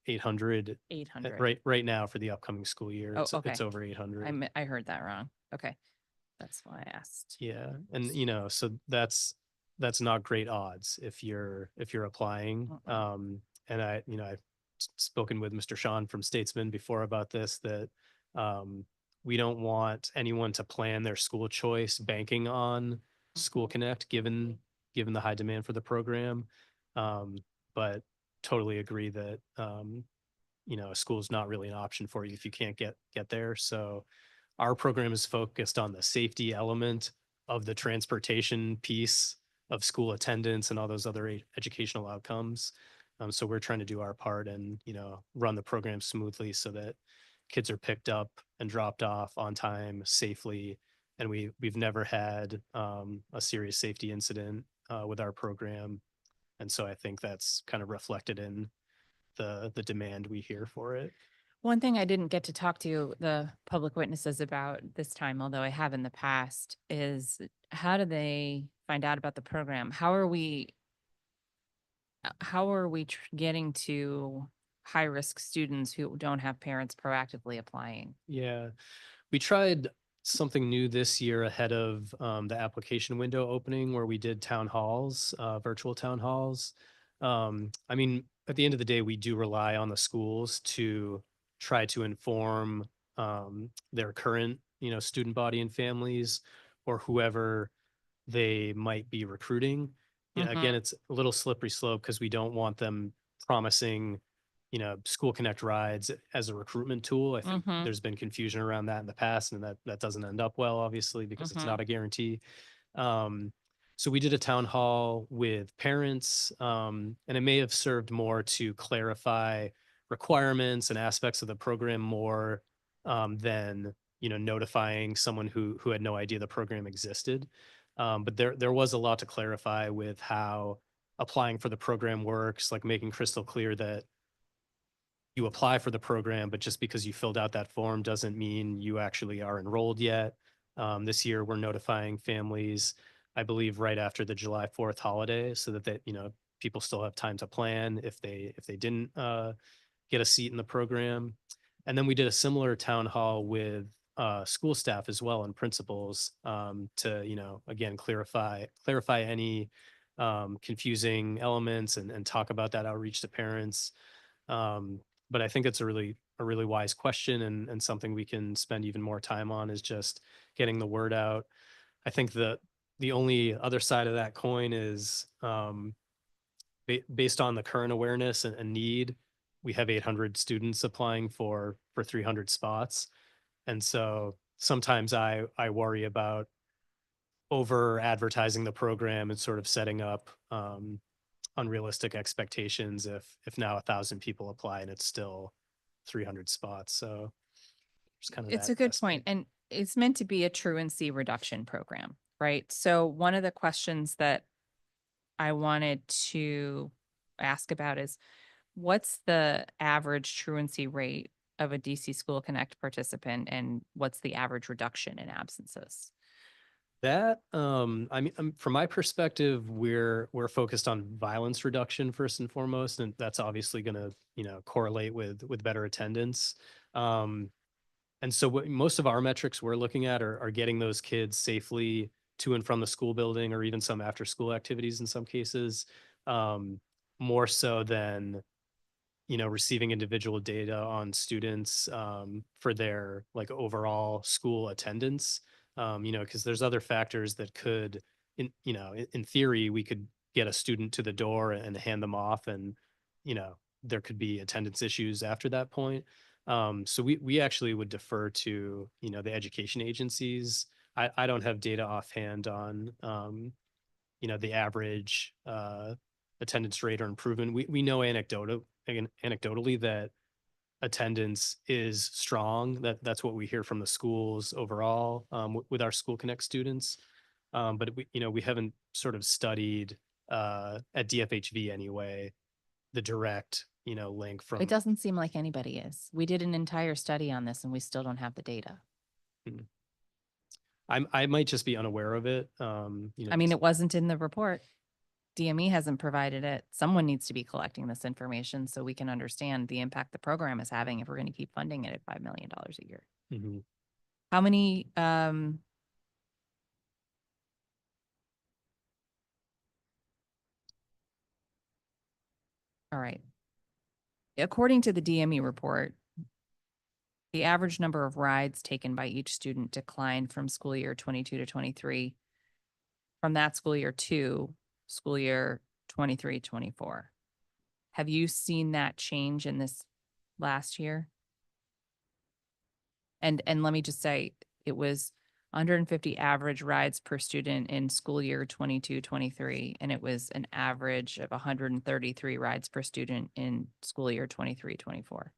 800. 800. Right now for the upcoming school year. Oh, okay. It's over 800. I heard that wrong. Okay. That's why I asked. Yeah. And, you know, so that's not great odds if you're applying. And I've spoken with Mr. Sean from Statesman before about this, that we don't want anyone to plan their school choice banking on School Connect, given the high demand for the program. But totally agree that, you know, a school is not really an option for you if you can't get there. So our program is focused on the safety element of the transportation piece of school attendance and all those other educational outcomes. So we're trying to do our part and, you know, run the program smoothly so that kids are picked up and dropped off on time, safely, And we've never had a serious safety incident with our program. And so I think that's kind of reflected in the demand we hear for it. One thing I didn't get to talk to the public witnesses about this time, although I have in the past, is how do they find out about the program? How are we getting to high-risk students who don't have parents proactively applying? Yeah, we tried something new this year ahead of the application window opening, where we did town halls, virtual town halls. I mean, at the end of the day, we do rely on the schools to try to inform their current, student body and families, or whoever they might be recruiting. Yeah, again, it's a little slippery slope because we don't want them promising, School Connect rides as a recruitment tool. I think Mhm. there's been confusion around that in the past, and that doesn't end up well, obviously, because it's not a guarantee. So we did a town hall with parents, and it may have served more to clarify requirements and aspects of the program more than notifying someone who had no idea the program existed. But there was a lot to clarify with how applying for the program works, like making crystal clear that you apply for the program, but just because you filled out that form doesn't mean you actually are enrolled yet. This year, we're notifying families, I believe, right after the July 4th holiday, so that people still have time to plan if they didn't get a seat in the program. And then we did a similar town hall with school staff as well and principals to again clarify any confusing elements and talk about that outreach to parents. But I think it's a really wise question, and something we can spend even more time on is just getting the word out. I think the only other side of that coin is based on the current awareness and need, we have 800 students applying for 300 spots. And so sometimes I worry about over advertising the program and sort of setting up unrealistic expectations if now 1,000 people apply and it's still 300 spots. So there's kind of It's that a good aspect. point, and it's meant to be a truancy reduction program, right? So one of the questions that I wanted to ask about is, what's the average truancy rate of a DC School Connect participant, and what's the average reduction in absences? That I mean, from my perspective, we're focused on violence reduction first and foremost, and that's obviously going to correlate with better attendance. And so most of our metrics we're looking at are getting those kids safely to and from the school building, or even some after school activities in some cases, more so than receiving individual data on students for their like overall school attendance. Because there's other factors that could, in theory, we could get a student to the door and hand them off, and there could be attendance issues after that point. So we actually would defer to the education agencies. I don't have data offhand on the average attendance rate or improvement. We know anecdotally that attendance is strong. That's what we hear from the schools overall with our School Connect students. But we haven't sort of studied at DFHV anyway the direct link from. It doesn't seem like anybody is. We did an entire study on this and we still don't have the data. I might just be unaware of it. I mean, it wasn't in the report. DME hasn't provided it. Someone needs to be collecting this information so we can understand the impact the program is having if we're going to keep funding it at $5 million a year. How many, all right. According to the DME report, the average number of rides taken by each student declined from school year 22 to 23, from that school year to school year 23, 24. Have you seen that change in this last year? And let me just say, it was 150 average rides per student in school year 22, 23, and it was an average of 133 rides per student in school year 23, 24.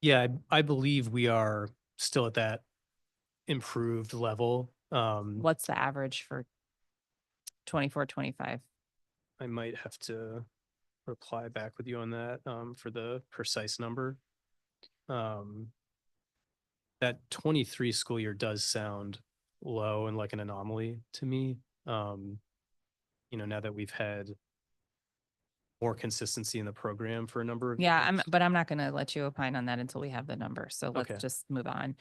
Yeah, I believe we are still at that improved level. What's the average for 24, 25? I might have to reply back with you on that for the precise number. That 23 school year does sound low and like an anomaly to me. Now that we've had more consistency in the program for a number of Yeah, years. but I'm not going to let you opine on that until we have the number. So let's Okay. just move on.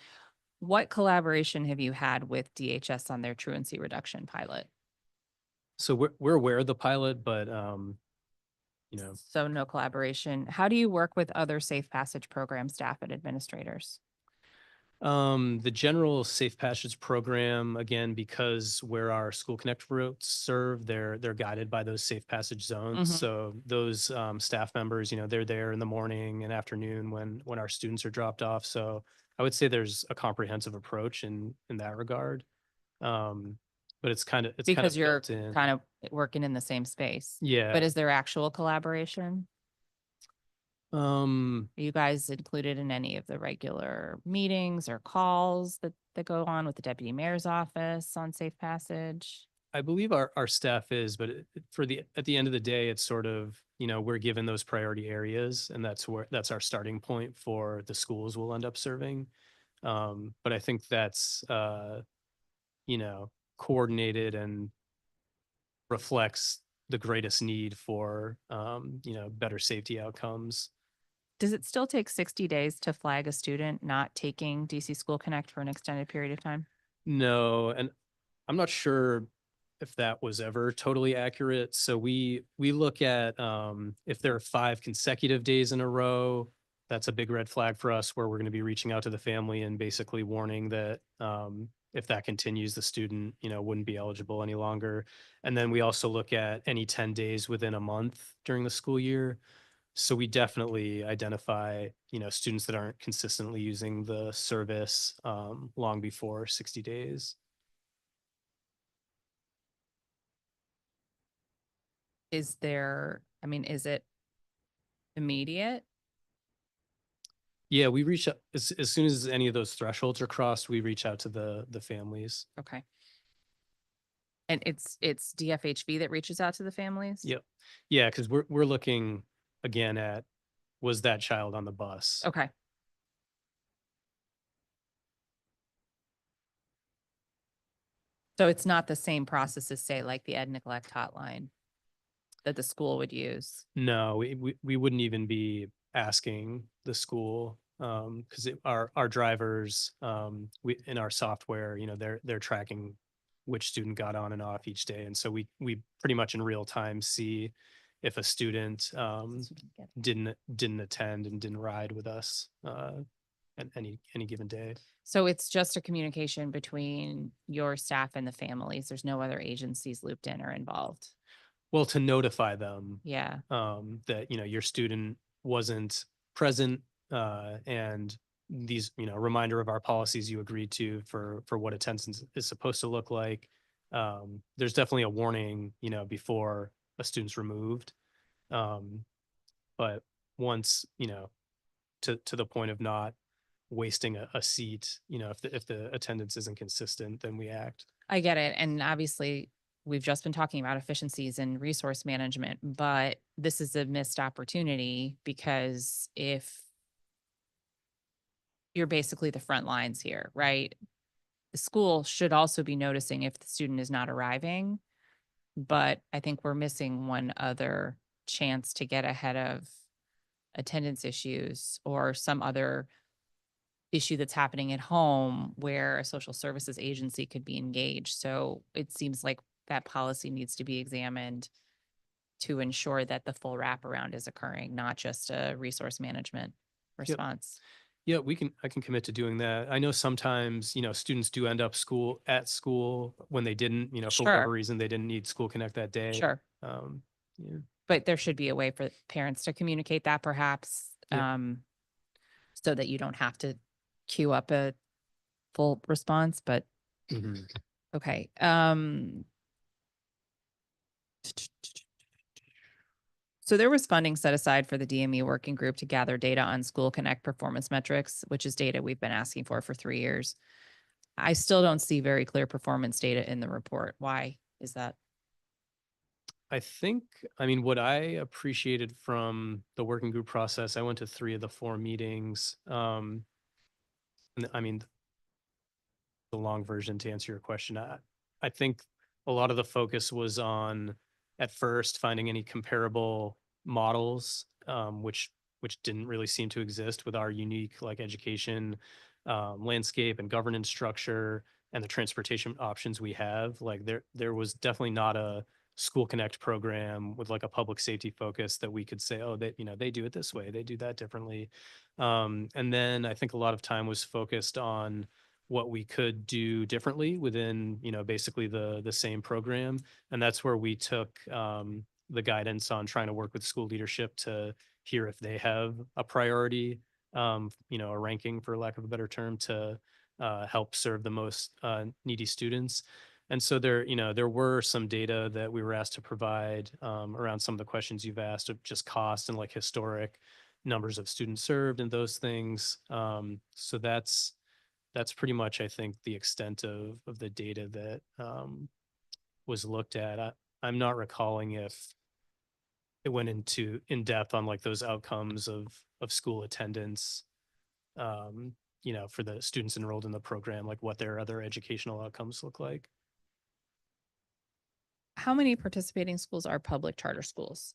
What collaboration have you had with DHS on their truancy reduction pilot? So we're aware of the pilot, but So no collaboration. How do you work with other Safe Passage program staff and administrators? the general Safe Passage program, again, because where our School Connect routes serve, they're guided by those Safe Passage zones. Mhm. So those staff members, they're there in the morning and afternoon when our students are dropped off. So I would say there's a comprehensive approach in that regard. But it's kind of Because you're built in. kind of working in the same space. Yeah. But is there actual collaboration? Are you guys included in any of the regular meetings or calls that go on with the deputy mayor's office on Safe Passage? I believe our staff is, but at the end of the day, it's sort of, we're given those priority areas, and that's our starting point for the schools we'll end up serving. But I think that's coordinated and reflects the greatest need for better safety outcomes. Does it still take 60 days to flag a student not taking DC School Connect for an extended period of time? No, and I'm not sure if that was ever totally accurate. So we look at if there are 5 consecutive days in a row, that's a big red flag for us, where we're going to be reaching out to the family and basically warning that if that continues, the student wouldn't be eligible any longer. And then we also look at any 10 days within a month during the school year. So we definitely identify, students that aren't consistently using the service long before 60 days. Is it immediate? Yeah, we reach out as soon as any of those thresholds are crossed, we reach out to the families. Okay. And it's DFHV that reaches out to the families? Yep. Yeah, because we're looking again at, was that child on the bus? Okay. So it's not the same process as, say, like the Ed Neglect hotline that the school would use? No, we wouldn't even be asking the school because our drivers in our software, they're tracking which student got on and off each day, and so we pretty much in real time see if a student didn't attend and didn't ride with us at any given day. So it's just a communication between your staff and the families. There's no other agencies looped in or involved. Well, to notify them, Yeah. that your student wasn't present, and these, reminder of our policies you agreed to for what attendance is supposed to look like. There's definitely a warning, before a student's removed, but once to the point of not wasting a seat, if the attendance isn't consistent, then we act. I get it. And obviously, we've just been talking about efficiencies and resource management, but this is a missed opportunity, because if you're basically the front lines here, right? The school should also be noticing if the student is not arriving, but I think we're missing one other chance to get ahead of attendance issues or some other issue that's happening at home where a social services agency could be engaged. So it seems like that policy needs to be examined to ensure that the full wraparound is occurring, not just a resource management response. Yeah, I can commit to doing that. I know sometimes, students do end up at school when they didn't, for whatever reason, they didn't need School Connect that day. Sure. Yeah. But there should be a way for parents to communicate that, perhaps, so that you don't have to queue up a full response, but okay. So there was funding set aside for the DME working group to gather data on School Connect performance metrics, which is data we've been asking for 3 years. I still don't see very clear performance data in the report. Why is that? I think, I mean, what I appreciated from the working group process, I went to 3 of the 4 meetings. And I mean, the long version to answer your question, I think a lot of the focus was on, at first, finding any comparable models, which didn't really seem to exist with our unique like education landscape and governance structure and the transportation options we have. Like there was definitely not a School Connect program with like a public safety focus that we could say, oh, they do it this way, they do that differently. And then I think a lot of time was focused on what we could do differently within, basically the same program. And that's where we took the guidance on trying to work with school leadership to hear if they have a priority, a ranking, for lack of a better term, to help serve the most needy students. And so there were some data that we were asked to provide around some of the questions you've asked of just cost and like historic numbers of students served and those things. So that's pretty much, I think, the extent of the data that was looked at. I'm not recalling if it went in depth on like those outcomes of school attendance, for the students enrolled in the program, like what their other educational outcomes look like. How many participating schools are public charter schools?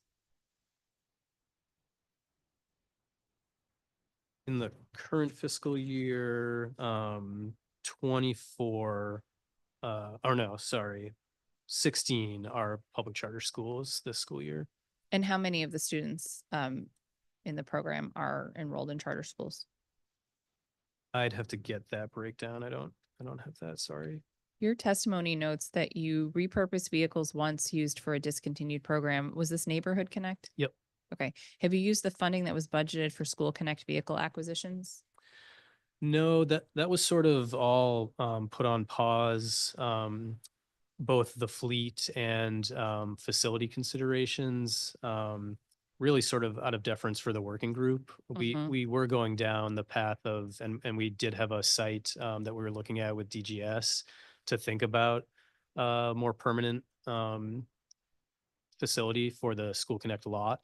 In the current fiscal year, 24, 16 are public charter schools this school year. And how many of the students in the program are enrolled in charter schools? I'd have to get that breakdown. I don't have that, sorry. Your testimony notes that you repurposed vehicles once used for a discontinued program. Was this Neighborhood Connect? Yep. Okay. Have you used the funding that was budgeted for School Connect vehicle acquisitions? No, that was sort of all put on pause. Both the fleet and facility considerations, really sort of out of deference for the working group. We were going down the path of, and we did have a site that we were looking at with DGS to think about more permanent facility for the School Connect lot.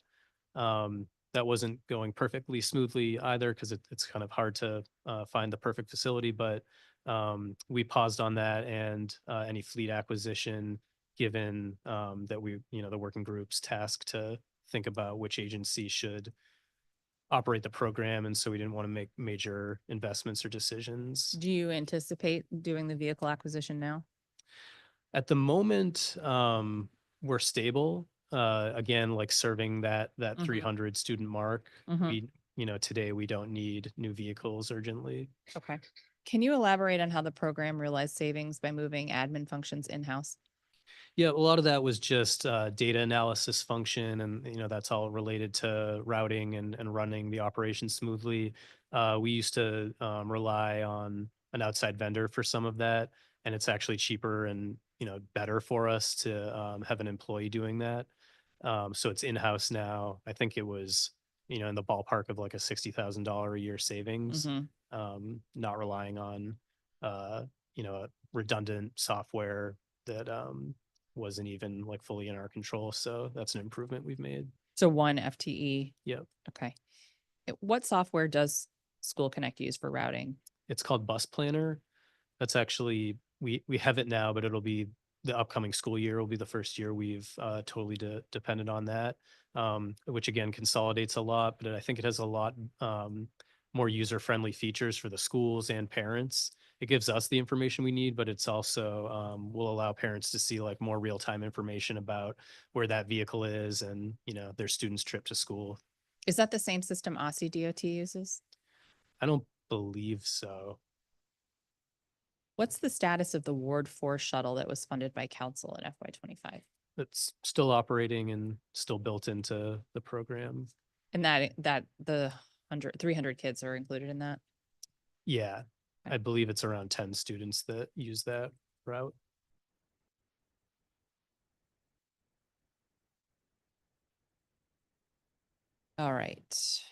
That wasn't going perfectly smoothly either, because it's kind of hard to find the perfect facility, but we paused on that and any fleet acquisition, given that the working group's tasked to think about which agency should operate the program. And so we didn't want to make major investments or decisions. Do you anticipate doing the vehicle acquisition now? At the moment, we're stable. Again, like serving that 300 student mark. Today we don't need new vehicles urgently. Okay. Can you elaborate on how the program realized savings by moving admin functions in-house? Yeah, a lot of that was just data analysis function, and that's all related to routing and running the operation smoothly. We used to rely on an outside vendor for some of that, and it's actually cheaper and better for us to have an employee doing that. So it's in-house now. I think it was in the ballpark of like a $60,000 a year savings. Not relying on a redundant software that wasn't even like fully in our control. So that's an improvement we've made. So 1 FTE. Yep. Okay. What software does School Connect use for routing? It's called Bus Planner. That's actually, we have it now, but it'll be the upcoming school year will be the first year we've totally depended on that, which again consolidates a lot, but I think it has a lot more user-friendly features for the schools and parents. It gives us the information we need, but it's also will allow parents to see like more real-time information about where that vehicle is and their student's trip to school. Is that the same system Aussie DOT uses? I don't believe so. What's the status of the Ward 4 shuttle that was funded by council in FY25? It's still operating and still built into the program. And that the 300 kids are included in that? Yeah, I believe it's around 10 students that use that route. All right.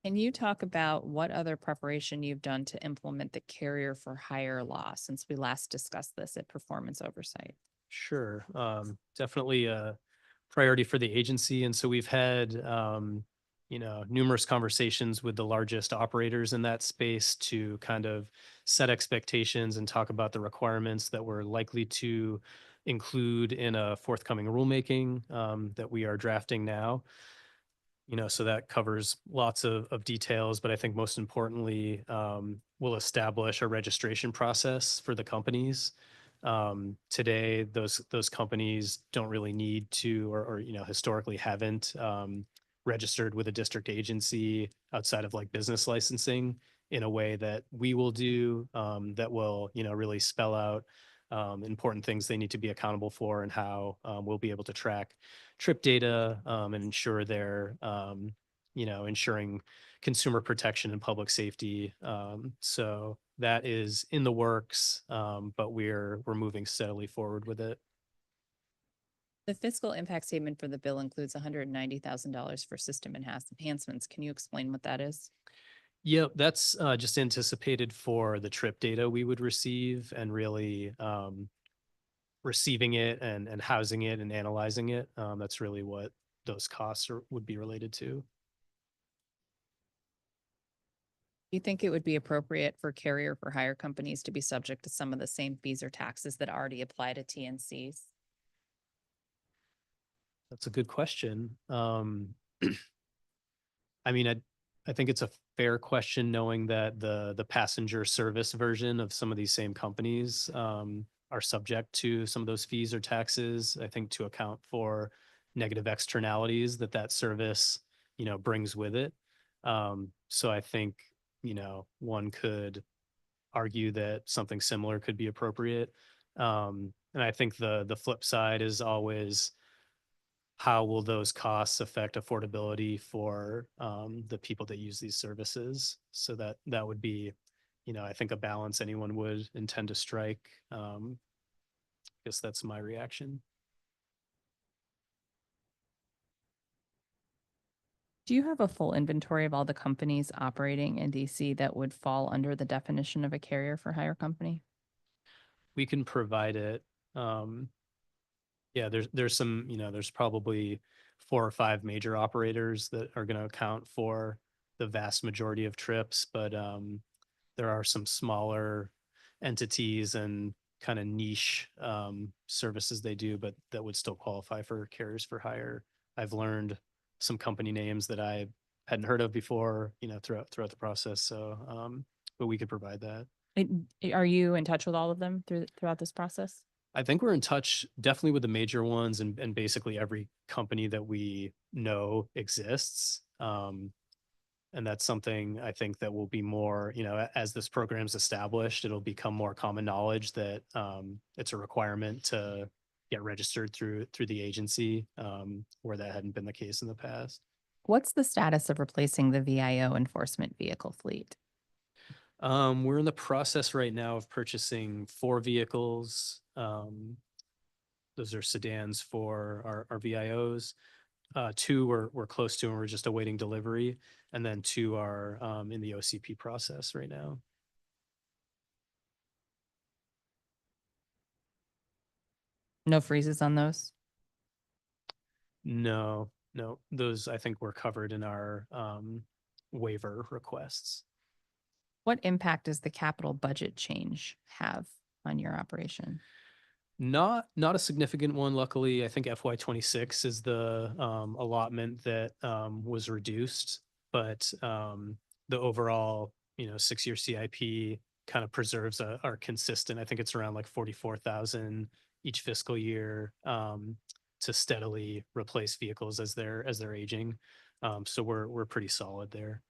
Can you talk about what other preparation you've done to implement the carrier for hire law since we last discussed this at Performance Oversight? Sure. Definitely a priority for the agency. And so we've had, numerous conversations with the largest operators in that space to kind of set expectations and talk about the requirements that we're likely to include in a forthcoming rulemaking that we are drafting now. So that covers lots of details, but I think most importantly, we'll establish a registration process for the companies. Today, those companies don't really need to, or historically haven't registered with a district agency outside of like business licensing in a way that we will do, that will, really spell out important things they need to be accountable for and how we'll be able to track trip data and ensure they're, ensuring consumer protection and public safety. So that is in the works, but we're moving steadily forward with it. The fiscal impact statement for the bill includes $190,000 for system enhancements. Can you explain what that is? Yep, that's just anticipated for the trip data we would receive and really receiving it and housing it and analyzing it. That's really what those costs would be related to. Do you think it would be appropriate for carrier for hire companies to be subject to some of the same fees or taxes that already apply to TNCs? That's a good question. I mean, I think it's a fair question knowing that the passenger service version of some of these same companies are subject to some of those fees or taxes, I think to account for negative externalities that service, brings with it. So I think, one could argue that something similar could be appropriate. And I think the flip side is always, how will those costs affect affordability for the people that use these services? So that would be, I think a balance anyone would intend to strike. I guess that's my reaction. Do you have a full inventory of all the companies operating in DC that would fall under the definition of a carrier for hire company? We can provide it. Yeah, there's some, there's probably 4 or 5 major operators that are going to account for the vast majority of trips, but there are some smaller entities and kind of niche services they do, but that would still qualify for carriers for hire. I've learned some company names that I hadn't heard of before, throughout the process. So, but we could provide that. Are you in touch with all of them throughout this process? I think we're in touch definitely with the major ones and basically every company that we know exists. And that's something I think that will be more, as this program's established, it'll become more common knowledge that it's a requirement to get registered through the agency, where that hadn't been the case in the past. What's the status of replacing the VIO enforcement vehicle fleet? We're in the process right now of purchasing 4 vehicles. Those are sedans for our VIOs. 2 we're close to and we're just awaiting delivery. And then 2 are in the OCP process right now. No freezes on those? No. Those I think were covered in our waiver requests. What impact does the capital budget change have on your operation? Not a significant one, luckily. I think FY26 is the allotment that was reduced, but the overall 6-year CIP kind of preserves our consistent. I think it's around like 44,000 each fiscal year to steadily replace vehicles as they're aging. So we're pretty solid there.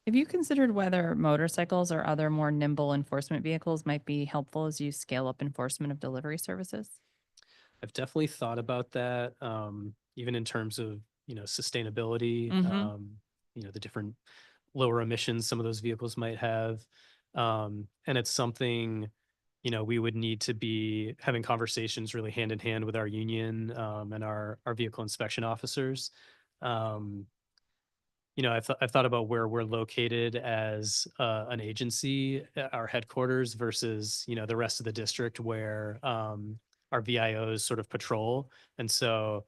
Have you considered whether motorcycles or other more nimble enforcement vehicles might be helpful as you scale up enforcement of delivery services? I've definitely thought about that, even in terms of, sustainability, the different lower emissions some of those vehicles might have. And it's something we would need to be having conversations really hand in hand with our union and our vehicle inspection officers. I've thought about where we're located as an agency, our headquarters versus, the rest of the district where our VIOs sort of patrol. And so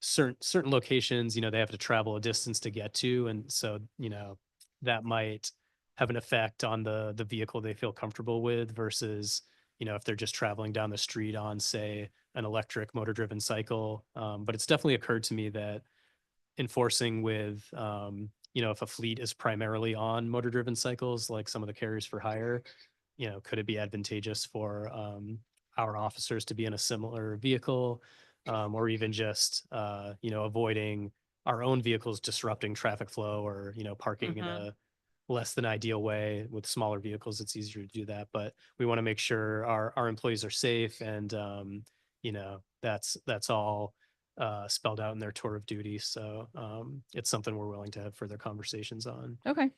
certain locations, they have to travel a distance to get to. And so, that might have an effect on the vehicle they feel comfortable with versus, if they're just traveling down the street on, say, an electric motor driven cycle. But it's definitely occurred to me that enforcing with, if a fleet is primarily on motor driven cycles, like some of the carriers for hire, could it be advantageous for our officers to be in a similar vehicle, or even just, avoiding our own vehicles disrupting traffic flow or, parking in a less than ideal way. With smaller vehicles, it's easier to do that, but we want to make sure our employees are safe and, that's all spelled out in their tour of duty. So it's something we're willing to have further conversations on. Okay.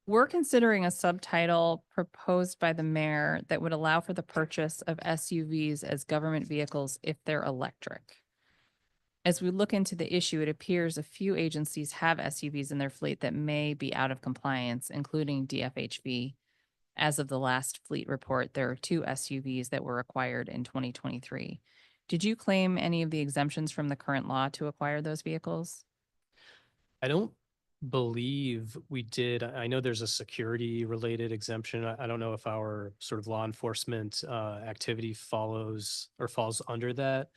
We're considering a subtitle proposed by the mayor that would allow for the purchase of SUVs as government vehicles if they're electric. As we look into the issue, it appears a few agencies have SUVs in their fleet that may be out of compliance, including DFHV. As of the last fleet report, there are 2 SUVs that were acquired in 2023. Did you claim any of the exemptions from the current law to acquire those vehicles? I don't believe we did. I know there's a security related exemption. I don't know if our sort of law enforcement activity follows or falls under that.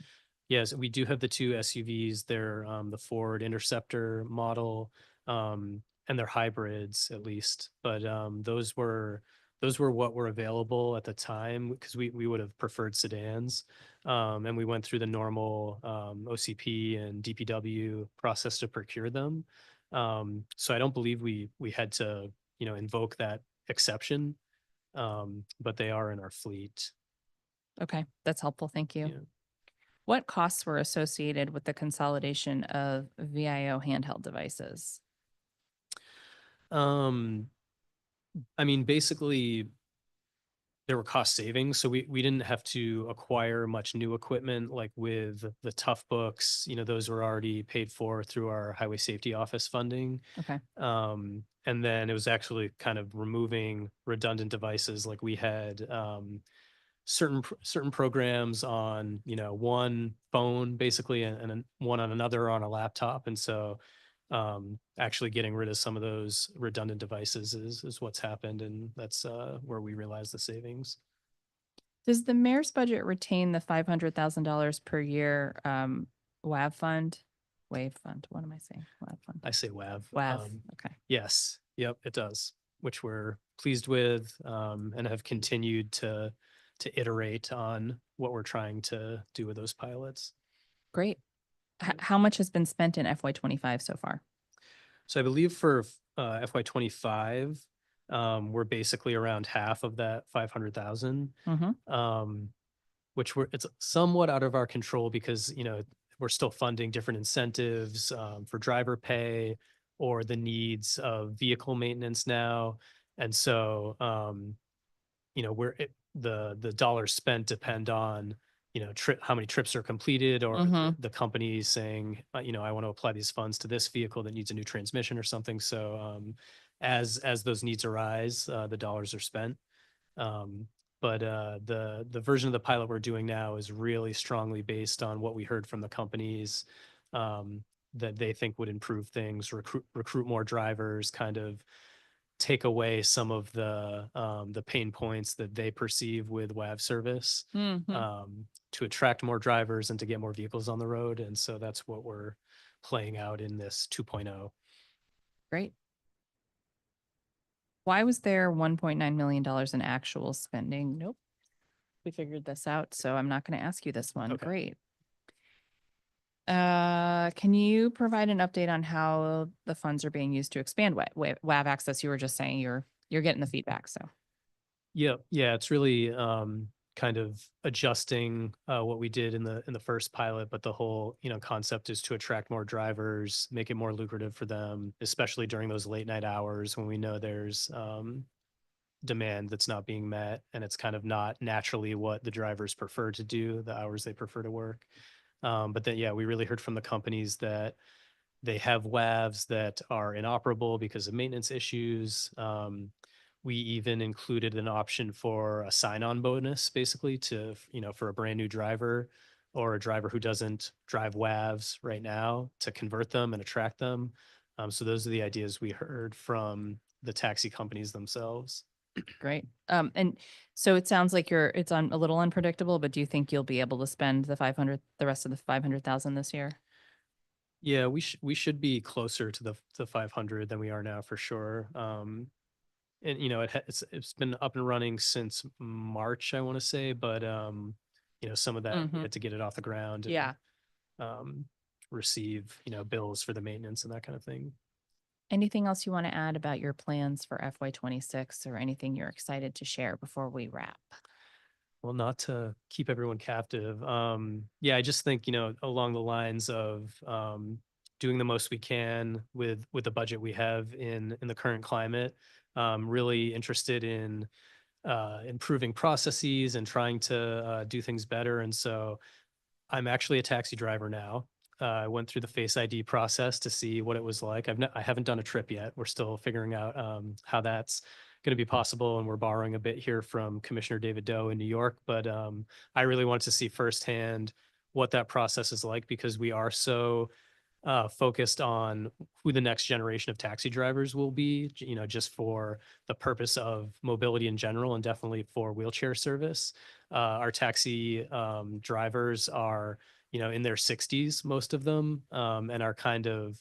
Yes, we do have the 2 SUVs. They're the Ford Interceptor model, and they're hybrids at least. But those were what were available at the time, because we would have preferred sedans. And we went through the normal OCP and DPW process to procure them. So I don't believe we had to, invoke that exception, but they are in our fleet. Okay, that's helpful. Thank you. Yeah. What costs were associated with the consolidation of VIO handheld devices? Basically, there were cost savings. So we didn't have to acquire much new equipment, like with the tough books, those were already paid for through our highway safety office funding. Okay. And then it was actually kind of removing redundant devices. Like we had certain programs on, one phone basically, and one on another on a laptop. And so actually getting rid of some of those redundant devices is what's happened. And that's where we realized the savings. Does the mayor's budget retain the $500,000 per year WAV fund? WAVE fund. What am I saying? WAV fund. I say WAV. WAV. Okay. Yes. Yep, it does, which we're pleased with, and have continued to iterate on what we're trying to do with those pilots. Great. How much has been spent in FY25 so far? So I believe for FY25, we're basically around half of that 500,000, which it's somewhat out of our control because, we're still funding different incentives for driver pay or the needs of vehicle maintenance now. And so, the dollars spent depend on, how many trips are completed, or the company saying, I want to apply these funds to this vehicle that needs a new transmission or something. So as those needs arise, the dollars are spent. But the version of the pilot we're doing now is really strongly based on what we heard from the companies that they think would improve things, recruit more drivers, kind of take away some of the pain points that they perceive with WAV service, to attract more drivers and to get more vehicles on the road. And so that's what we're playing out in this 2.0. Great. Why was there $1.9 million in actual spending? Nope. We figured this out, so I'm not going to ask you this one. Okay. Great. Can you provide an update on how the funds are being used to expand WAV access? You were just saying you're getting the feedback, so. Yeah, it's really kind of adjusting what we did in the first pilot, but the whole concept is to attract more drivers, make it more lucrative for them, especially during those late night hours when we know there's demand that's not being met, and it's kind of not naturally what the drivers prefer to do, the hours they prefer to work. But then, yeah, we really heard from the companies that they have WAVs that are inoperable because of maintenance issues. We even included an option for a sign-on bonus, basically, to, for a brand new driver or a driver who doesn't drive WAVs right now, to convert them and attract them. So those are the ideas we heard from the taxi companies themselves. Great. And so it sounds like it's a little unpredictable, but do you think you'll be able to spend the rest of the 500,000 this year? Yeah, we should be closer to the 500 than we are now, for sure. And it's been up and running since March, I want to say, but some of that we had to get it off the ground. And, Yeah. receive bills for the maintenance and that kind of thing. Anything else you want to add about your plans for FY26, or anything you're excited to share before we wrap? Well, not to keep everyone captive. Yeah, I just think, along the lines of doing the most we can with the budget we have in the current climate. Really interested in improving processes and trying to do things better. And so I'm actually a taxi driver now. I went through the Face ID process to see what it was like. I haven't done a trip yet. We're still figuring out how that's going to be possible, and we're borrowing a bit here from Commissioner David Doe in New York. But I really wanted to see firsthand what that process is like, because we are so focused on who the next generation of taxi drivers will be, just for the purpose of mobility in general, and definitely for wheelchair service. Our taxi drivers are, in their 60s, most of them, and are kind of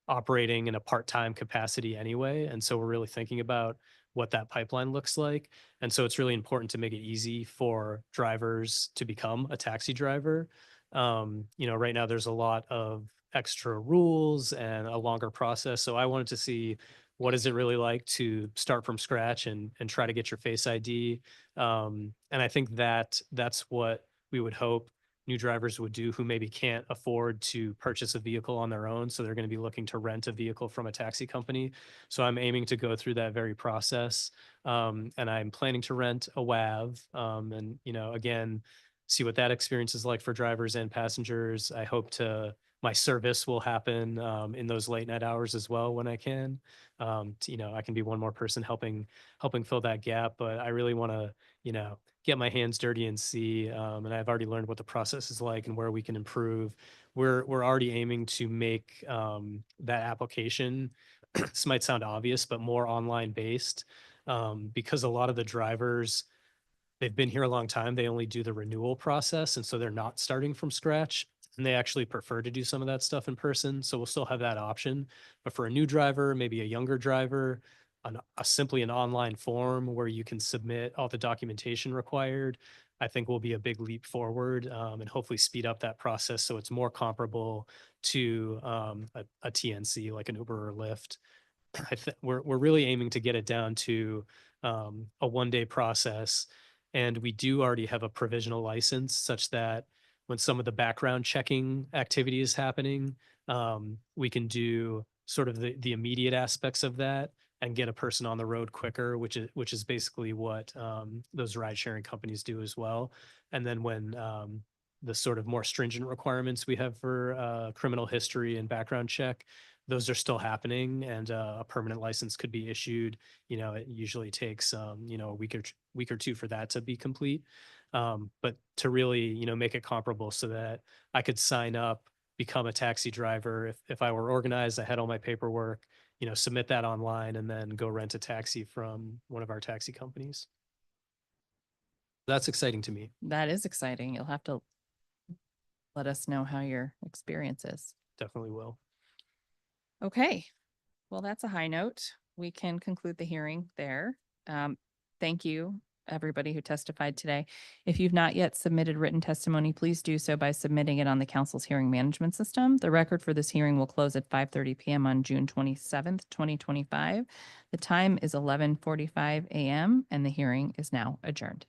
operating in a part-time capacity anyway. And so we're really thinking about what that pipeline looks like. And so it's really important to make it easy for drivers to become a taxi driver. Right now there's a lot of extra rules and a longer process. So I wanted to see, what is it really like to start from scratch and try to get your Face ID. And I think that's what we would hope new drivers would do, who maybe can't afford to purchase a vehicle on their own. So they're going to be looking to rent a vehicle from a taxi company. So I'm aiming to go through that very process. And I'm planning to rent a WAV, and, again, see what that experience is like for drivers and passengers. I hope my service will happen in those late night hours as well when I can. I can be one more person helping fill that gap. But I really want to, get my hands dirty and see. And I've already learned what the process is like and where we can improve. We're already aiming to make that application, this might sound obvious, but more online based, because a lot of the drivers, they've been here a long time. They only do the renewal process. And so they're not starting from scratch. And they actually prefer to do some of that stuff in person. So we'll still have that option. But for a new driver, maybe a younger driver, simply an online form where you can submit all the documentation required, I think will be a big leap forward, and hopefully speed up that process so it's more comparable to a TNC, like an Uber or Lyft. We're really aiming to get it down to a one-day process. And we do already have a provisional license, such that when some of the background checking activity is happening, we can do sort of the immediate aspects of that and get a person on the road quicker, which is basically what those ride sharing companies do as well. And then when the sort of more stringent requirements we have for criminal history and background check, those are still happening, and a permanent license could be issued. It usually takes a week or two for that to be complete. But to really, make it comparable so that I could sign up, become a taxi driver. If I were organized, I had all my paperwork, submit that online, and then go rent a taxi from one of our taxi companies. That's exciting to me. That is exciting. You'll have to let us know how your experience is. Definitely will. Okay. Well, that's a high note. We can conclude the hearing there. Thank you, everybody who testified today. If you've not yet submitted written testimony, please do so by submitting it on the council's hearing management system. The record for this hearing will close at 5:30 p.m. on June 27th, 2025. The time is 11:45 a.m. and the hearing is now adjourned.